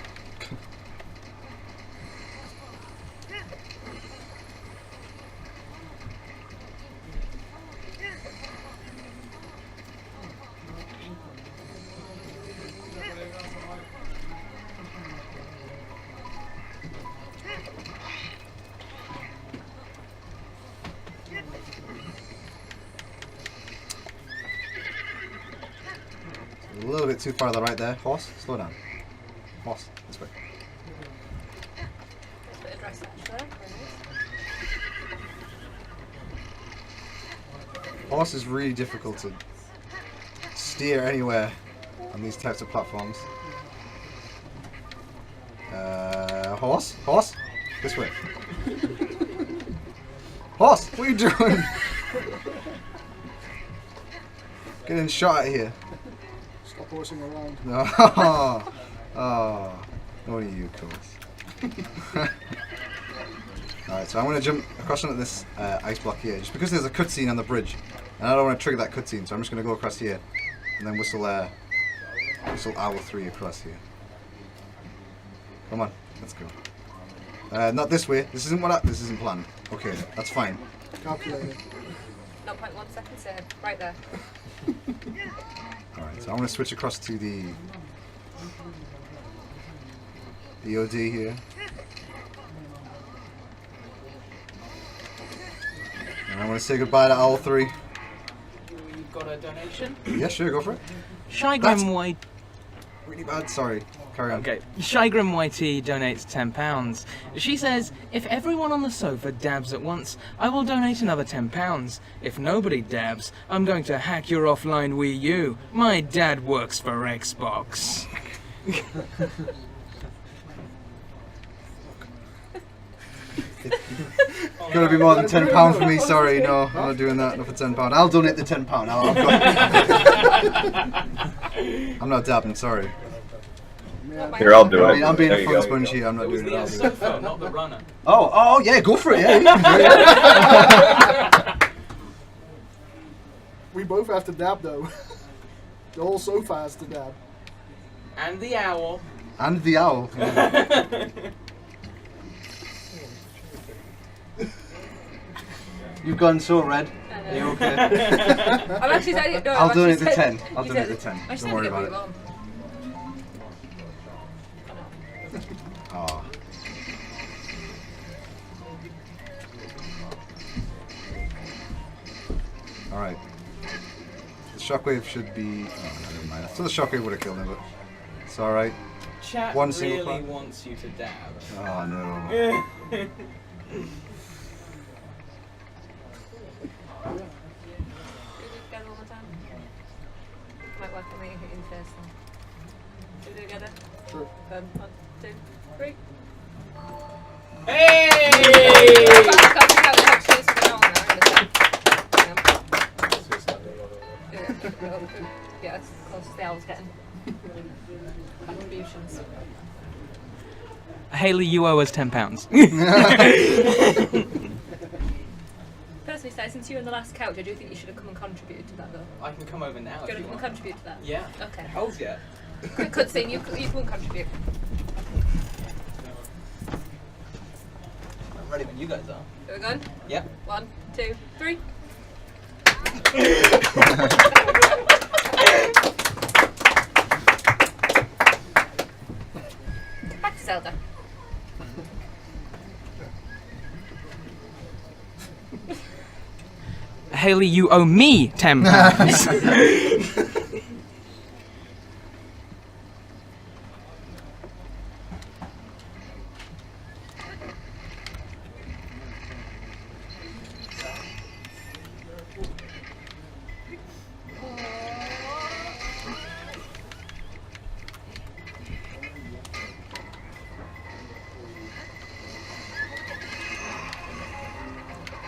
A little bit too far to the right there. Horse, slow down. Horse, this way. Bit of dress actually. Horse is really difficult to steer anywhere on these types of platforms. Horse? Horse? This way. Horse, what are you doing? Getting shot at here. Stop horsing around. No. Oh. What are you, course? Alright, so I'm going to jump across onto this ice block here, just because there's a cutscene on the bridge, and I don't want to trigger that cutscene, so I'm just going to go across here, and then whistle Owl 3 across here. Come on, let's go. Not this way. This isn't planned. Okay, that's fine. Calculated. 0.1 second save. Right there. Alright, so I'm going to switch across to the OD here. And I want to say goodbye to Owl 3. We've got a donation. Yeah, sure, go for it. Shygrim White. Really bad, sorry. Carry on. Okay, Shygrim YT donates £10. She says, if everyone on the sofa dabs at once, I will donate another £10. If nobody dabs, I'm going to hack your offline Wii U. My dad works for Xbox. Gotta be more than £10 for me. Sorry, no, I'm not doing that. Not for £10. I'll donate the £10. I'm not dabbing. Sorry. Here, I'll do I it. mean, I'm being There a you fun go. sponge here. I'm not It was doing it. the I'll do it. sofa, not the runner. Oh, yeah, go for it. Yeah. We both have to dab though. The whole sofa has to dab. And the owl. And the owl. You've gone so red. Are you okay? I'm actually saying, no, I'll donate the 10. I'll donate the 10. I just Don't worry never about get it. Oh. Alright. The shockwave should be. Oh, never mind. So the shockwave would have killed him, but it's alright. Chat One single really part. wants you to dab. Oh no. Together all the time. Might work on me in first then. Do we do it together? Sure. 1, 2, 3. Hey! Yeah, that's close as the owl's getting. Contributions. Haley, you owe us £10. Personally, say, since you were in the last couch, I do think you should have come and contributed to that though. I can come over now Do you if you want to come want. and contribute to that? Yeah. Okay. Hold yeah. Quick cutscene, you come and contribute. I'm ready when you guys are. Are we going? Yep. 1, 2, 3. Back to Zelda. Haley, you owe me £10.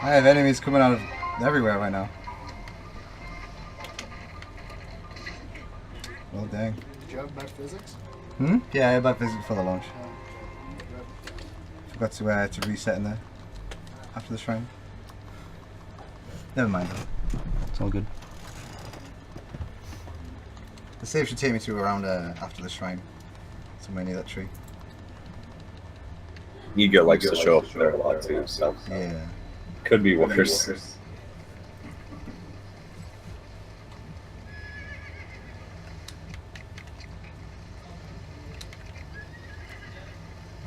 I have enemies coming out of everywhere right now. Well, dang. Did you have bad physics? Yeah, I had that visit for the launch. Forgot to reset in there after the shrine. Never mind though. It's all good. The save should take me to around after the shrine. Somewhere near that tree. Ego likes to show up there a lot too, so Yeah. could be worse.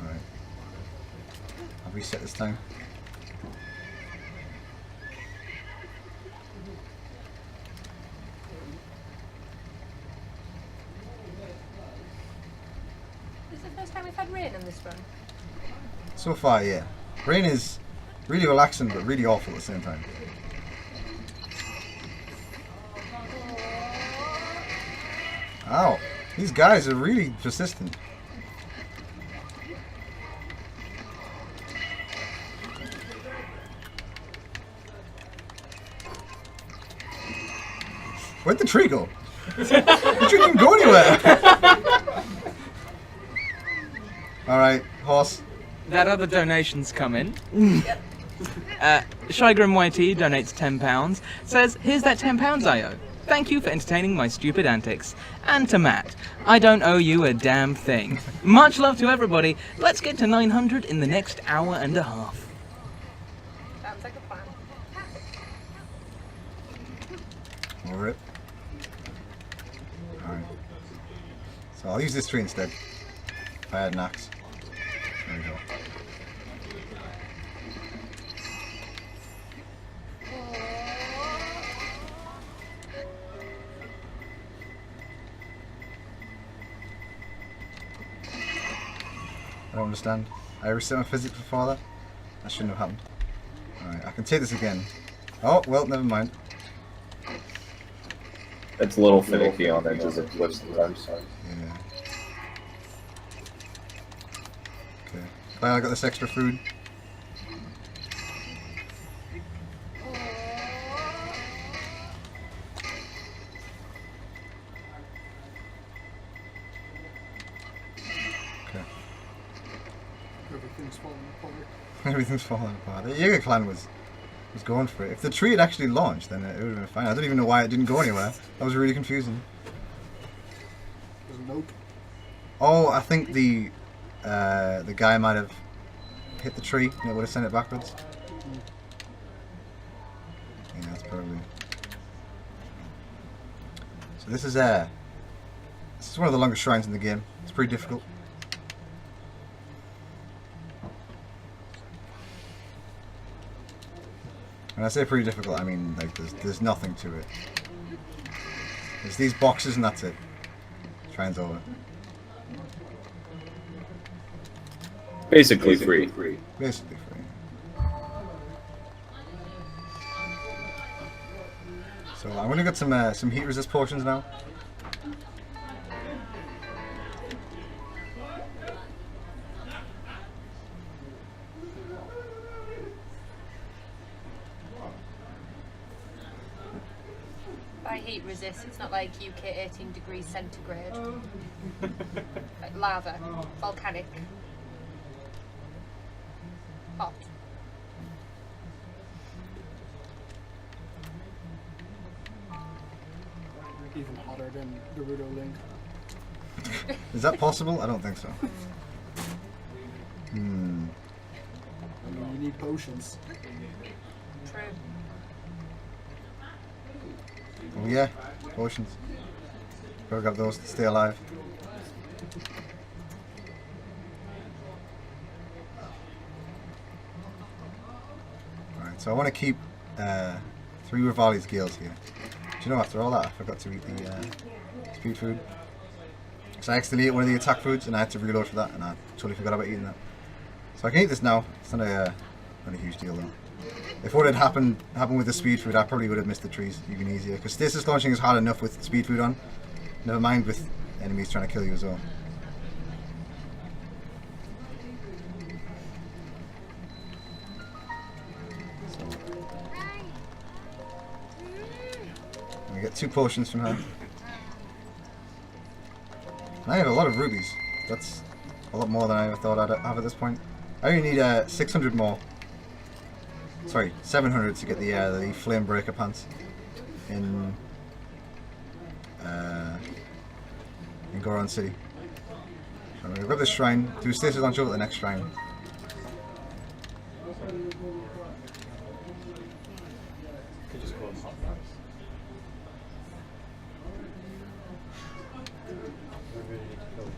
Alright. I'll reset this time. This is the first time we've had rain on this run. So far, yeah. Rain is really relaxing but really awful at the same time. Ow. These guys are really persistent. Where'd the tree go? The tree didn't go anywhere. Alright, horse. That other donation's come in. Shygrim YT donates £10. Says, here's that £10 I owe. Thank you for entertaining my stupid antics. And to Matt, I don't owe you a damn thing. Much love to everybody. Let's get to 900 in the next hour and a half. Sounds like a plan. Over it. Alright. So I'll use this tree instead. If I had an axe. There we go. I don't understand. I reset my physics before that. That shouldn't have happened. Alright, I can take this again. Oh, well, never mind. It's a little finicky on edges of cliffs sometimes. Yeah. Okay. Glad I got this extra food. Everything's falling apart. The Jaeger clan was going for it. If the tree had actually launched, then it would have been fine. I don't even know why it didn't go anywhere. That was really confusing. There's an oak. Oh, I think the guy might have hit the tree and it would have sent it backwards. Yeah, that's probably. So this is one of the longest shrines in the game. It's pretty difficult. When I say pretty difficult, I mean like there's nothing to it. There's these boxes and that's it. Shrine's over. Basically free. Basically free. So I'm gonna get some heat resist potions now. By heat resist, it's not like UK 18 degrees centigrade. Like lava, volcanic, hot. Even hotter than Gerudo Link. Is that possible? I don't think so. I mean, you need potions. True. Oh yeah, potions. Gotta grab those to stay alive. Alright, so I want to keep 3 Rivali's gills here. Do you know, after all that, I forgot to eat the speed food. So I accidentally ate one of the attack foods and I had to reload for that, and I totally forgot about eating that. So I can eat this now. It's not a huge deal though. If what had happened with the speed food, I probably would have missed the trees even easier. Because stasis launching is hard enough with speed food on. Never mind with enemies trying to kill you as well. So, we get 2 potions from her. And I have a lot of rubies. That's a lot more than I ever thought I'd have at this point. I only need 600 more. Sorry, 700 to get the flame breaker pants in Goron City. So I'm gonna grab this shrine, do a stasis launch over to the next shrine. Could just call them hot rice. We really need to kill them.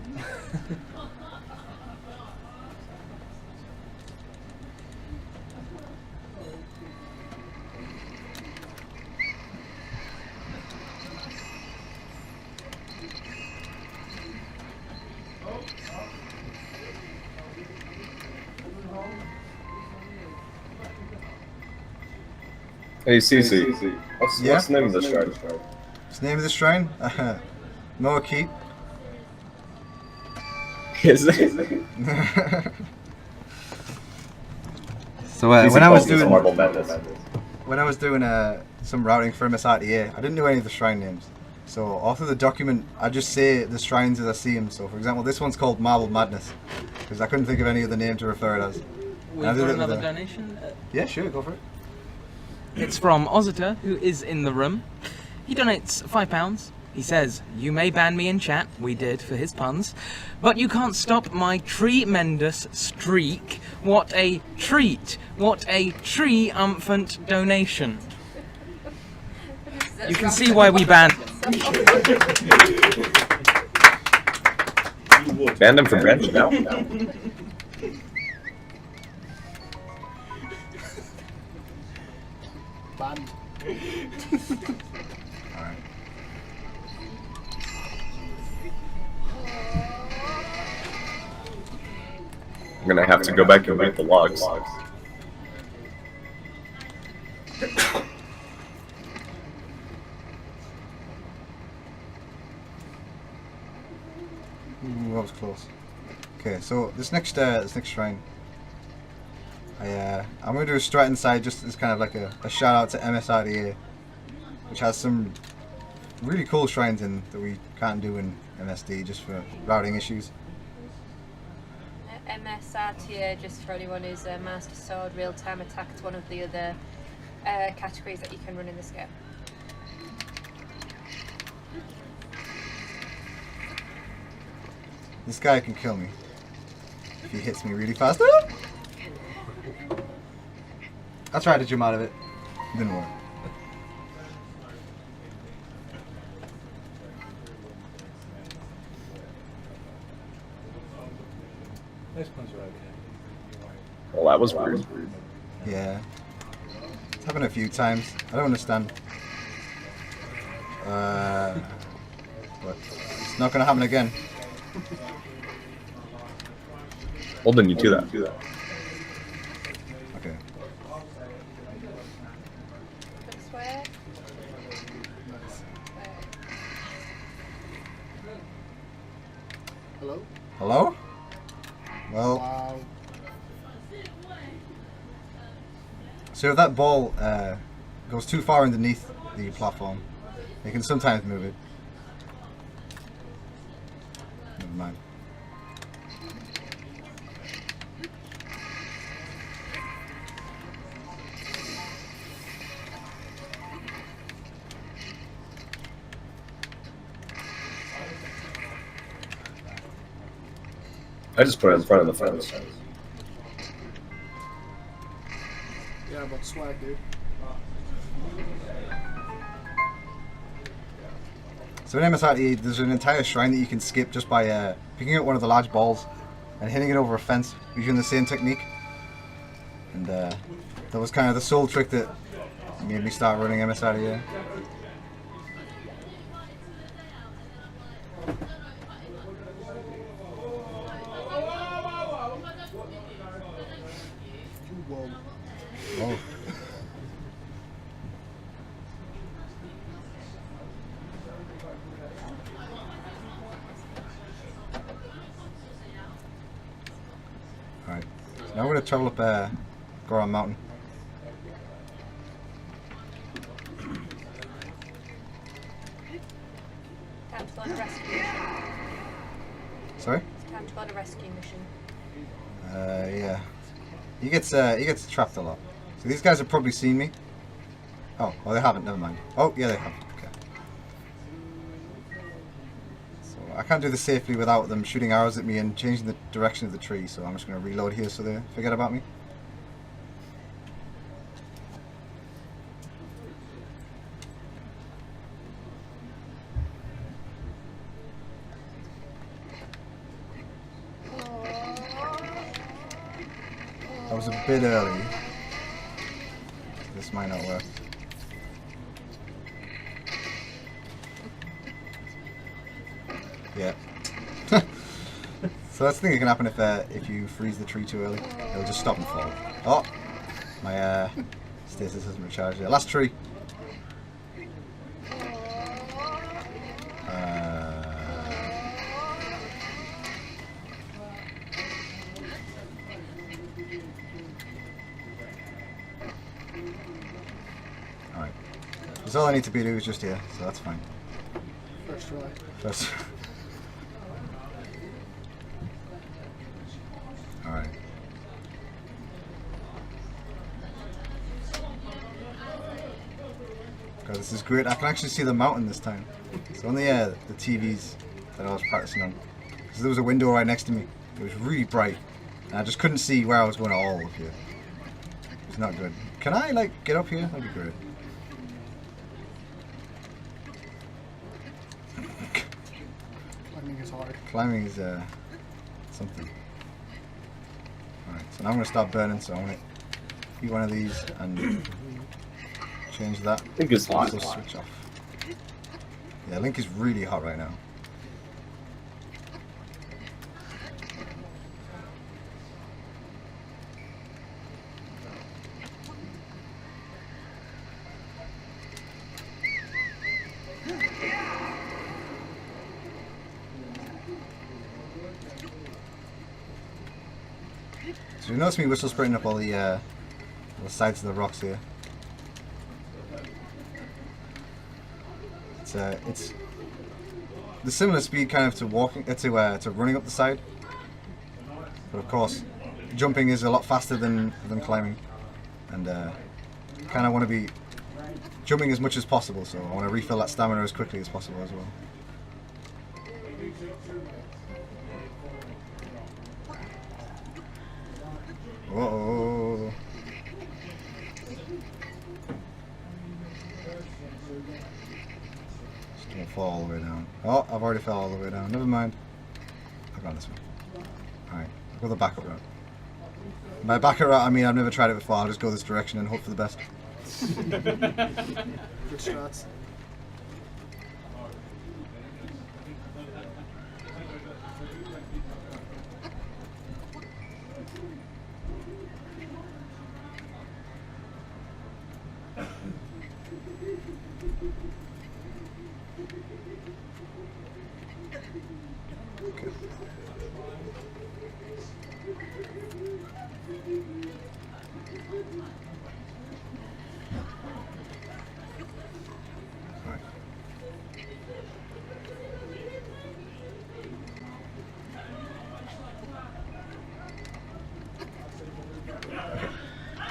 Hey, Cece. What's the name of this shrine? What's the name of this shrine? Noah Keep. Is it? So when I was doing Marble Madness. some routing for MSRTA, I didn't know any of the shrine names. So off of the document, I just say the shrines as I see them. So for example, this one's called Marble Madness because I couldn't think of any other name to refer it as. We've got another donation. Yeah, sure, go for it. It's from Ozita, who is in the room. He donates £5. He says, "You may ban me in chat," we did for his puns, "but you can't stop my tremendous streak. What a treat! What a triumphant donation." You can see why we banned him. Banned him for branching out. Banned. Alright. I'm gonna have to go back and read the logs. Ooh, that was close. Okay, so this next shrine, I'm going to do a strat inside just as kind of like a shout out to MSRTA, which has some really cool shrines in that we can't do in MSD just for routing issues. MSRTA, just for anyone who's a Master Sword, real-time attack. It's one of the other categories that you can run in this game. This guy can kill me if he hits me really fast. I tried to jump out of it. Didn't work. Those ones are okay. Well, that was weird. Yeah. It's happened a few times. I don't understand. But it's not gonna happen again. Well, then you do that. Okay. This way. Hello? Hello? Well, Wow. so if that ball goes too far underneath the platform, you can sometimes move it. Never mind. I just put it in front of the fence. Yeah, but swag, dude. So in MSRT, there's an entire shrine that you can skip just by picking up one of the large balls and hitting it over a fence using the same technique. And that was kind of the sole trick that made me start running MSRT. Whoa. Oh. Alright, so now we're going to travel up Goron Mountain. Time to go on a rescue mission. Sorry? It's time to go on a rescue mission. Yeah. He gets trapped a lot. So these guys have probably seen me. Oh, well they haven't, never mind. Oh, yeah they have. Okay. So I can't do this safely without them shooting arrows at me and changing the direction of the tree, so I'm just going to reload here so they forget about me. That was a bit early. This might not work. Yeah. So that's the thing that can happen if you freeze the tree too early. It'll just stop and fall. Oh! My stasis hasn't recharged yet. Last tree! Alright. That's all I need to be doing is just here, so that's fine. First try. First. Alright. God, this is great. I can actually see the mountain this time. It's on the TVs that I was practicing on. Because there was a window right next to me. It was really bright. And I just couldn't see where I was going at all up here. It's not good. Can I, like, get up here? That'd be great. Climbing is hard. Climbing is something. Alright, so now I'm going to start burning, so I'm going to eat one of these and change that. Link is hot. So switch off. Yeah, Link is really hot right now. So you notice me whistle spraying up all the sides of the rocks here. It's the similar speed kind of to walking to running up the side. But of course, jumping is a lot faster than climbing, and kind of want to be jumping as much as possible. So I want to refill that stamina as quickly as possible as well. Whoa. Just don't fall all the way down. Oh, I've already fell all the way down. Never mind. I've gone this way. Alright, I'll go the backup route. By backup route, I mean I've never tried it before. I'll just go this direction and hope for the best. Good shots.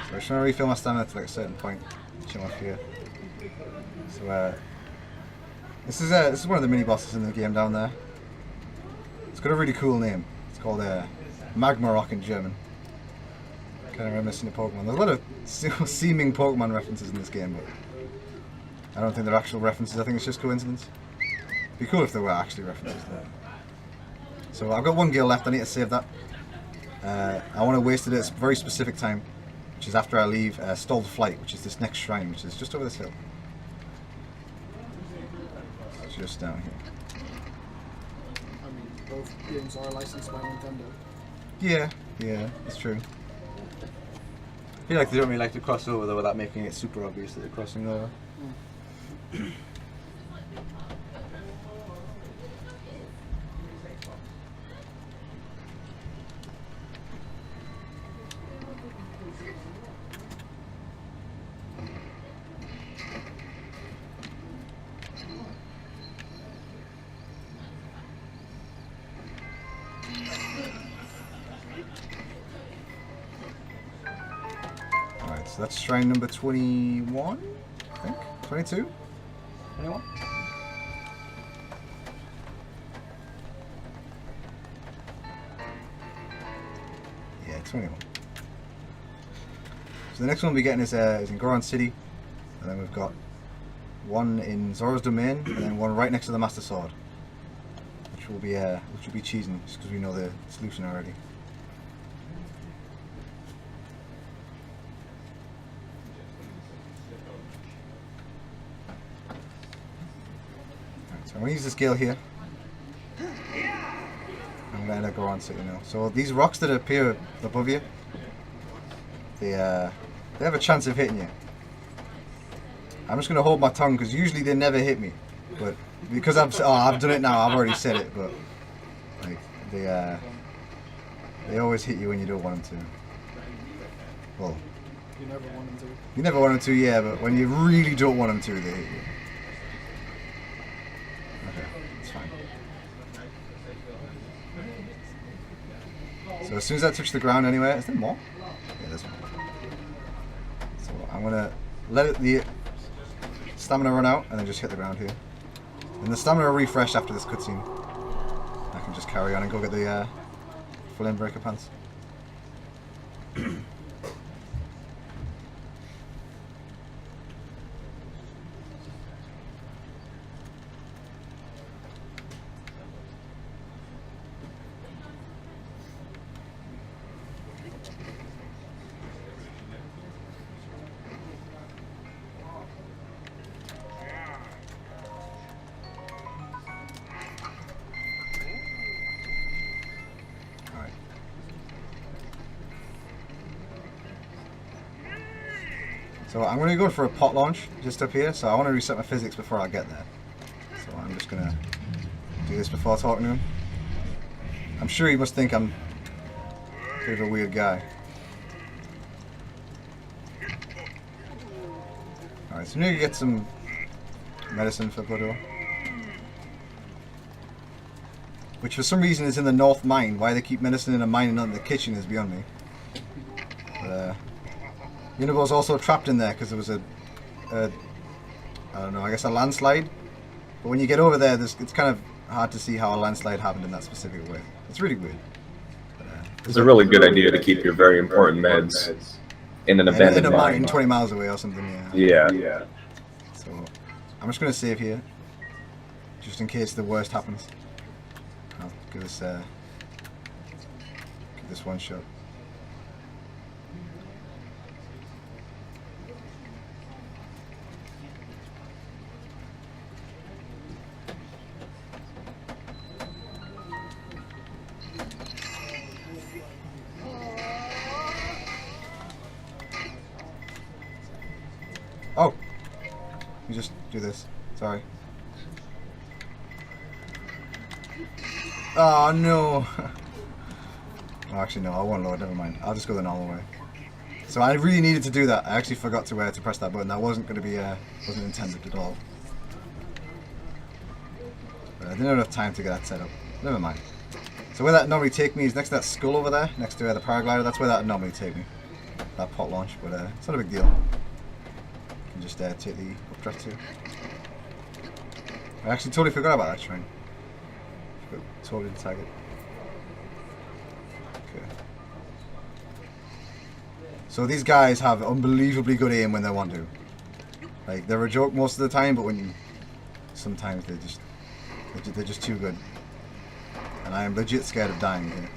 So I'm just trying to refill my stamina to like a certain point, which I'm off here. So this is one of the mini bosses in the game down there. It's got a really cool name. It's called Magma Rock in German. Kind of reminiscent of Pokemon. There's a lot of seeming Pokemon references in this game, but I don't think they're actual references. I think it's just coincidence. It'd be cool if there were actually references there. So I've got one gil left. I need to save that. I want to waste it at a very specific time, which is after I leave Stalled Flight, which is this next shrine, which is just over this hill. It's just down here. I mean, both games are licensed by Nintendo. Yeah, that's true. I feel like they don't really like to cross over though, without making it super obvious that they're crossing over. So that's shrine number 21, I think? 22? 21? Yeah, 21. So the next one we'll be getting is in Goron City, and then we've got one in Zora's Domain, and then one right next to the Master Sword, which will be cheesing, just because we know the solution already. So I'm going to use this gale here. I'm going to go on City now. So these rocks that appear above you, they have a chance of hitting you. I'm just going to hold my tongue because usually they never hit me, but because I've done it now, I've already said it. But like they always hit you when you don't want them to. Well, You never want them to. you never want them to, yeah, but when you really don't want them to, they hit you. Okay, it's fine. So as soon as I touch the ground anyway, is there more? Yeah, there's more. So I'm gonna let the stamina run out and then just hit the ground here. And the stamina will refresh after this cutscene. I can just carry on and go get the full Endbreaker pants. So I'm going to go for a pot launch just up here, so I want to reset my physics before I get there. So I'm just going to do this before talking to him. I'm sure he must think I'm a bit of a weird guy. Alright, so we need to get some medicine for Pluto. which for some reason is in the North Mine. Why they keep menacing in a mine and not in the kitchen is beyond me. But, Unibo's also trapped in there because there was a I don't know, I guess a landslide. But when you get over there, it's kind of hard to see how a landslide happened in that specific way. It's really weird. But, it's a really good idea to keep your very important meds in an abandoned in a mine mine. 20 miles away or something, Yeah. So, I'm just going to save here, just in case the worst happens. I'll give this one shot. Oh! You just do this. Sorry. Oh no! Oh, actually no, I won't load, never mind. I'll just go the normal way. So I really needed to do that. I actually forgot to press that button. That wasn't going to be, wasn't intended at all. But I didn't have enough time to get that set up. Never mind. So where that normally take me is next to that skull over there, next to the paraglider. That's where that would normally take me. That pot launch, but it's not a big deal. Just take the updraft too. I actually totally forgot about that shrine. Totally to tag it. Okay. So these guys have unbelievably good aim when they want to. Like they're a joke most of the time, but when you sometimes they're just too good. And I am legit scared of dying here.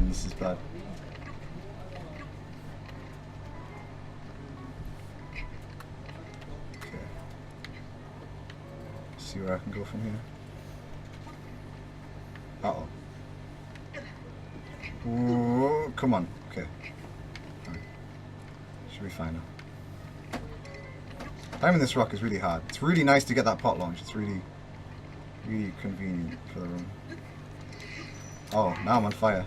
This is bad. Okay. See where I can go from here. Uh-oh. Whoa, come on. Okay. Alright. Should be fine now. Climbing this rock is really hard. It's really nice to get that pot launch. It's really convenient for the room. Oh, now I'm on fire.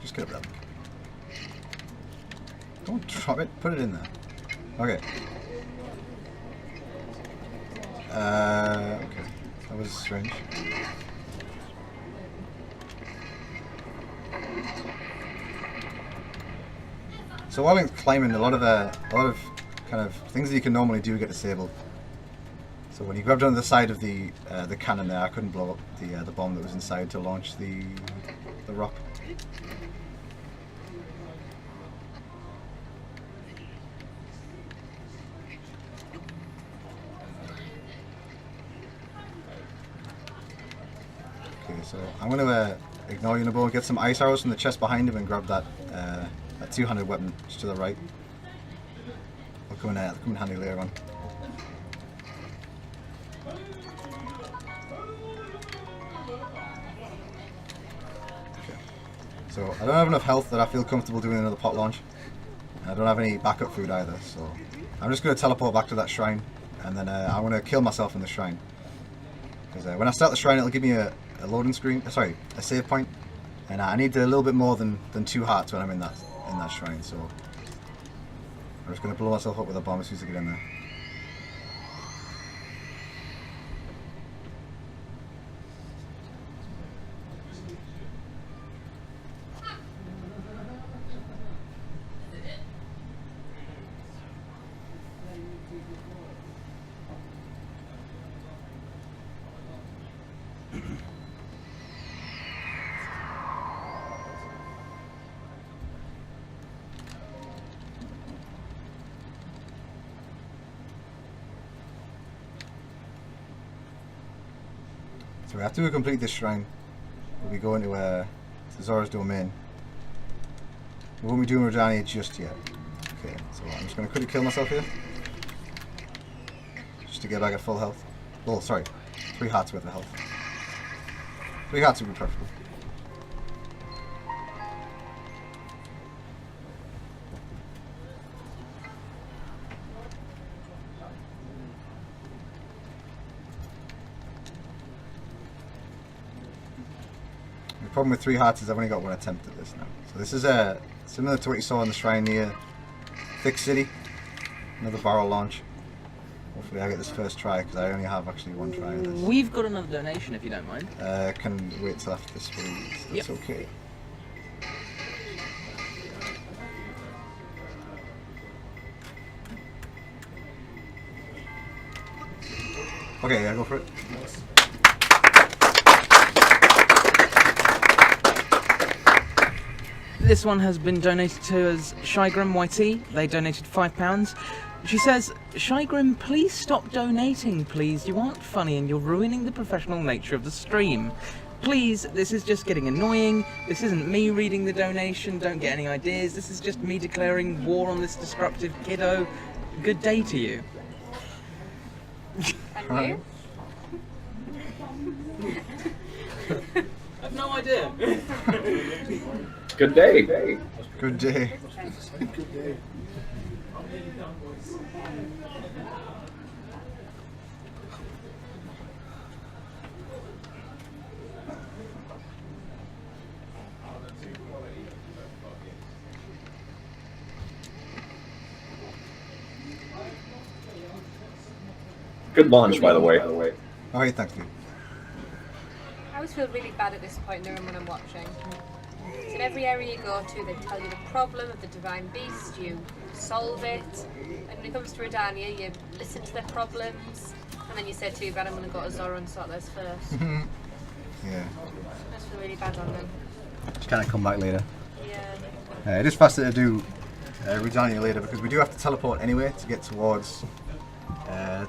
Just get up there. Don't drop it, put it in there. Okay. Okay. That was strange. So while I'm climbing, a lot of kind of things that you can normally do get disabled. So when you grabbed onto the side of the cannon there, I couldn't blow up the bomb that was inside to launch the rock. Okay, so I'm going to ignore Unibo, get some ice arrows from the chest behind him and grab that two-handed weapon just to the right. They'll come in handy later on. Okay. So I don't have enough health that I feel comfortable doing another pot launch. And I don't have any backup food either, so I'm just going to teleport back to that shrine, and then I'm going to kill myself in the shrine. Because when I start the shrine, it'll give me a loading screen, sorry, a save point, and I need a little bit more than 2 hearts when I'm in that shrine. So I'm just going to blow myself up with a bomb as soon as I get in there. So after we complete this shrine, we'll be going to Zora's domain. We won't be doing Rodania just yet. Okay, so I'm just going to quickly kill myself here. Just to get back at full health. Oh, sorry. 3 hearts worth of health. 3 hearts would be preferable. problem with 3 hearts is I've only got 1 attempt at this now. So this is similar to what you saw in the shrine near Thick City. Another barrel launch. Hopefully I get this first try because I only have actually 1 try of this. We've got another donation if you don't mind. Can wait till after this please. That's Yep. okay. Okay, yeah, go for it. This one has been donated to as Shygrim YT. They donated £5. She says, Shygrim, please stop donating, please. You aren't funny and you're ruining the professional nature of the stream. Please, this is just getting annoying. This isn't me reading the donation. Don't get any ideas. This is just me declaring war on this disruptive kiddo. Good day to you. And you? I've no idea. Good day. Good day. Good day. Good launch, by the way. Alright, thank you. I always feel really bad at this point in the room when I'm watching. So in every area you go to, they tell you the problem of the divine beast, you solve it, and when it comes to Redania, you listen to their problems, and then you say, too bad, I'm going to go to Zora and sort those first. Yeah. I just feel really bad on them. Just kind of come back later. Yeah. It is faster to do Redania later because we do have to teleport anyway to get towards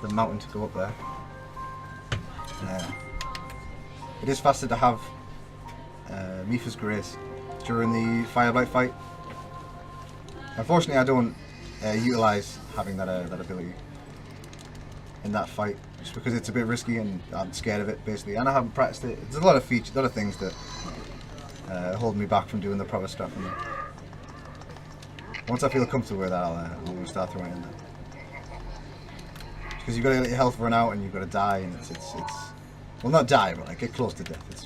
the mountain to go up there. It is faster to have Mifa's Grace during the Fireblight fight. Unfortunately, I don't utilise having that ability in that fight just because it's a bit risky and I'm scared of it basically, and I haven't practiced it. There's a lot of features, a lot of things that hold me back from doing the proper stuff. And once I feel comfortable with that, I'll start throwing it in there. Because you've got to let your health run out and you've got to die, and it's well, not die, but like get close to death. It's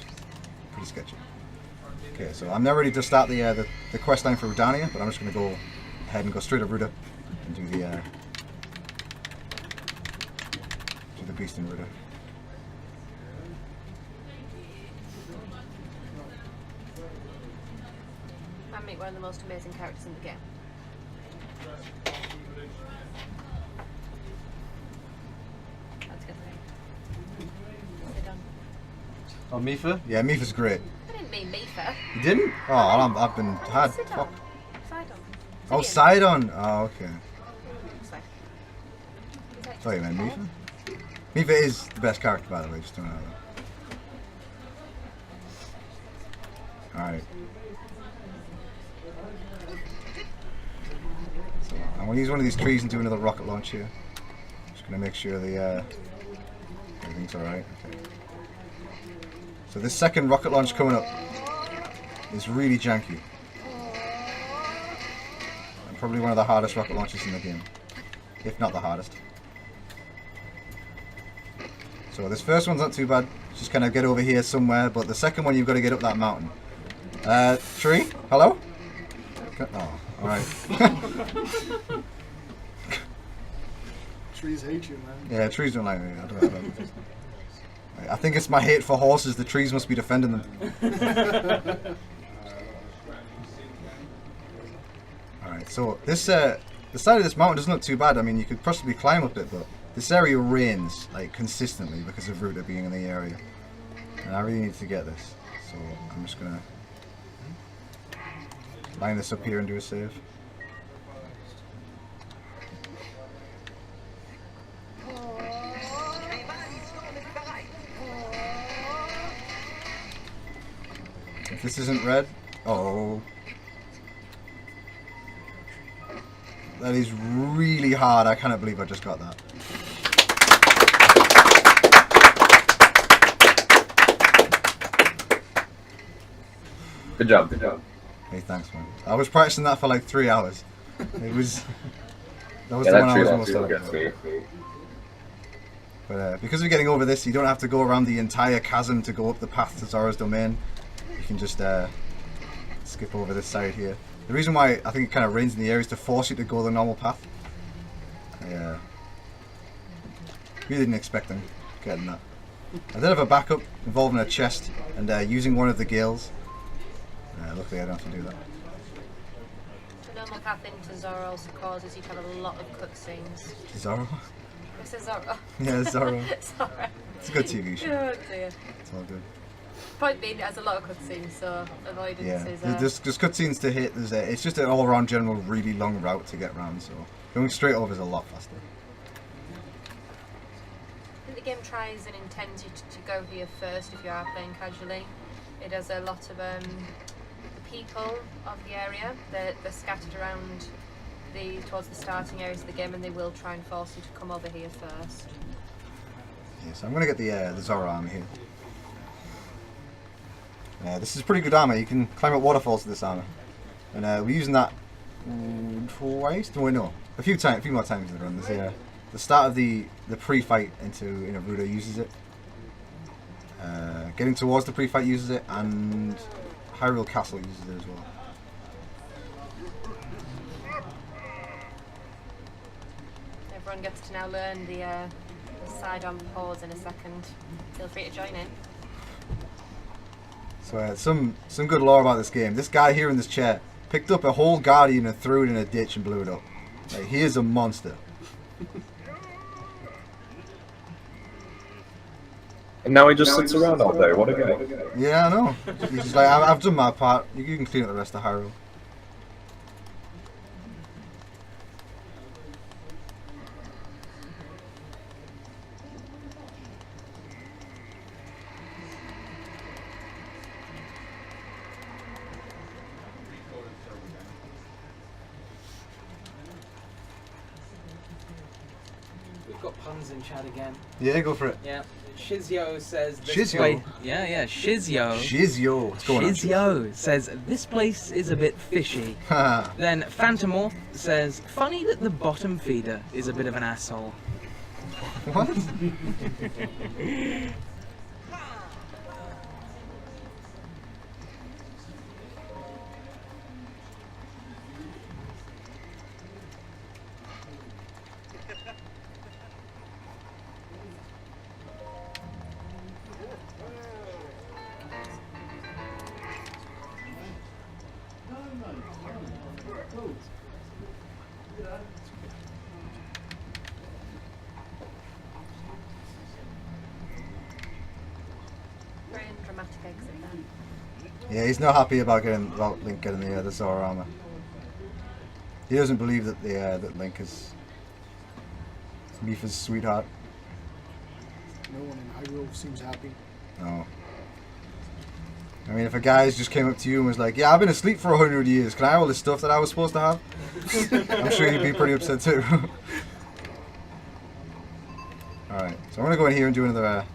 pretty sketchy. Okay, so I'm now ready to start the quest line for Redania, but I'm just going to go ahead and go straight to Ruda and do the beast in Ruda. And make one of the most amazing characters in the game. That's good. Sit down. Oh, Mifa? Yeah, Mifa's great. I didn't mean Mifa. You didn't? Oh, I've been had. Sit Fuck. down. Sidon. Oh, Sidon. Oh, okay. Sorry. Sorry, man, Mifa. Mifa is the best character, by the way. Just don't know that. All right. So I'm gonna use one of these trees and do another rocket launch here. Just gonna make sure the everything's all right. Okay. So this second rocket launch coming up is really janky. And probably one of the hardest rocket launches in the game, if not the hardest. So this first one's not too bad. Just kind of get over here somewhere, but the second one you've got to get up that mountain. Tree? Hello? Oh, alright. Trees hate you, man. Yeah, trees don't like me. I don't know. I think it's my hate for horses. The trees must be defending them. Alright, so this the side of this mountain doesn't look too bad. I mean, you could possibly climb up it, but this area rains like consistently because of Ruta being in the area. And I really need to get this. So I'm just gonna line this up here and do a save. If this isn't red, oh. That is really hard. I cannot believe I just got that. Good job, good job. Hey, thanks, man. I was practicing that for like 3 hours. It was. That was Yeah, the that one I tree was launch most gets me. But because we're getting over this, you don't have to go around the entire chasm to go up the path to Zora's domain. you can just skip over this side here. The reason why I think it kind of rains in the air is to force you to go the normal path. Yeah. Really didn't expect them getting that. I did have a backup involving a chest and using one of the gales. Luckily I don't have to do that. The normal path into Zorro also causes you to have a lot of cutscenes. Zorro? I said Zorro. Yeah, Zorro. Sorry. It's a good TV show. Oh dear. It's all good. Point being, it has a lot of cutscenes, so avoidance Yeah, is... there's cutscenes to hit. It's just an all-around general really long route to get round, so going straight over is a lot faster. I think the game tries and intends you to go here first if you are playing casually. It has a lot of the people of the area. They're scattered around towards the starting areas of the game, and they will try and force you to come over here first. Yeah, so I'm going to get the Zorro armor here. This is pretty good armor. You can climb up waterfalls with this armor, and we're using that twice. No, a few more times in the run. There's the start of the pre-fight into Ruda uses it. Getting towards the pre-fight uses it, and Hyrule Castle uses it as well. Everyone gets to now learn the side-on pause in a second. Feel free to join in. So some good lore about this game. This guy here in this chair picked up a whole Guardian and threw it in a ditch and blew it up. Like, he is a monster. And now he just sits around all day. What a guy. Yeah, I know. He's just like, I've done my part. You can clean up the rest of Hyrule. We've got puns in chat again. Yeah, go for it. Yeah. Shizyo says this Shizyo? place. Yeah, Shizyo. Shizyo. What's going on? Shizyo says this place is a bit fishy. Then Phantomorph says funny that the bottom feeder is a bit of an asshole. What? Very dramatic exit there. Yeah, he's not happy about Link getting the Zora armor. He doesn't believe that that Link is Mipha's sweetheart. No one in Hyrule seems happy. No. I mean, if a guy just came up to you and was like, "Yeah, I've been asleep for 100 years. Can I have all this stuff that I was supposed to have?" I'm sure you'd be pretty upset too. All right, so I'm gonna go in here and do another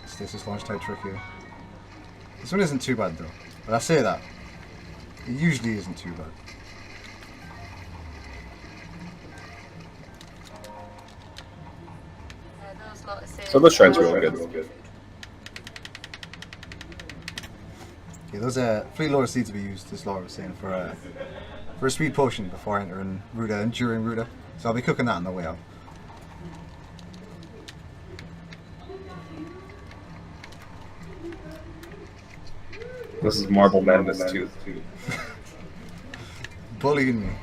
stasis launch type trick here. This one isn't too bad though, but I say that it usually isn't too bad. Those lot of So those shrines are really good. Yeah, those free loader seeds will be used, as Laura was saying, for a speed potion before entering Ruda and during Ruda. So I'll be cooking that on the way out. This is Marble Madness 2. Bullying me.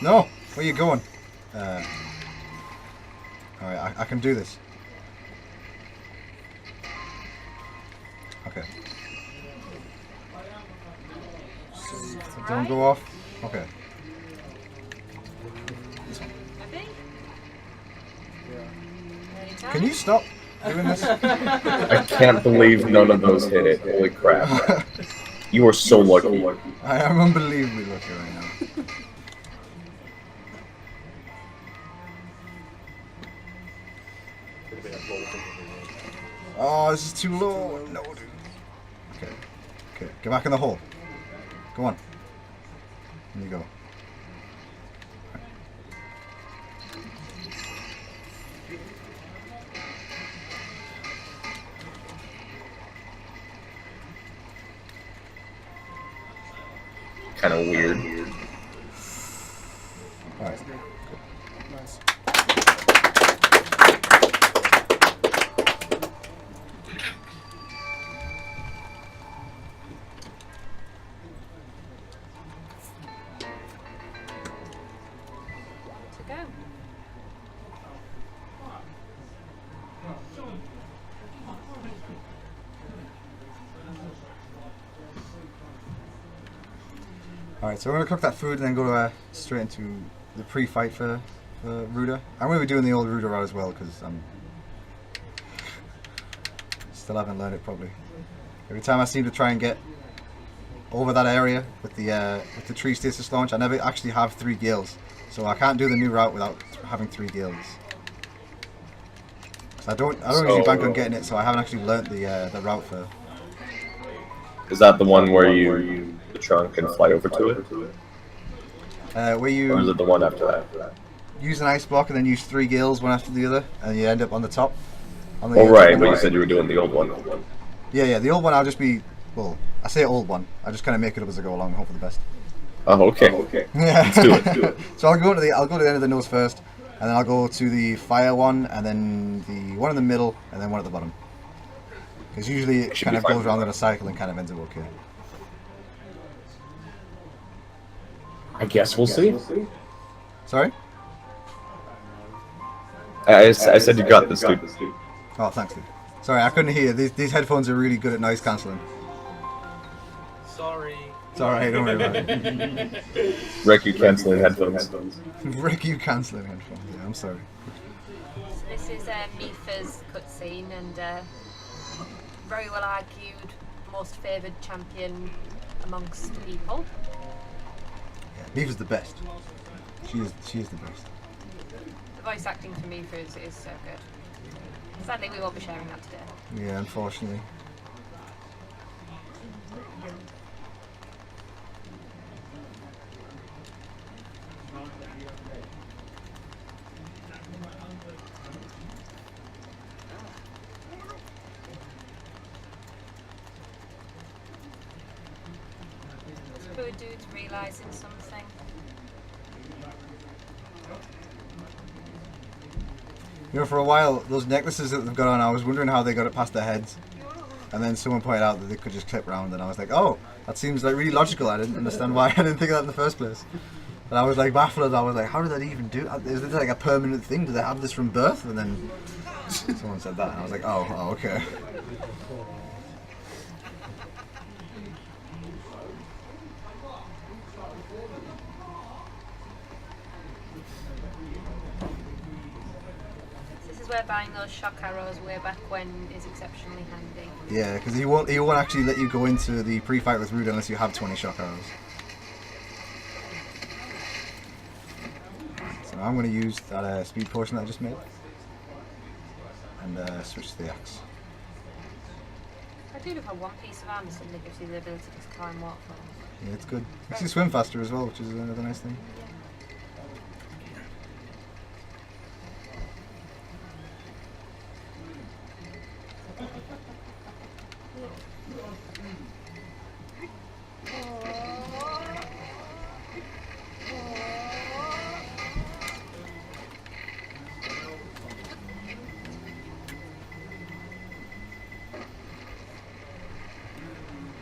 No, where you going? Alright, I can do this. Okay. Don't go off. Okay. This one. Maybe? Anytime? Can you stop doing this? I can't believe none of those hit it. Holy crap. You are so lucky. I am unbelievably lucky right now. Oh, this is too low. No, dude. Okay. Okay. Get back in the hole. Go on. There you go. kind of weird. Alright. Nice. To go. Alright, so we're gonna cook that food and then go straight into the pre-fight for Ruda. I'm gonna be doing the old Ruda route as well because I'm still haven't learned it properly. Every time I seem to try and get over that area with the tree stasis launch, I never actually have 3 gills, so I can't do the new route without having 3 gills. So I don't usually bank on getting it, so I haven't actually learnt the route for. Is that the one where you the trunk and fly over to it? Where you Or is it the one after that? use an ice block and then use 3 gills one after the other, and you end up on the top. Oh right, but you said you were doing the old one. Yeah, the old one I'll just be, well, I say old one, I just kind of make it up as I go along and hope for the best. Oh, okay. Yeah. Let's do it. So I'll go to the end of the nose first, and then I'll go to the fire one, and then the one in the middle, and then one at the bottom. Because usually it kind of goes around in a cycle and kind of ends up okay. I guess we'll see. Sorry? I said you got this, dude. Oh, thanks, dude. Sorry, I couldn't hear. These headphones are really good at noise cancelling. Sorry. It's alright, don't worry about it. Wreck you canceling headphones. Rick, you cancelling headphones. Yeah, I'm sorry. So this is Mifa's cutscene, and very well argued, most favoured champion amongst people. Yeah, Mifa's the best. She is the best. The voice acting for Mifa is so good. Sadly, we won't be sharing that today. Yeah, unfortunately. Poor dude's realising something. You know, for a while, those necklaces that they've got on, I was wondering how they got it past their heads. And then someone pointed out that they could just clip around, and I was like, oh, that seems like really logical. I didn't understand why I didn't think of that in the first place. And I was like baffled. I was like, how did that even do? Is this like a permanent thing? Do they have this from birth? And then someone said that, and I was like, oh, okay. This is where buying those shock arrows way back when is exceptionally handy. Yeah, because he won't actually let you go into the pre-fight with Rude unless you have 20 shock arrows. So I'm going to use that speed potion that I just made and switch to the axe. I do love how one piece of armour suddenly gives you the ability to climb waterfalls. Yeah, it's good. Makes you swim faster as well, which is another nice thing.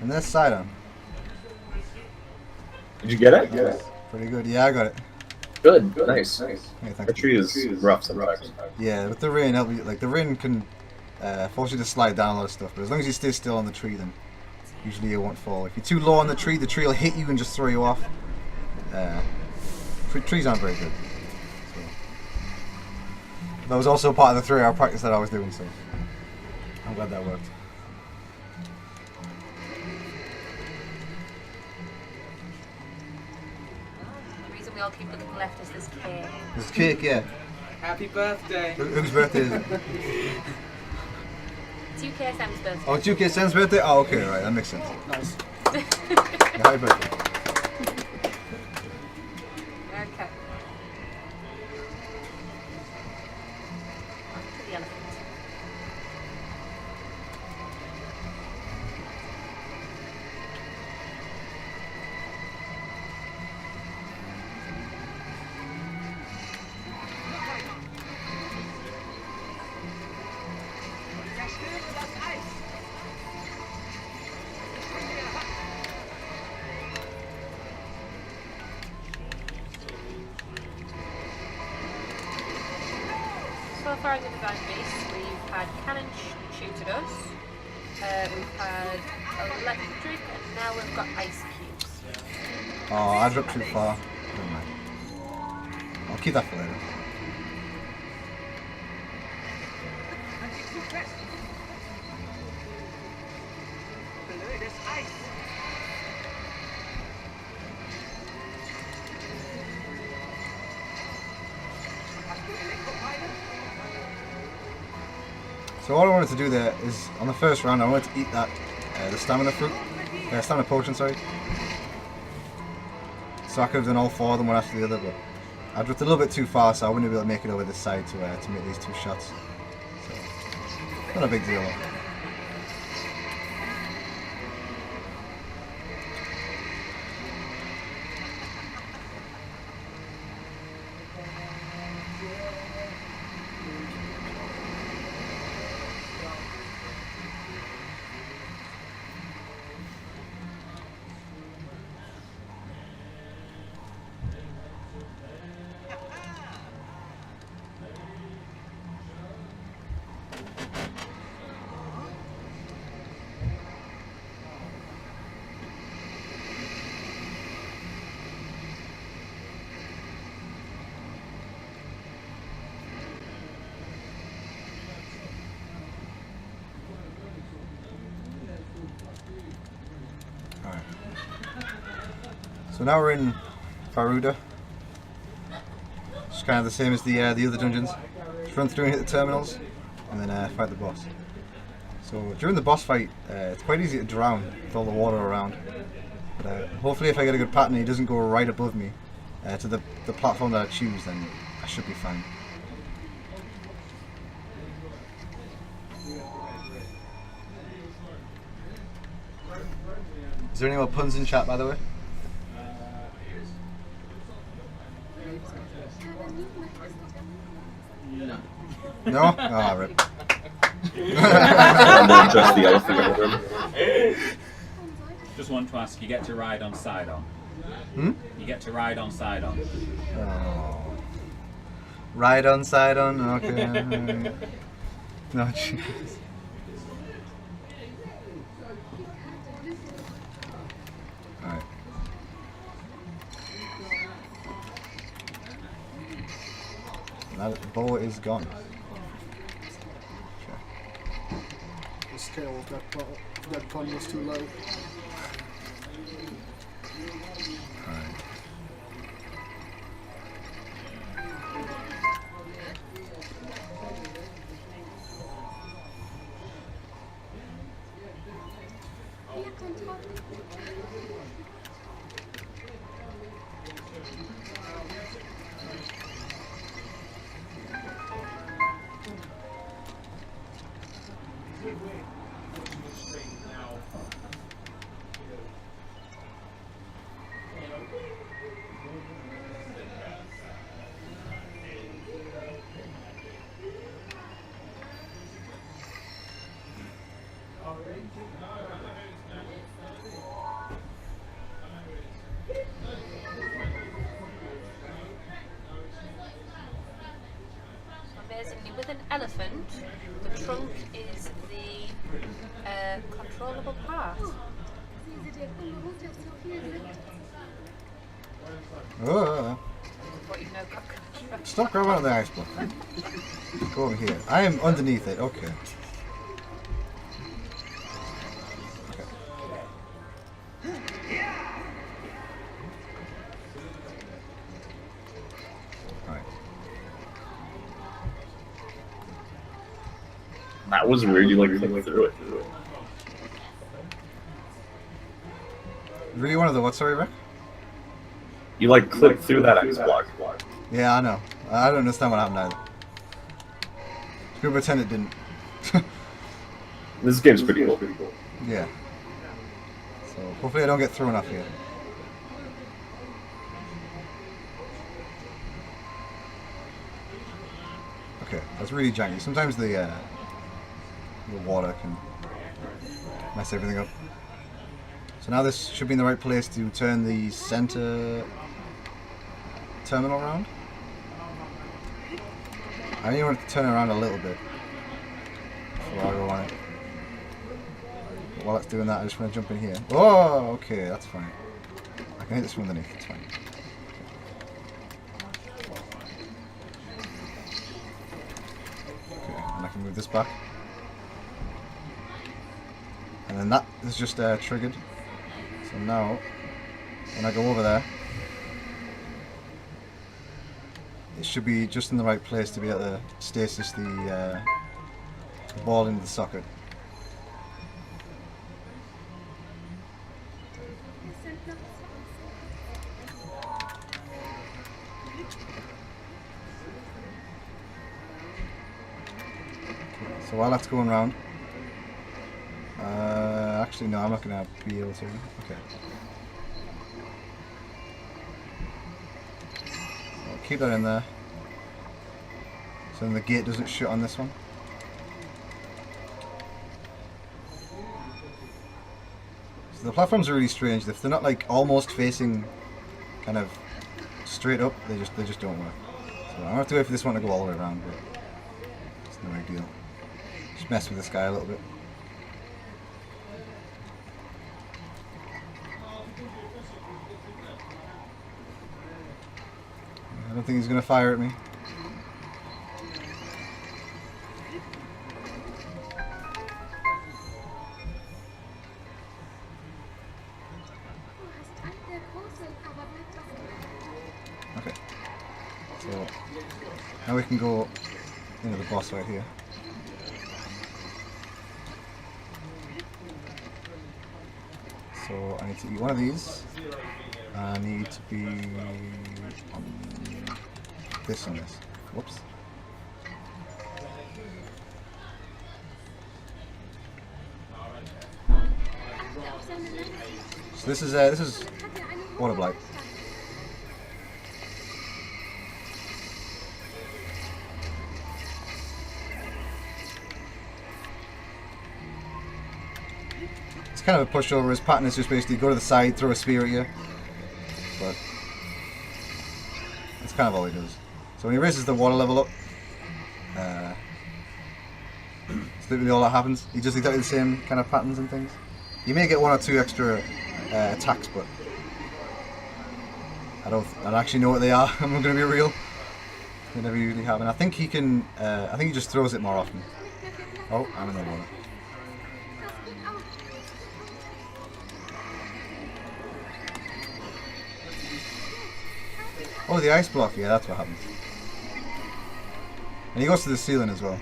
And there's Sidon. Did you get it? Yes. Pretty good. Yeah, I got it. Good. Nice. Yeah, The thanks. tree is rough sometimes. Yeah, with the rain, like the rain can force you to slide down a lot of stuff, but as long as you stay still on the tree, then usually you won't fall. If you're too low on the tree will hit you and just throw you off. Trees aren't very good. So. That was also part of the 3-hour practice that I was doing, so I'm glad that worked. The reason we all keep looking left is this cake. This cake, yeah. Happy birthday. Whose birthday is it? It's UKSM's birthday. Oh, it's UKSM's birthday? Oh, okay, right, that makes sense. Nice. Yeah, happy birthday. Okay. On to the elephant. far in the Divine Beast, we've had cannon shoot at us, we've had electric, and now we've got ice cubes. Oh, I dropped too far. Never mind. I'll keep that for later. So all I wanted to do there is, on the first round, I wanted to eat that, the stamina fruit, stamina potion, sorry. So I could have done all 4 of them one after the other, but I drifted a little bit too far, so I wouldn't be able to make it over this side to make these 2 shots. So, not a big deal. So now we're in Faruda. It's kind of the same as the other dungeons. Just run through and hit the terminals, and then fight the boss. So during the boss fight, it's quite easy to drown with all the water around. But hopefully if I get a good pattern, he doesn't go right above me to the platform that I choose, then I should be fine. Is there any more puns in chat, by the way? No? Ah, rip. Just the elephant in the room. Just want to ask, you get to ride on Sidon? Hmm? You get to ride on Sidon? Oh. Ride on, side on? Okay. No, jeez. Alright. That bow is gone. The scale of that con was too low. Alright. Amazingly, with an elephant, the trunk is the controllable part. What you know, cockroach. Stop grabbing at the ice block. Go over here. I am underneath it, okay. That was weird, you like clicked through it. Really wanted the what, sorry, Rick? You like clicked through that X block. Yeah, I know. I don't understand what happened either. We'll pretend it didn't. This game's pretty cool. Yeah. So hopefully I don't get thrown off here. Okay, that's really janky. Sometimes the water can mess everything up. So now this should be in the right place to turn the center terminal around. I need to turn around a little bit before I go on it. But while it's doing that, I just want to jump in here. Oh, okay, that's fine. I can hit this from underneath, it's fine. Okay, and I can move this back. And then that is just triggered. So now, when I go over there, it should be just in the right place to be able to stasis the ball into the socket. So while that's going round, actually no, I'm not going to be able to. Okay. So I'll keep that in there. So then the gate doesn't shut on this one. So the platforms are really strange. If they're not like almost facing kind of straight up, they just don't work. So I'm gonna have to wait for this one to go all the way around, but it's no big deal. Just mess with this guy a little bit. I don't think he's gonna fire at me. Okay. So now we can go into the boss right here. So I need to eat one of these. I need to be on this and this. Whoops. So this is water blight. It's kind of a pushover. His pattern is just basically go to the side, throw a spear at you. But that's kind of all he does. So when he raises the water level up, it's literally all that happens. He does exactly the same kind of patterns and things. You may get one or two extra attacks, but I don't actually know what they are. I'm not going to be real. They never usually happen. I think he can. I think he just throws it more often. Oh, I'm in the water. Oh, the ice block. Yeah, that's what happens. And he goes to the ceiling as well.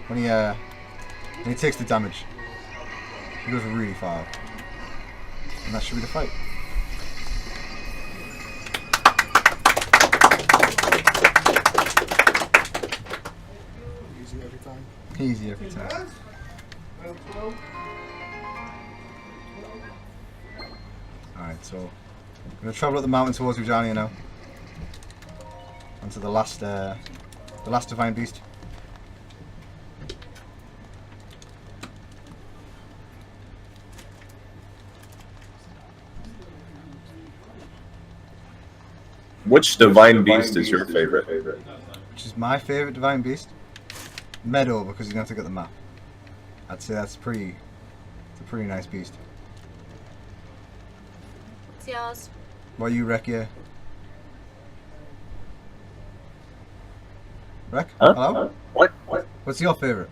When he takes the damage, he goes really far. And that should be the fight. Easy every time. Easy every time. Alright, so I'm going to travel up the mountain towards Ujania now. Onto the last divine beast. Which divine beast is your favorite? Which is my favourite divine beast? Meadow, because you don't have to get the map. I'd say it's a pretty nice beast. What's yours? What you, Rekia? Rek? Huh? Hello? What? What's your favourite?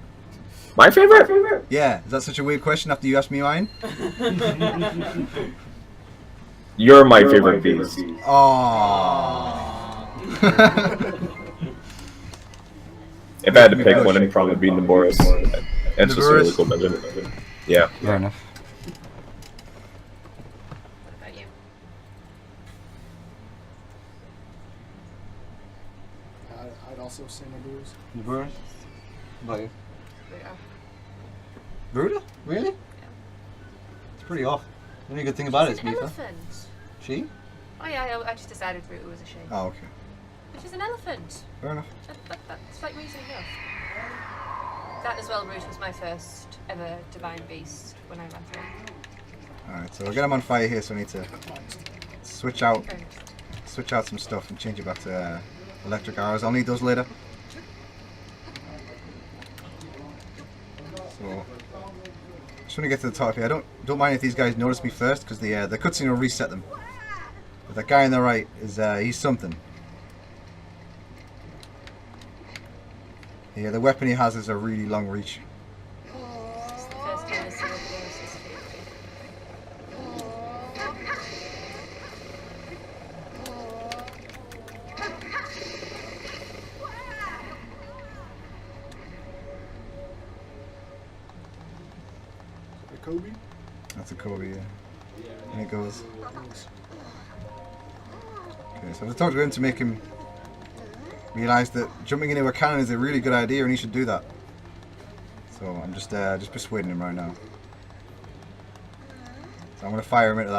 My favorite? Yeah, is that such a weird question after you asked me mine? You're my favorite beast. Aww. If I had to pick one, it'd probably be Naboris. It's just a really cool dungeon. Yeah. Fair enough. What about you? I'd also say Naboris. Naboris? What about you? Ruda? Really? It's pretty off. The only good thing about it is She's an Mifa. elephant. She? Oh yeah, I just decided Ruta was a she. Oh, okay. But she's an elephant. Fair enough. That's like reason enough. That as well, Ruta was my first ever divine beast when I ran through. Alright, so we'll get him on fire here, so I need to switch out some stuff and change it back to electric arrows. I'll need those later. So, just want to get to the top here. I don't mind if these guys notice me first, because the cutscene will reset them. But that guy on the right is he's something. Yeah, the weapon he has is a really long reach. It's the first time this Zelda game is this creepy. The Kobe? That's a Kobe, yeah. And it goes. Okay, so I have to talk to him to make him realise that jumping into a cannon is a really good idea and he should do that. So I'm just persuading him right now. So I'm going to fire him into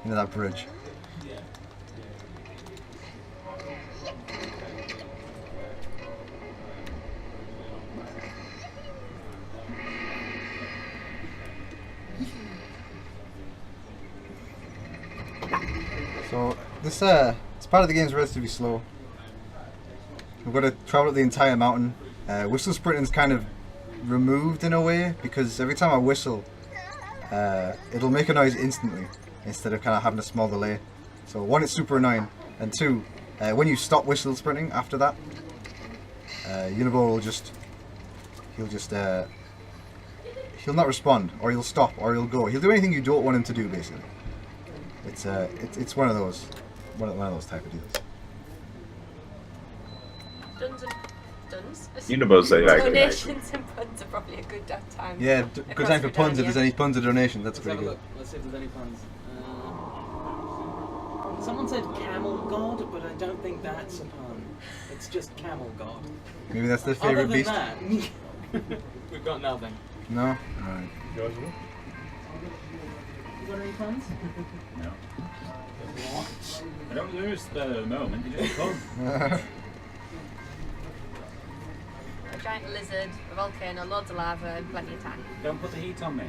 that bridge. So this part of the game is relatively slow. We've got to travel up the entire mountain. Whistle sprinting's kind of removed in a way, because every time I whistle, it'll make a noise instantly instead of kind of having a small delay. So one, it's super annoying, and two, when you stop whistle sprinting after that, Unibo will he'll not respond, or he'll stop, or he'll go. He'll do anything you don't want him to do, basically. It's one of those type of deals. Unibo's like that. Donations and puns are probably a good time. Yeah, good time for puns if there's any puns or donations. That's Let's have pretty a good. look. Let's see if there's any puns. Someone said camel god, but I don't think that's a pun. It's just camel god. Maybe that's their Other favorite than beast. that, we've got nothing. No. All right. Yours? You got any puns? No. I don't lose the moment, you just come. A giant lizard, a volcano, loads of lava, and plenty of time. Don't put the heat on me.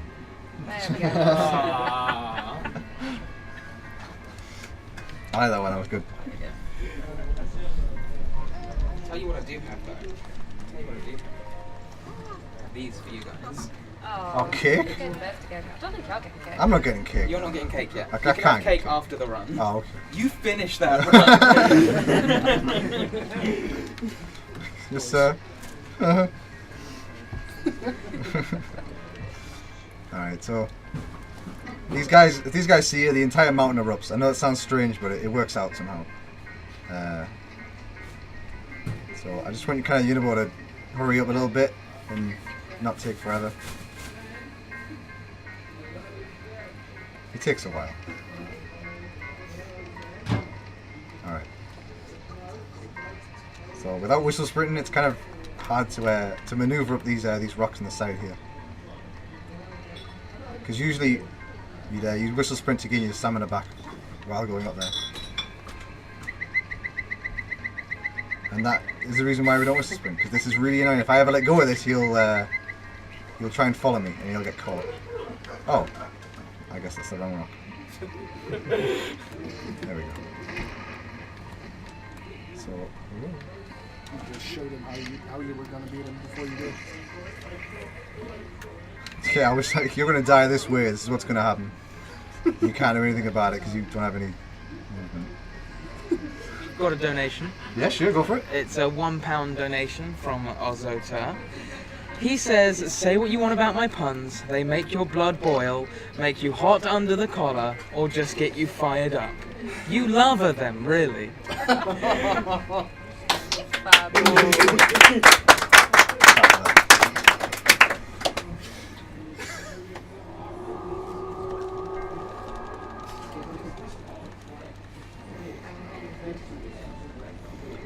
There we go. Ah. I like that one. That was good. Tell you what I do have though. Tell you what I do have. These for you guys. Oh, cake? we're getting birthday cake. I don't think you're getting cake. I'm not getting cake. You're not getting cake yet. I You can can't have cake get after the run. Oh, okay. You finish that run. Yes, sir. Alright, so if these guys see you, the entire mountain erupts. I know it sounds strange, but it works out somehow. So I just want you kind of Unibo to hurry up a little bit and not take forever. It takes a while. Alright. So without whistle sprinting, it's kind of hard to maneuver up these rocks on the side here. Because usually you'd whistle sprint to gain your stamina back while going up there. And that is the reason why we don't whistle sprint, because this is really annoying. If I ever let go of this, he'll try and follow me and he'll get caught. Oh, I guess that's the wrong rock. There we go. So, Just showed him how you were going to beat him before you did. yeah, I was like, you're going to die this way, this is what's going to happen. You can't do anything about it because you don't have any movement. You've got a donation. Yeah, sure, go for it. It's a £1 donation from Ozota. He says, say what you want about my puns. They make your blood boil, make you hot under the collar, or just get you fired up. You love them, really.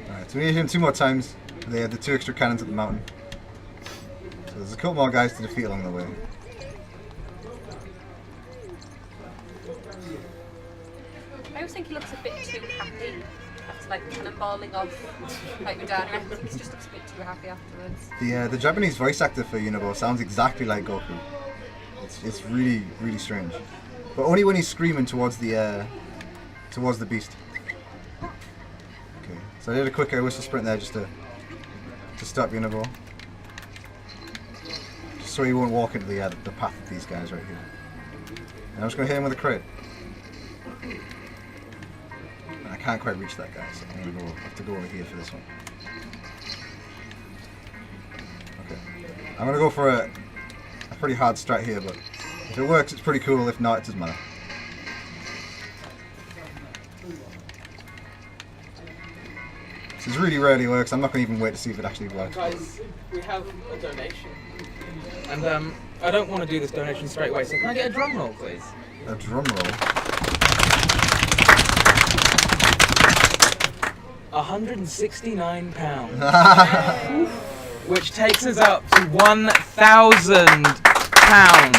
Alright, so we need to hit him 2 more times. They had the 2 extra cannons at the mountain. So there's a couple more guys to defeat along the way. I always think he looks a bit too happy. That's like cannonballing off like Madonna. I think he just looks a bit too happy afterwards. The Japanese voice actor for Unibo sounds exactly like Goku. It's really, really strange. But only when he's screaming towards the beast. Okay, So I did a quick whistle sprint there just to stop Uniball. Just so he won't walk into the path of these guys right here. And I'm just going to hit him with a crit. And I can't quite reach that guy, so I'm going to have to go over here for this one. Okay. I'm going to go for a pretty hard strat here, but if it works, it's pretty cool. If not, it doesn't matter. This really rarely works. I'm not going to even wait to see if it actually works. Guys, we have a donation. And I don't want to do this donation straight away, so can I get a drum roll, please? A drum roll? £169. Which takes us up to £1,000.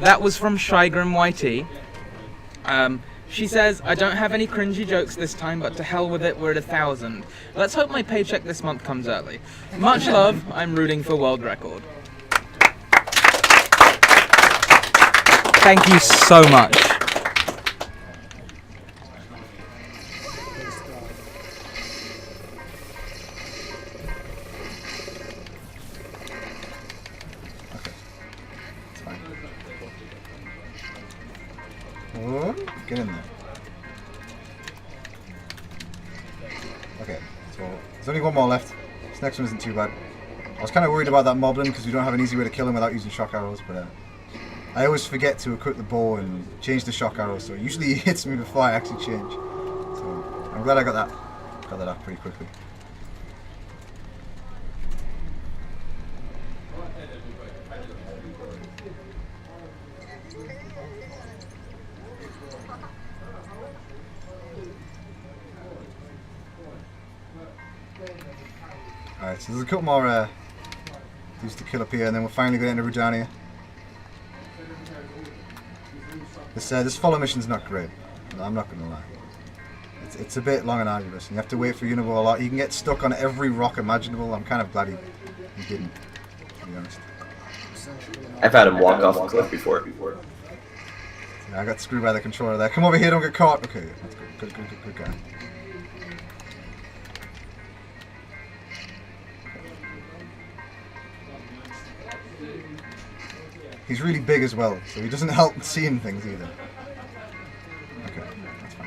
That was from Shygrim YT. She says, I don't have any cringy jokes this time, but to hell with it, we're at 1,000. Let's hope my paycheck this month comes early. Much love, I'm rooting for world record. Thank you so much. Oh, get in there. Okay, so there's only one more left. This next one isn't too bad. I was kind of worried about that moblin because we don't have an easy way to kill him without using shock arrows, but I always forget to equip the bow and change the shock arrows, so usually he hits me before I actually change. So I'm glad I got that up pretty quickly. Alright, so there's a couple more dudes to kill up here, and then we're finally going into Rudania. This follow mission's not great. No, I'm not going to lie. It's a bit long and arduous, and you have to wait for Uniball a lot. You can get stuck on every rock imaginable. I'm kind of glad he didn't, to be honest. I've had him walk off a cliff before. Yeah, I got screwed by the controller there. Come over here, don't get caught. Okay, that's good. Good guy. He's really big as well, so he doesn't help seeing things either. Okay, that's fine.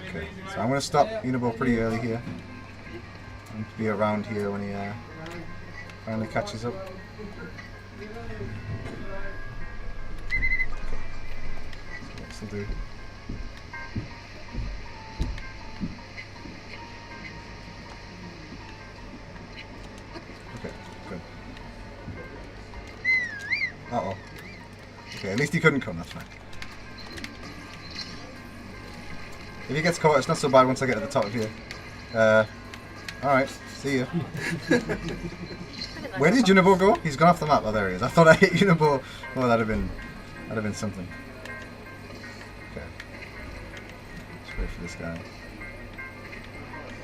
Okay, so I'm going to stop Uniball pretty early here. I need to be around here when he finally catches up. Will do. Okay, good. Uh-oh. Okay, at least he couldn't come, that's fine. If he gets caught, it's not so bad once I get to the top of here. Alright, see ya. Where did Uniball go? He's gone off the map. Oh, there he is. I thought I hit Uniball. Oh, that'd have been something. Wait for this guy.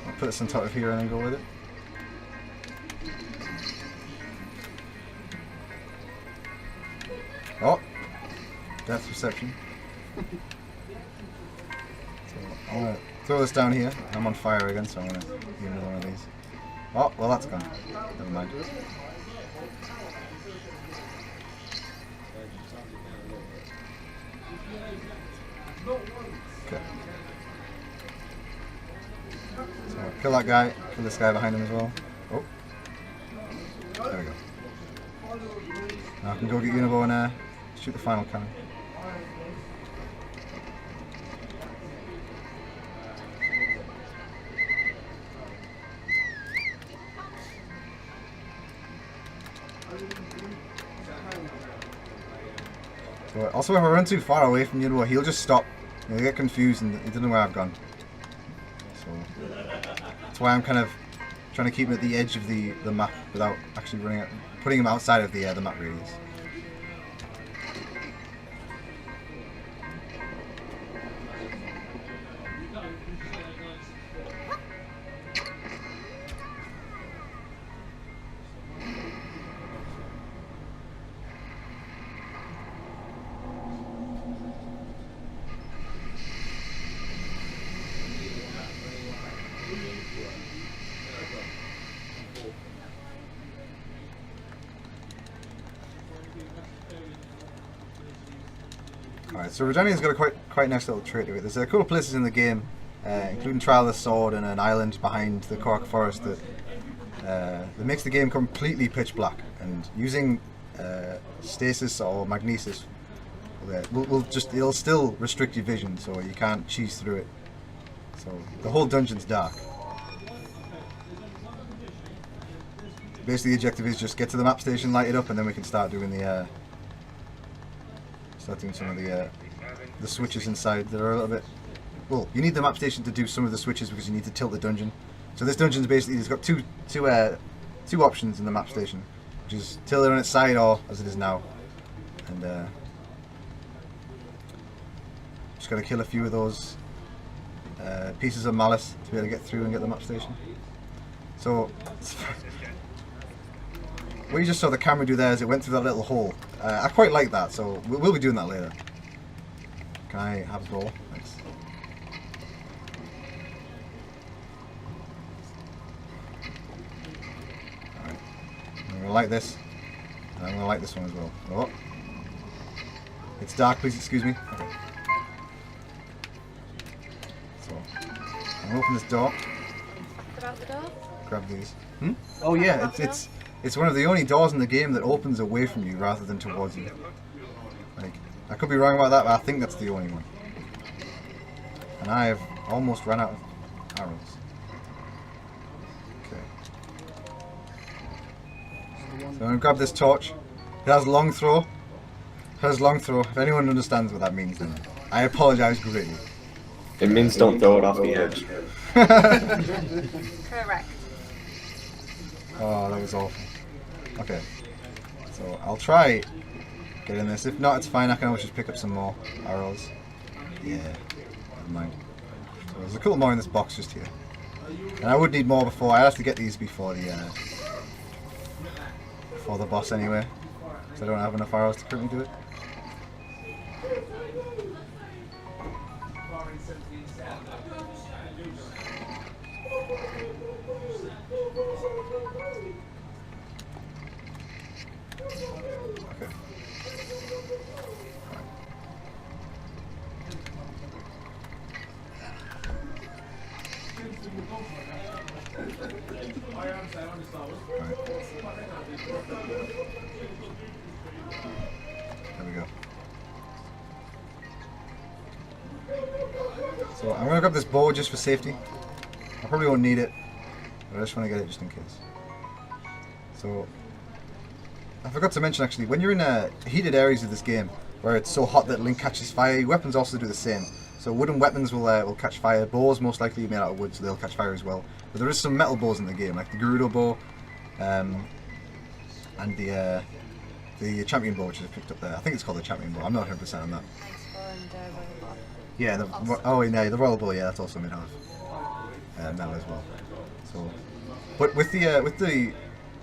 I'll put this on top of here and then go with it. Oh! Death perception. So I'm going to throw this down here. I'm on fire again, so I'm going to use another one of these. Oh, well that's gone. Never mind. Okay. So kill that guy, kill this guy behind him as well. Oh. There we go. Now I can go get Uniball and shoot the final cannon. So, also, if I run too far away from Uniball, he'll just stop. He'll get confused and he doesn't know where I've gone. So that's why I'm kind of trying to keep him at the edge of the map without actually putting him outside of the map radius. Alright, so Regenia's got a quite nice little trait to it. There's a couple of places in the game, including Trial of the Sword and an island behind the Cork Forest that makes the game completely pitch black. And using stasis or magnesis it'll still restrict your vision, so you can't cheese through it. So the whole dungeon's dark. Basically, the objective is just get to the map station, light it up, and then we can start doing some of the switches inside that are a little bit. Well, you need the map station to do some of the switches because you need to tilt the dungeon. So this dungeon's basically it's got two options in the map station, which is tilt it on its side or as it is now, and just got to kill a few of those pieces of malice to be able to get through and get the map station. So what you just saw the camera do there is it went through that little hole. I quite like that, so we'll be doing that later. Can I have a ball? Thanks. Alright. I'm going to light this. And I'm going to light this one as well. Oh. It's dark, please excuse me. Okay. So, I'm going to open this door. About the door? Grab these. Oh yeah, it's one of the only doors in the game that opens away from you rather than towards you. Like, I could be wrong about that, but I think that's the only one. And I have almost run out of arrows. Okay. So I'm going to grab this torch. It has long throw. It has long throw. If anyone understands what that means, then I apologise greatly. It means don't throw it off the edge. Correct. Oh, that was awful. Okay. So I'll try getting this. If not, it's fine. I can always just pick up some more arrows. Yeah. Never mind. So there's a couple more in this box just here. And I would need more before. I have to get these before the boss anyway. So I don't have enough arrows to currently do it. Okay. There we go. So I'm going to grab this bow just for safety. I probably won't need it, but I just want to get it just in case. So I forgot to mention actually, when you're in heated areas of this game where it's so hot that Link catches fire, your weapons also do the same. So wooden weapons will catch fire. Bows most likely made out of wood, so they'll catch fire as well. But there is some metal bows in the game, like the Gerudo bow, and the champion bow, which is picked up there. I think it's called the champion bow. I'm not 100% on that. Yeah, the royal bow. Yeah, that's also made out of metal as well. So, but with the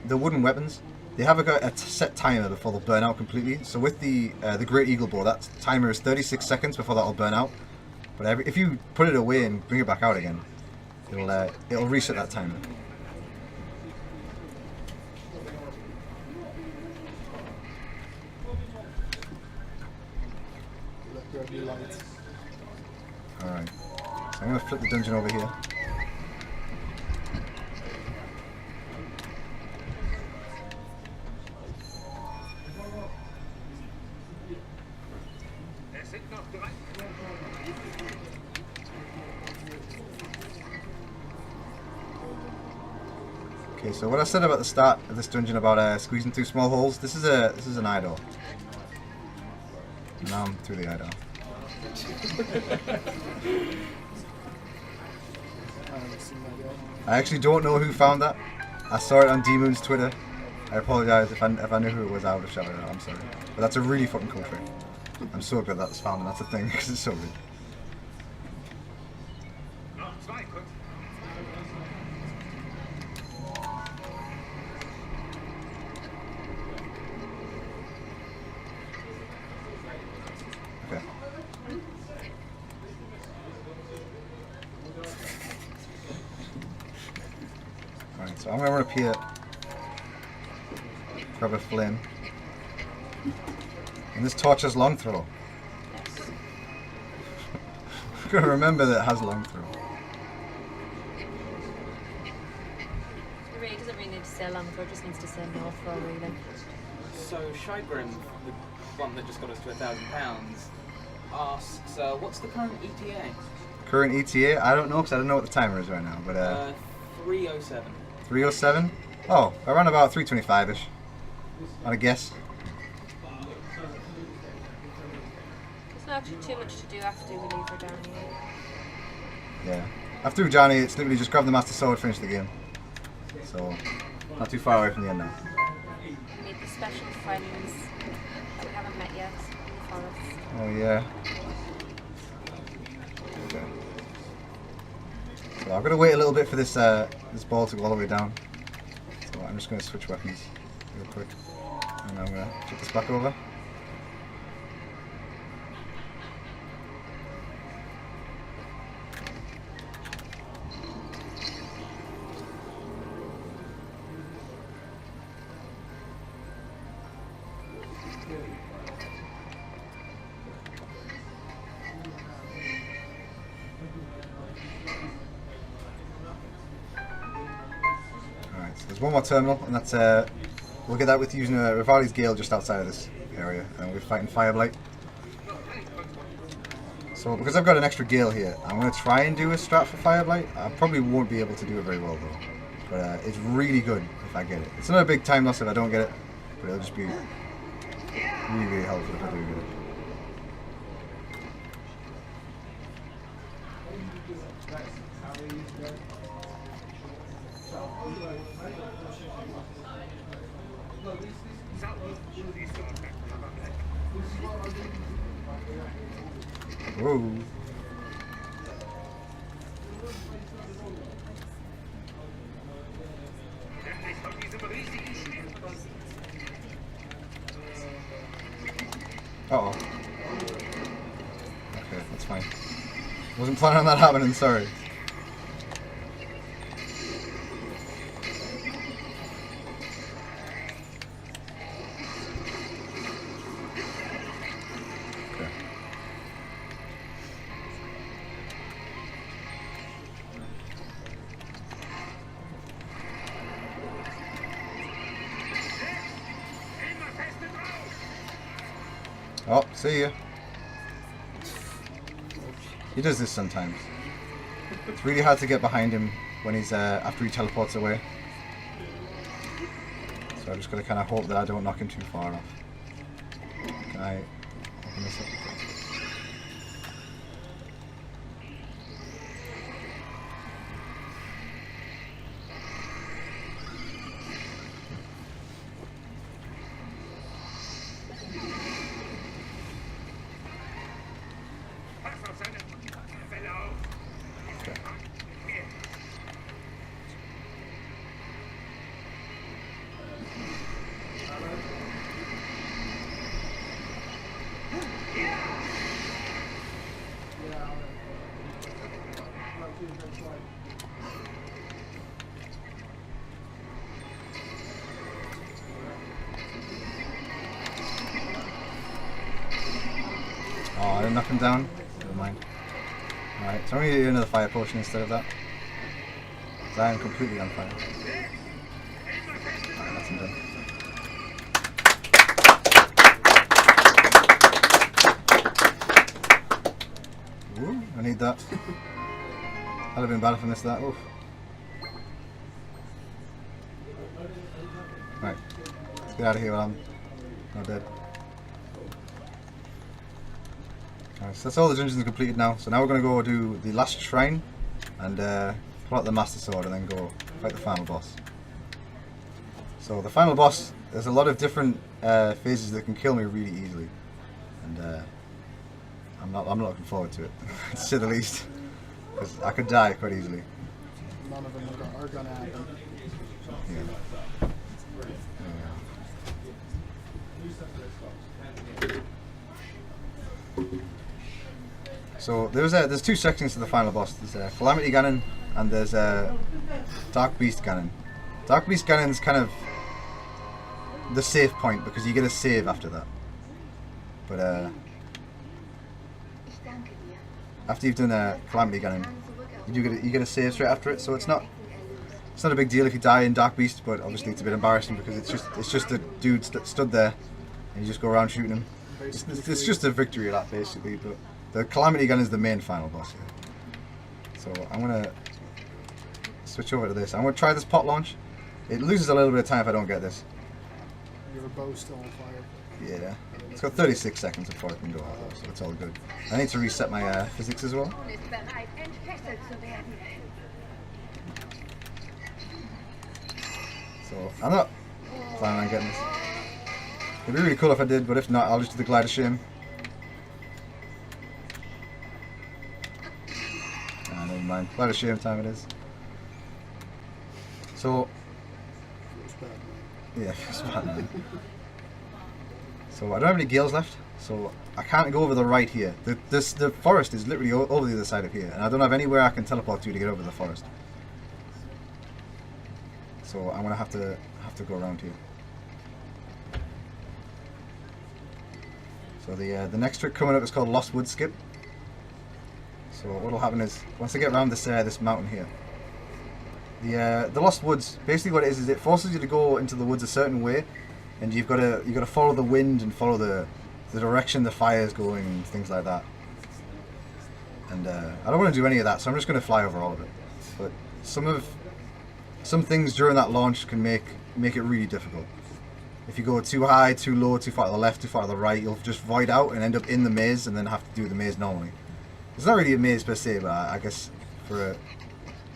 wooden weapons, they have a set timer before they'll burn out completely. So with the Great Eagle bow, that timer is 36 seconds before that'll burn out. But if you put it away and bring it back out again, it'll reset that timer. Alright, so I'm going to flip the dungeon over here. Okay, so what I said about the start of this dungeon about squeezing through small holes, this is an eye door. Now I'm through the eye door. I actually don't know who found that. I saw it on D-Moon's Twitter. I apologise if I knew who it was. I would have shouted it out. I'm sorry, but that's a really fucking cool trick. I'm so glad that's found and that's a thing because it's so good. Okay. Alright, so I'm going to run up here, grab a flame, and this torch has long throw. Gotta remember that it has long throw. It really doesn't really need to say long throw, it just needs to say north throw really. So Shygrim, the one that just got us to £1,000, asks, what's the current ETA? Current ETA? I don't know because I don't know what the timer is right now, but 3:07. 3:07? Oh, around about 3:25ish. On a guess. There's not actually too much to do after we leave Rodani. Yeah. After Johnny, it's literally just grab the Master Sword, finish the game. So, not too far away from the end now. We meet the special friends that we haven't met yet in the forest. Oh yeah. Okay. So I've got to wait a little bit for this this ball to go all the way down. So I'm just going to switch weapons real quick. And I'm going to chip this back over. There's one more terminal, and that's we'll get that with using Rivali's Gale just outside of this area, and we're fighting Fireblight. So because I've got an extra Gale here, I'm going to try and do a strat for Fireblight. I probably won't be able to do it very well though, but it's really good if I get it. It's not a big time loss if I don't get it, but it'll just be really, really helpful if I do get it. Whoa. Uh-oh. Okay, that's fine. Wasn't planning on that happening, sorry. Oh, see ya. He does this sometimes. It's really hard to get behind him when he's after he teleports away. So I just gotta kind of hope that I don't knock him too far off. Can I open this up? Oh, I didn't knock him down? Never mind. Alright, so I'm going to do another fire potion instead of that. Because I am completely on fire. Alright, that's him done. Ooh, I need that. That'd have been bad if I missed that. Oof. Right, let's get out of here while I'm not dead. Alright, so that's all the dungeons completed now. So now we're going to go do the last shrine and pull out the Master Sword and then go fight the final boss. So the final boss, there's a lot of different phases that can kill me really easily, and I'm not looking forward to it, to say the least, because I could die quite easily. None of them are gonna happen. Yeah. So there's two sections to the final boss. There's Calamity Ganon and there's Dark Beast Ganon. Dark Beast Ganon's kind of the safe point because you get a save after that. But after you've done a calamity gunning, you get a save straight after it. So it's not a big deal if you die in Dark Beast, but obviously it's a bit embarrassing because it's just a dude stood there and you just go around shooting him. It's just a victory of that basically. But the calamity gun is the main final boss here. So I'm gonna switch over to this. I'm gonna try this pot launch. It loses a little bit of time if I don't get this. Your bow still on fire. Yeah. It's got 36 seconds before it can go out, so it's all good. I need to reset my physics as well. So I'm not planning on getting this. It'd be really cool if I did, but if not, I'll just do the Glide of Shame. Ah, never mind. Glide of Shame time it is. So, yeah, feels bad, man. So I don't have any gales left, so I can't go over the right here. The forest is literally over the other side of here, and I don't have anywhere I can teleport to get over the forest. So I'm gonna have to go around here. So the next trick coming up is called Lost Wood Skip. So what'll happen is once I get around this mountain here, the Lost Woods, basically what it is it forces you to go into the woods a certain way, and you've got to follow the wind and follow the direction the fire is going and things like that. And I don't want to do any of that, so I'm just going to fly over all of it. But some things during that launch can make it really difficult. If you go too high, too low, too far to the left, too far to the right, you'll just void out and end up in the maze, and then have to do the maze normally. It's not really a maze per se, but I guess for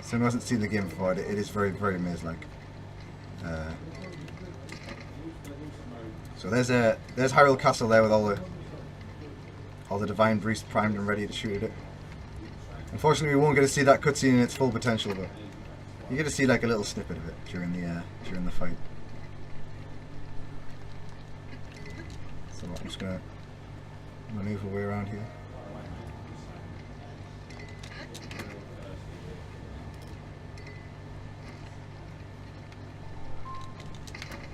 someone who hasn't seen the game before, it is very, very maze-like. So there's Hyrule Castle there with all the Divine Beasts primed and ready to shoot at it. Unfortunately, we won't get to see that cutscene in its full potential, but you get to see like a little snippet of it during the fight. So I'm just gonna maneuver way around here.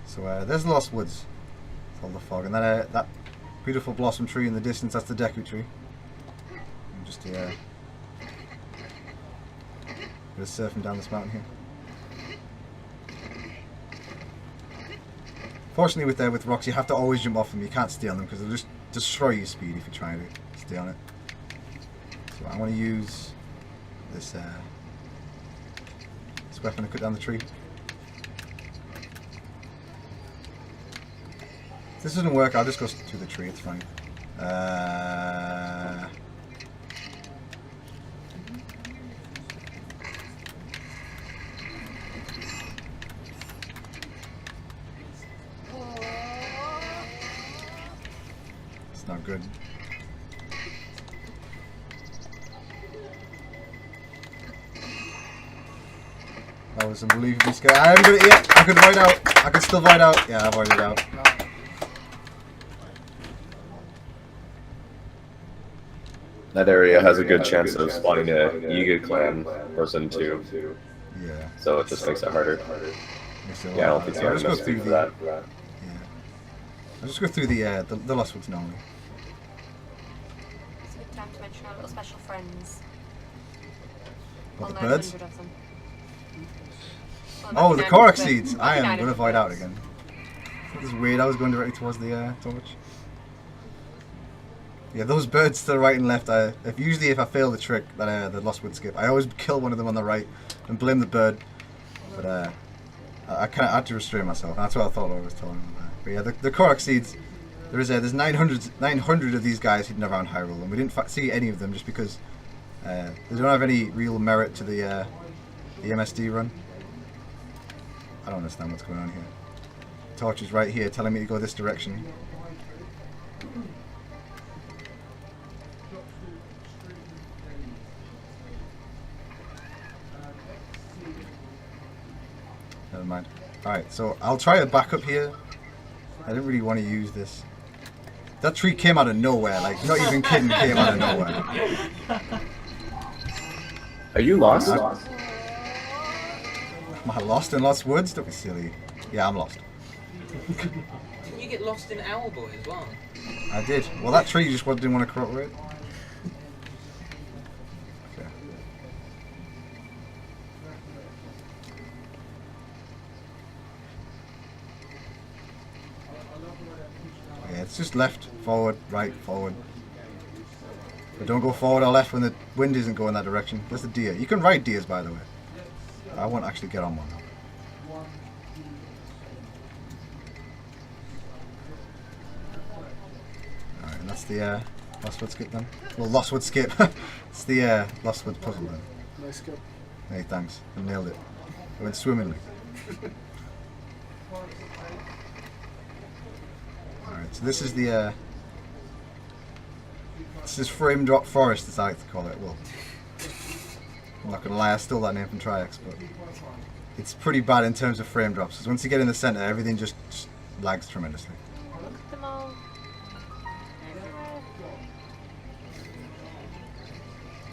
So there's the Lost Woods. It's all the fog, and then that beautiful blossom tree in the distance. That's the Deku tree. I'm just surfing down this mountain here. Fortunately, with rocks, you have to always jump off them. You can't stay on them because they'll just destroy your speed if you try to stay on it. So I want to use this weapon to cut down the tree. If this doesn't work, I'll just go to the tree. It's fine. It's not good. That was unbelievably scary. I haven't got it yet. I could void out. I could still void out. Yeah, I voided out. That area has a good chance of spawning a Yiga clan person too. Yeah. So it just makes it harder. Yeah, I don't think you have enough speed for that. Yeah. I'll just go through the Lost Woods normally. It's a good time to mention our little special friends. What, the Well, birds? 900 of them. Oh, the 900, Korok but seeds! I am 900 going to void out birds. again. This is weird, I was going directly towards the torch. Yeah, those birds to the right and left, if I fail the trick, the Lost Wood Skip, I always kill one of them on the right and blame the bird. But I had to restrain myself, and that's what I thought I was telling them. But yeah, the Korok seeds, there's 900 of these guys hidden around Hyrule, and we didn't see any of them just because they don't have any real merit to the MSD run. I don't understand what's going on here. Torch is right here telling me to go this direction. Never mind. Alright, so I'll try a backup here. I didn't really want to use this. That tree came out of nowhere, like, not even kidding, came out of nowhere. Are you lost? Am I lost in Lost Woods? Don't be silly. Yeah, I'm lost. Didn't you get lost in Owlboy as well? I did. Well, that tree just didn't want to cooperate. it's just left, forward, right, forward. But don't go forward or left when the wind isn't going that direction. There's the deer. You can ride deers, by the way. I won't actually get on one though. Alright, and that's the Lostwood skip then. Well, Lostwood skip. It's the Lostwood puzzle then. Nice skip. Hey, thanks. I nailed it. I went swimmingly. Alright, so this is the this is Frame Drop Forest, as I like to call it. Well, I'm not gonna lie, I stole that name from Triax, but it's pretty bad in terms of frame drops. Because once you get in the center, everything just lags tremendously. Look at them all.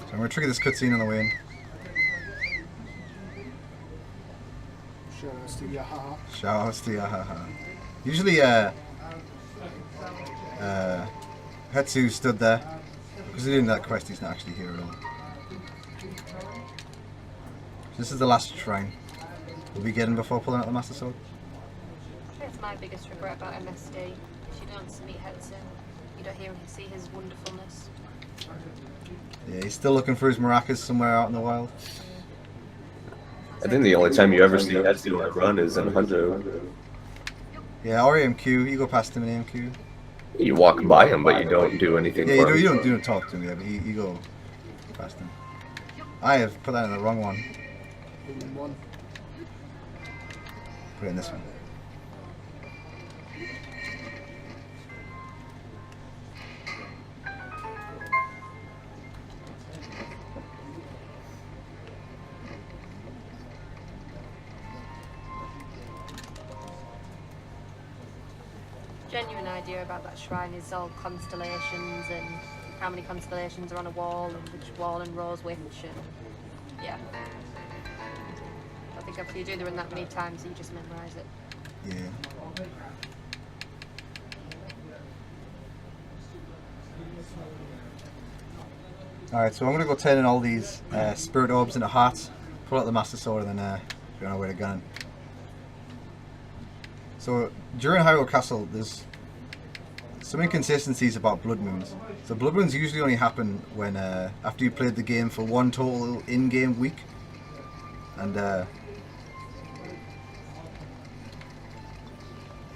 So I'm gonna trigger this cutscene on the way in. Shout out to Yahaha. Shout outs to Yahaha. Usually, Hetsu stood there. Because he's doing that quest, he's not actually here at all. This is the last shrine we'll be getting before pulling out the Master Sword. That's my biggest regret about MSD. You don't meet Hetsu. You don't hear and see his wonderfulness. Yeah, he's still looking for his maracas somewhere out in the wild. I think the only time you ever see Hetsu on a run is in Hunter. Yeah, or AMQ. You go past him in AMQ. You walk by him, but you don't do anything Yeah, for him. you don't talk to him, yeah, but you go past him. I have put that in the wrong one. One. Put it in this one. Genuine idea about that shrine is all constellations and how many constellations are on a wall and which wall enrows which, and yeah. I think after you do the run that many times you just memorise it. Yeah. Alright, so I'm going to go turn in all these spirit orbs into hearts, pull out the Master Sword, and then go on our way to Ganon. So during Hyrule Castle, there's some inconsistencies about blood moons. So blood moons usually only happen when after you played the game for one total in-game week, and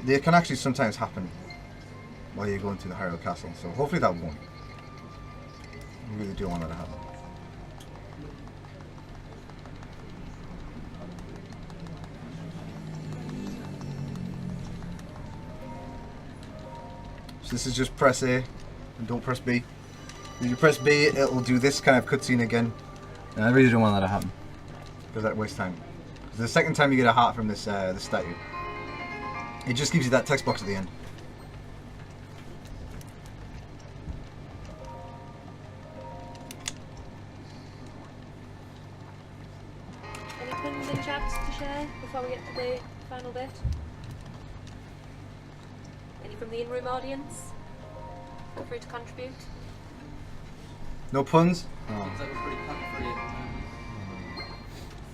they can actually sometimes happen while you're going through the Hyrule Castle. So hopefully that won't. I really do want that to happen. So this is just press A and don't press B. If you press B, it'll do this kind of cutscene again, and I really don't want that to happen because that wastes time. Because the second time you get a heart from this this statue, it just gives you that text box at the end. Any puns in chat to share before we get to the final bit? Any from the in-room audience? Feel free to contribute. No puns? Oh. That was pretty pun-free.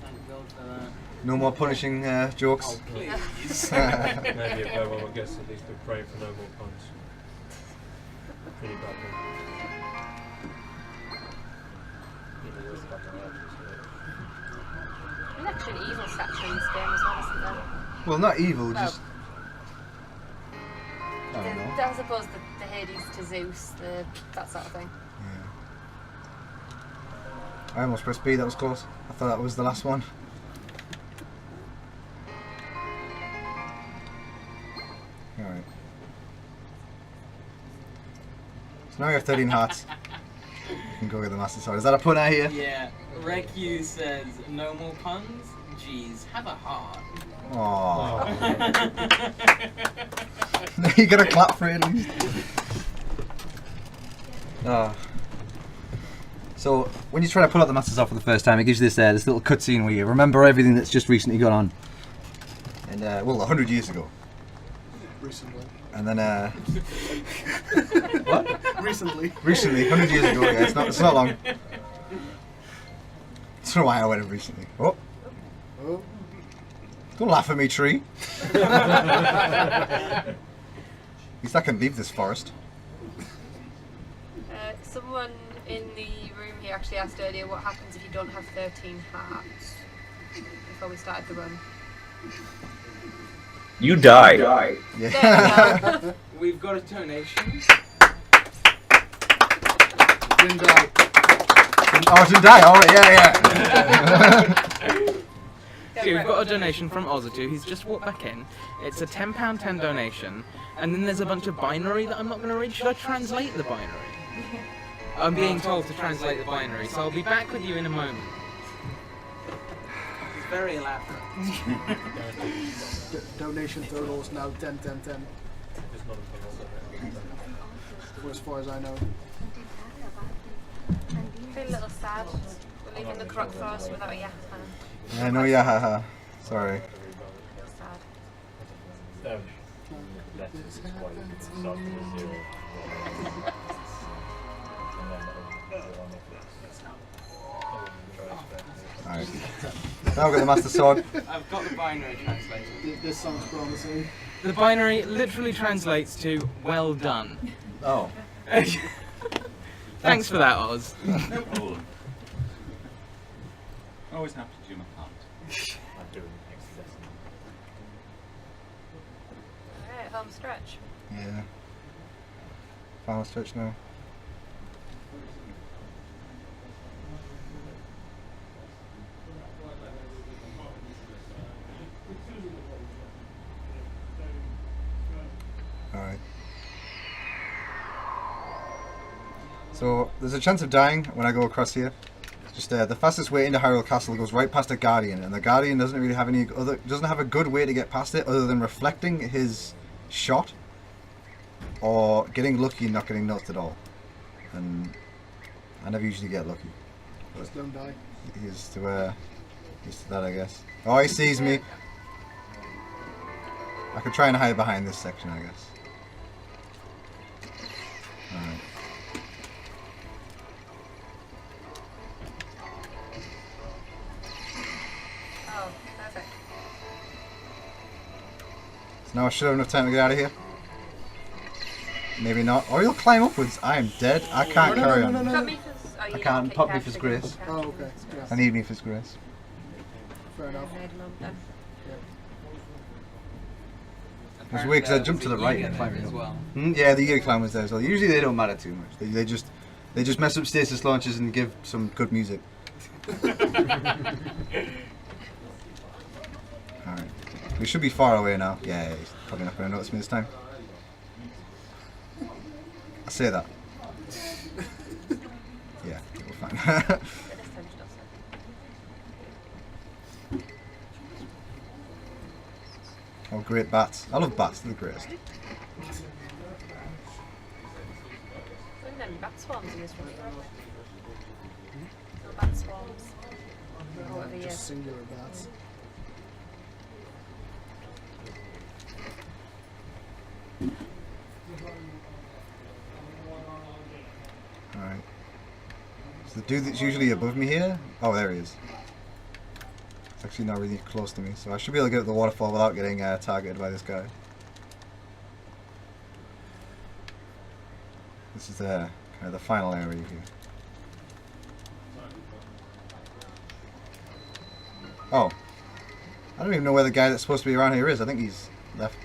Thank God for that. No more punishing jokes? Oh, please. Maybe if everyone gets at least we pray for no more puns. Pretty bad one. There's actually an evil statue in this game as well, isn't there? Well, not evil, Well, just... I don't know. I suppose the Hades to Zeus, that sort of thing. I almost pressed B, that was close. I thought that was the last one. Alright. So now you have 13 hearts. You can go get the Master Sword. Is that a pun out here? Yeah. Reku says, no more puns? Jeez, have a heart. Aww. You gotta clap for it at least. So when you try to pull out the Master Sword for the first time, it gives you this little cutscene where you remember everything that's just recently gone on. And well, 100 years ago. Recently. And then what? Recently. Recently, 100 years ago. Yeah, it's not long. It's not why I went recently. Oh. Oh. Don't laugh at me, tree. least I can leave this forest. Someone in the room here actually asked earlier what happens if you don't have 13 hearts before we started the run. You die. There Yeah. we go. We've got a donation. Didn't die. Oh, didn't die. Oh, yeah. So we've got a donation from Ozatu. He's just walked back in. It's a £10 donation, and then there's a bunch of binary that I'm not going to read. Should I translate the binary? I'm being told to translate the binary, so I'll be back with you in a moment. It's very elaborate. Donation total is now 10, 10, 10. For as far as I know. I feel a little sad. We're leaving the croc forest without a yak fan. Yeah, no, yeah, haha. Sorry. I feel sad. Alright. Now I've got the Master Sword. I've got the binary translated. This sounds promising. The binary literally translates to "well done." Oh. Thanks for that, Oz. No problem. Always happy to do my part. Alright, home stretch. Yeah. Final stretch now. Alright. So, there's a chance of dying when I go across here. Just the fastest way into Hyrule Castle goes right past a Guardian, and the Guardian doesn't really have doesn't have a good way to get past it other than reflecting his shot or getting lucky and not getting knocked at all. And I never usually get lucky. Just don't die. Used to that, I guess. Oh, he sees me. I could try and hide behind this section, I guess. Alright. Oh, perfect. So now I should have enough time to get out of here. Maybe not. Or he'll climb upwards. I am dead. I can't carry on. Got me for, oh, you can't. okay, Pop you me have for to grace. go. Oh, okay. Yeah. I need me for grace. Fair enough. Made a moment then. It was weird because I jumped to the right and climbed as well. Yeah, the Eagle Clan was there as well. Usually they don't matter too much. They just mess up stasis launches and give some good music. Alright. We should be far away now. Yeah, he's probably not going to notice me this time. I say that. Yeah, we're fine. But this time she doesn't. Oh, great bats. I love bats, they're the greatest. Look at them bat swarms in this room. No bat swarms. Or whatever he Just is. singular bats. Alright. So the dude that's usually above me here? Oh, there he is. It's actually not really close to me, so I should be able to get up the waterfall without getting targeted by this guy. This is kind of the final area here. Oh. I don't even know where the guy that's supposed to be around here is. I think he's left.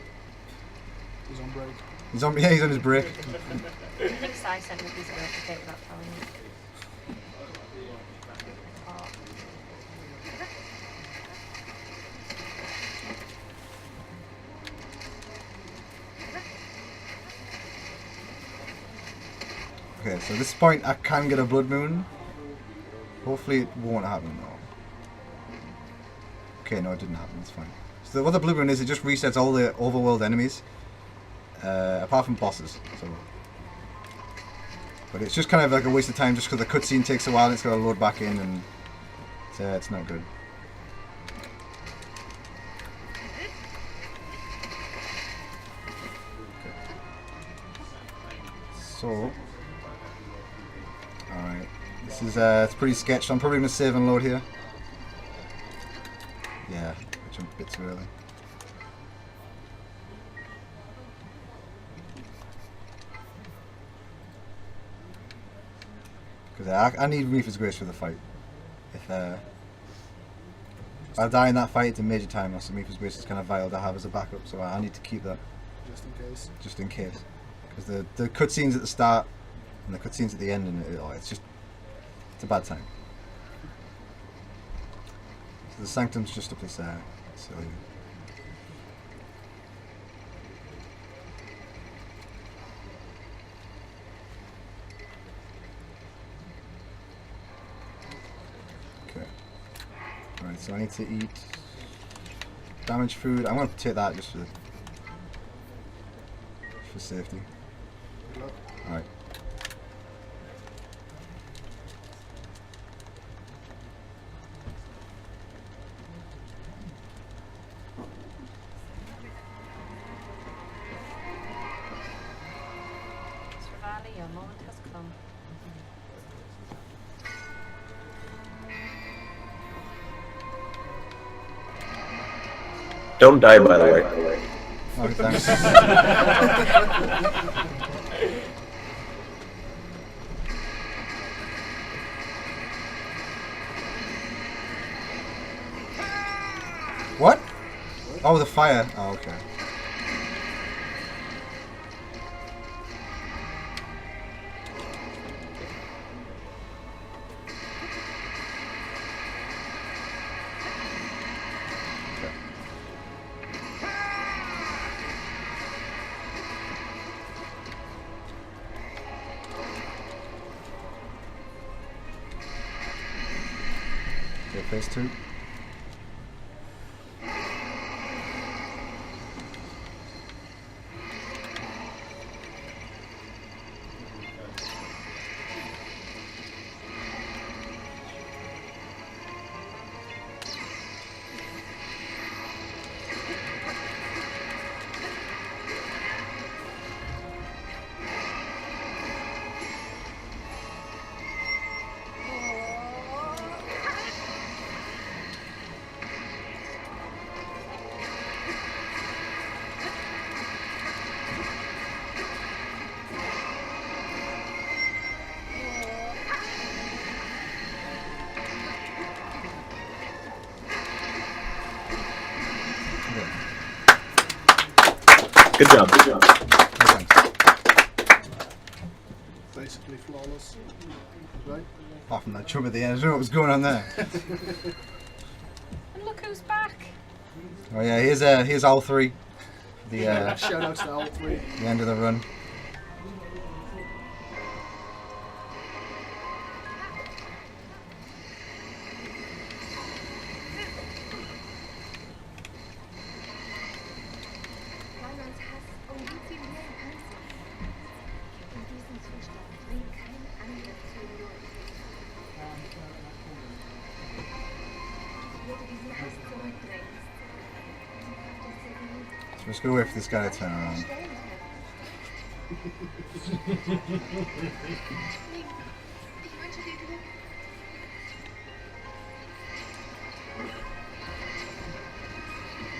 He's on break. He's on his break. I think Sai sent me a piece of notification without telling me. Oh. Okay, so at this point I can get a blood moon. Hopefully it won't happen though. Okay, no, it didn't happen. It's fine. So what the blood moon is, it just resets all the overworld enemies, apart from bosses. So, but it's just kind of like a waste of time, just because the cutscene takes a while and it's got to load back in, and it's not good. Okay. So, alright. This is it's pretty sketched. I'm probably gonna save and load here. Yeah, I jumped a bit too early. Because I need Reaper's Grace for the fight. If I die in that fight, it's a major time loss, and Reaper's Grace is kind of vital to have as a backup, so I need to keep that. Just in case. Just in case. Because the cutscenes at the start and the cutscenes at the end, and it's a bad time. So the Sanctum's just up this silly. Okay. Alright, so I need to eat damaged food. I'm going to take that just for safety. Alright. Ravali, your moment has come. Don't die, by the way. Oh, thanks. What? Oh, the fire. Oh, okay. Okay, phase 2. Good job. Good job. Basically flawless. Right? Apart from that chub at the end, I don't know what was going on there. And look who's back. Oh yeah, here's all 3. The Shout outs to all 3. the end of the run. Wallands Hass ungeziebigen Panzer. In diesem Zustand bringt kein Angriff zur Not. Würde diesen Hass zurückdrängen. So we're just gonna wait for this guy to turn around. Ich wünsche dir Glück.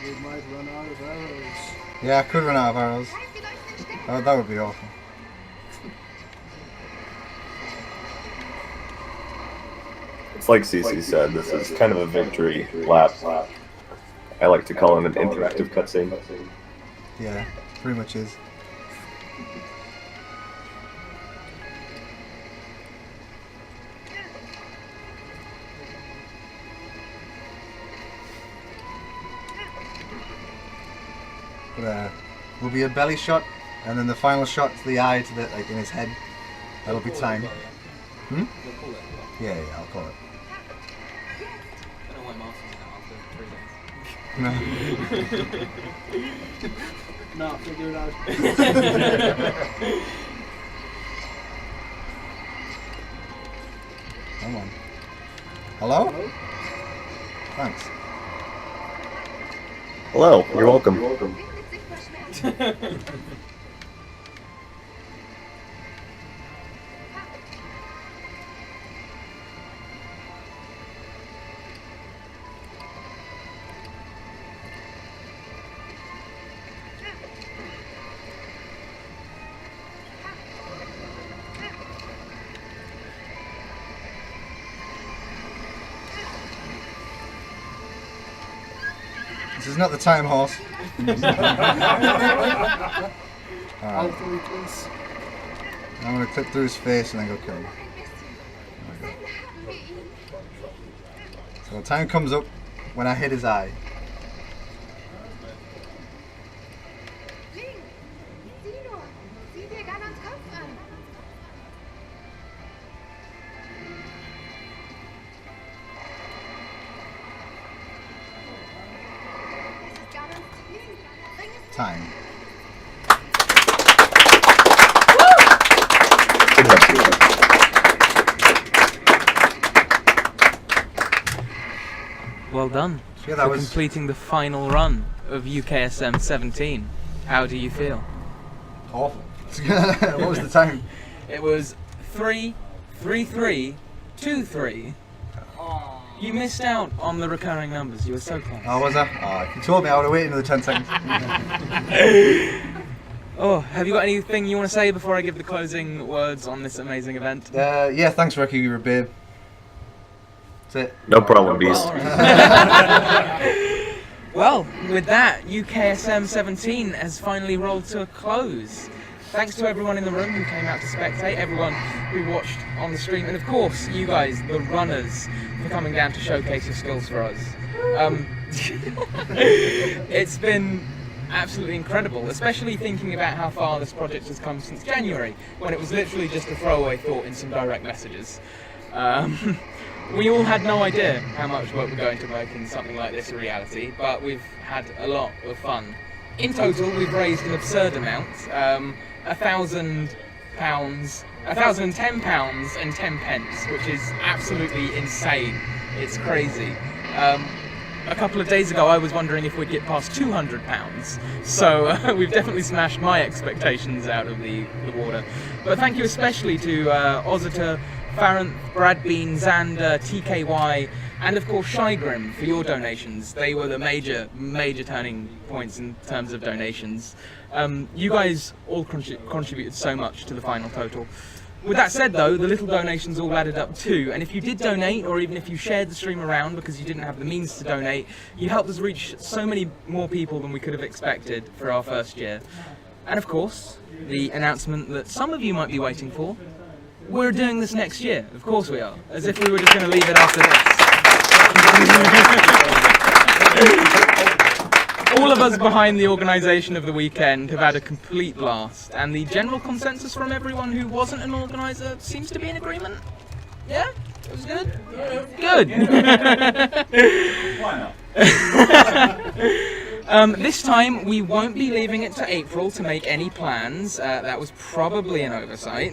We might run out of arrows. Yeah, I could run out of arrows. That would be awful. It's like Cece said, this is kind of a victory lap. I like to call it an interactive cutscene. Yeah, pretty much is. But will be a belly shot, and then the final shot to the eye, to the in his head. That'll be time. Hmm? Yeah, I'll call it. I don't know why Martin's out after 3 days. No, figure it out. Come on. Hello? Hello? Thanks. Hello, you're welcome. Windet sich vor Schmerzen. is not the time horse. All Alright, three, please. I'm going to clip through his face and then go kill him. There we go. So the time comes up when I hit his eye. Ling, sieh nur. Sieh dir Ganons Kopf an. Das ist Ganons Ling. Bring es Time. Good luck to you. Well done Yeah, that for was completing the final run of UKSM 17. How do you feel? awful. What was the time? It was 3-3-3-3-2-3. You missed out on the recurring numbers. You were so close. Oh, was I? Oh, if you told me, I would have waited another 10 seconds. Oh, have you got anything you want to say before I give the closing words on this amazing event? Yeah, thanks, Ricky. You were a babe. That's it. No problem, Beast. Well, with that, UKSM 17 has finally rolled to a close. Thanks to everyone in the room who came out to spectate, everyone who watched on the stream, and of course, you guys, the runners, for coming down to showcase your skills for us. It's been absolutely incredible, especially thinking about how far this project has come since January, when it was literally just a throwaway thought in some direct messages. We all had no idea how much work we're going to make in something like this a reality, but we've had a lot of fun. In total, we've raised an absurd amount, £1,000, £1,010 and 10 pence, which is absolutely insane. It's crazy. A couple of days ago, I was wondering if we'd get past £200, so we've definitely smashed my expectations out of the water. But thank you especially to Ozita, Farron, Bradbean, Xander, TKY, and of course Shygrim for your donations. They were the major turning points in terms of donations. You guys all contributed so much to the final total. With that said though, the little donations all added up too, and if you did donate, or even if you shared the stream around because you didn't have the means to donate, you helped us reach so many more people than we could have expected for our first year. And of course, the announcement that some of you might be waiting for, we're doing this next year. Of course we are. As if we were just going to leave it after this. All of us behind the organisation of the weekend have had a complete blast, and the general consensus from everyone who wasn't an organiser seems to be in agreement. Yeah? It was good? Good. Why not? This time we won't be leaving it to April to make any plans. That was probably an oversight.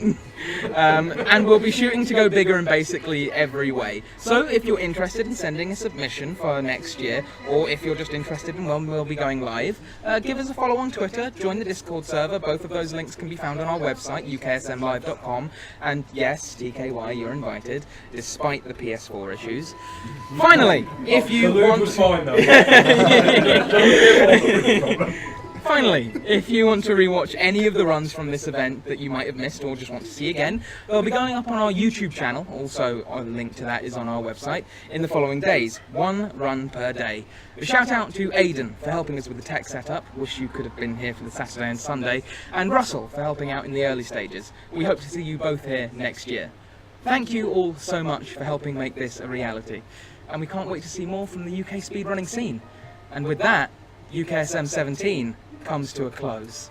And we'll be shooting to go bigger in basically every way. So if you're interested in sending a submission for next year, or if you're just interested in when we'll be going live, give us a follow on Twitter, join the Discord server. Both of those links can be found on our website, UKSMlive.com. And yes, TKY, you're invited, despite the PS4 issues. Finally, if you want Finally, if you want to rewatch any of the runs from this event that you might have missed or just want to see again, they'll be going up on our YouTube channel. Also, a link to that is on our website in the following days. 1 run per day. A shout out to Aidan for helping us with the tech setup. Wish you could have been here for the Saturday and Sunday. And Russell for helping out in the early stages. We hope to see you both here next year. Thank you all so much for helping make this a reality. And we can't wait to see more from the UK speedrunning scene. And with that, UKSM 17 comes to a close.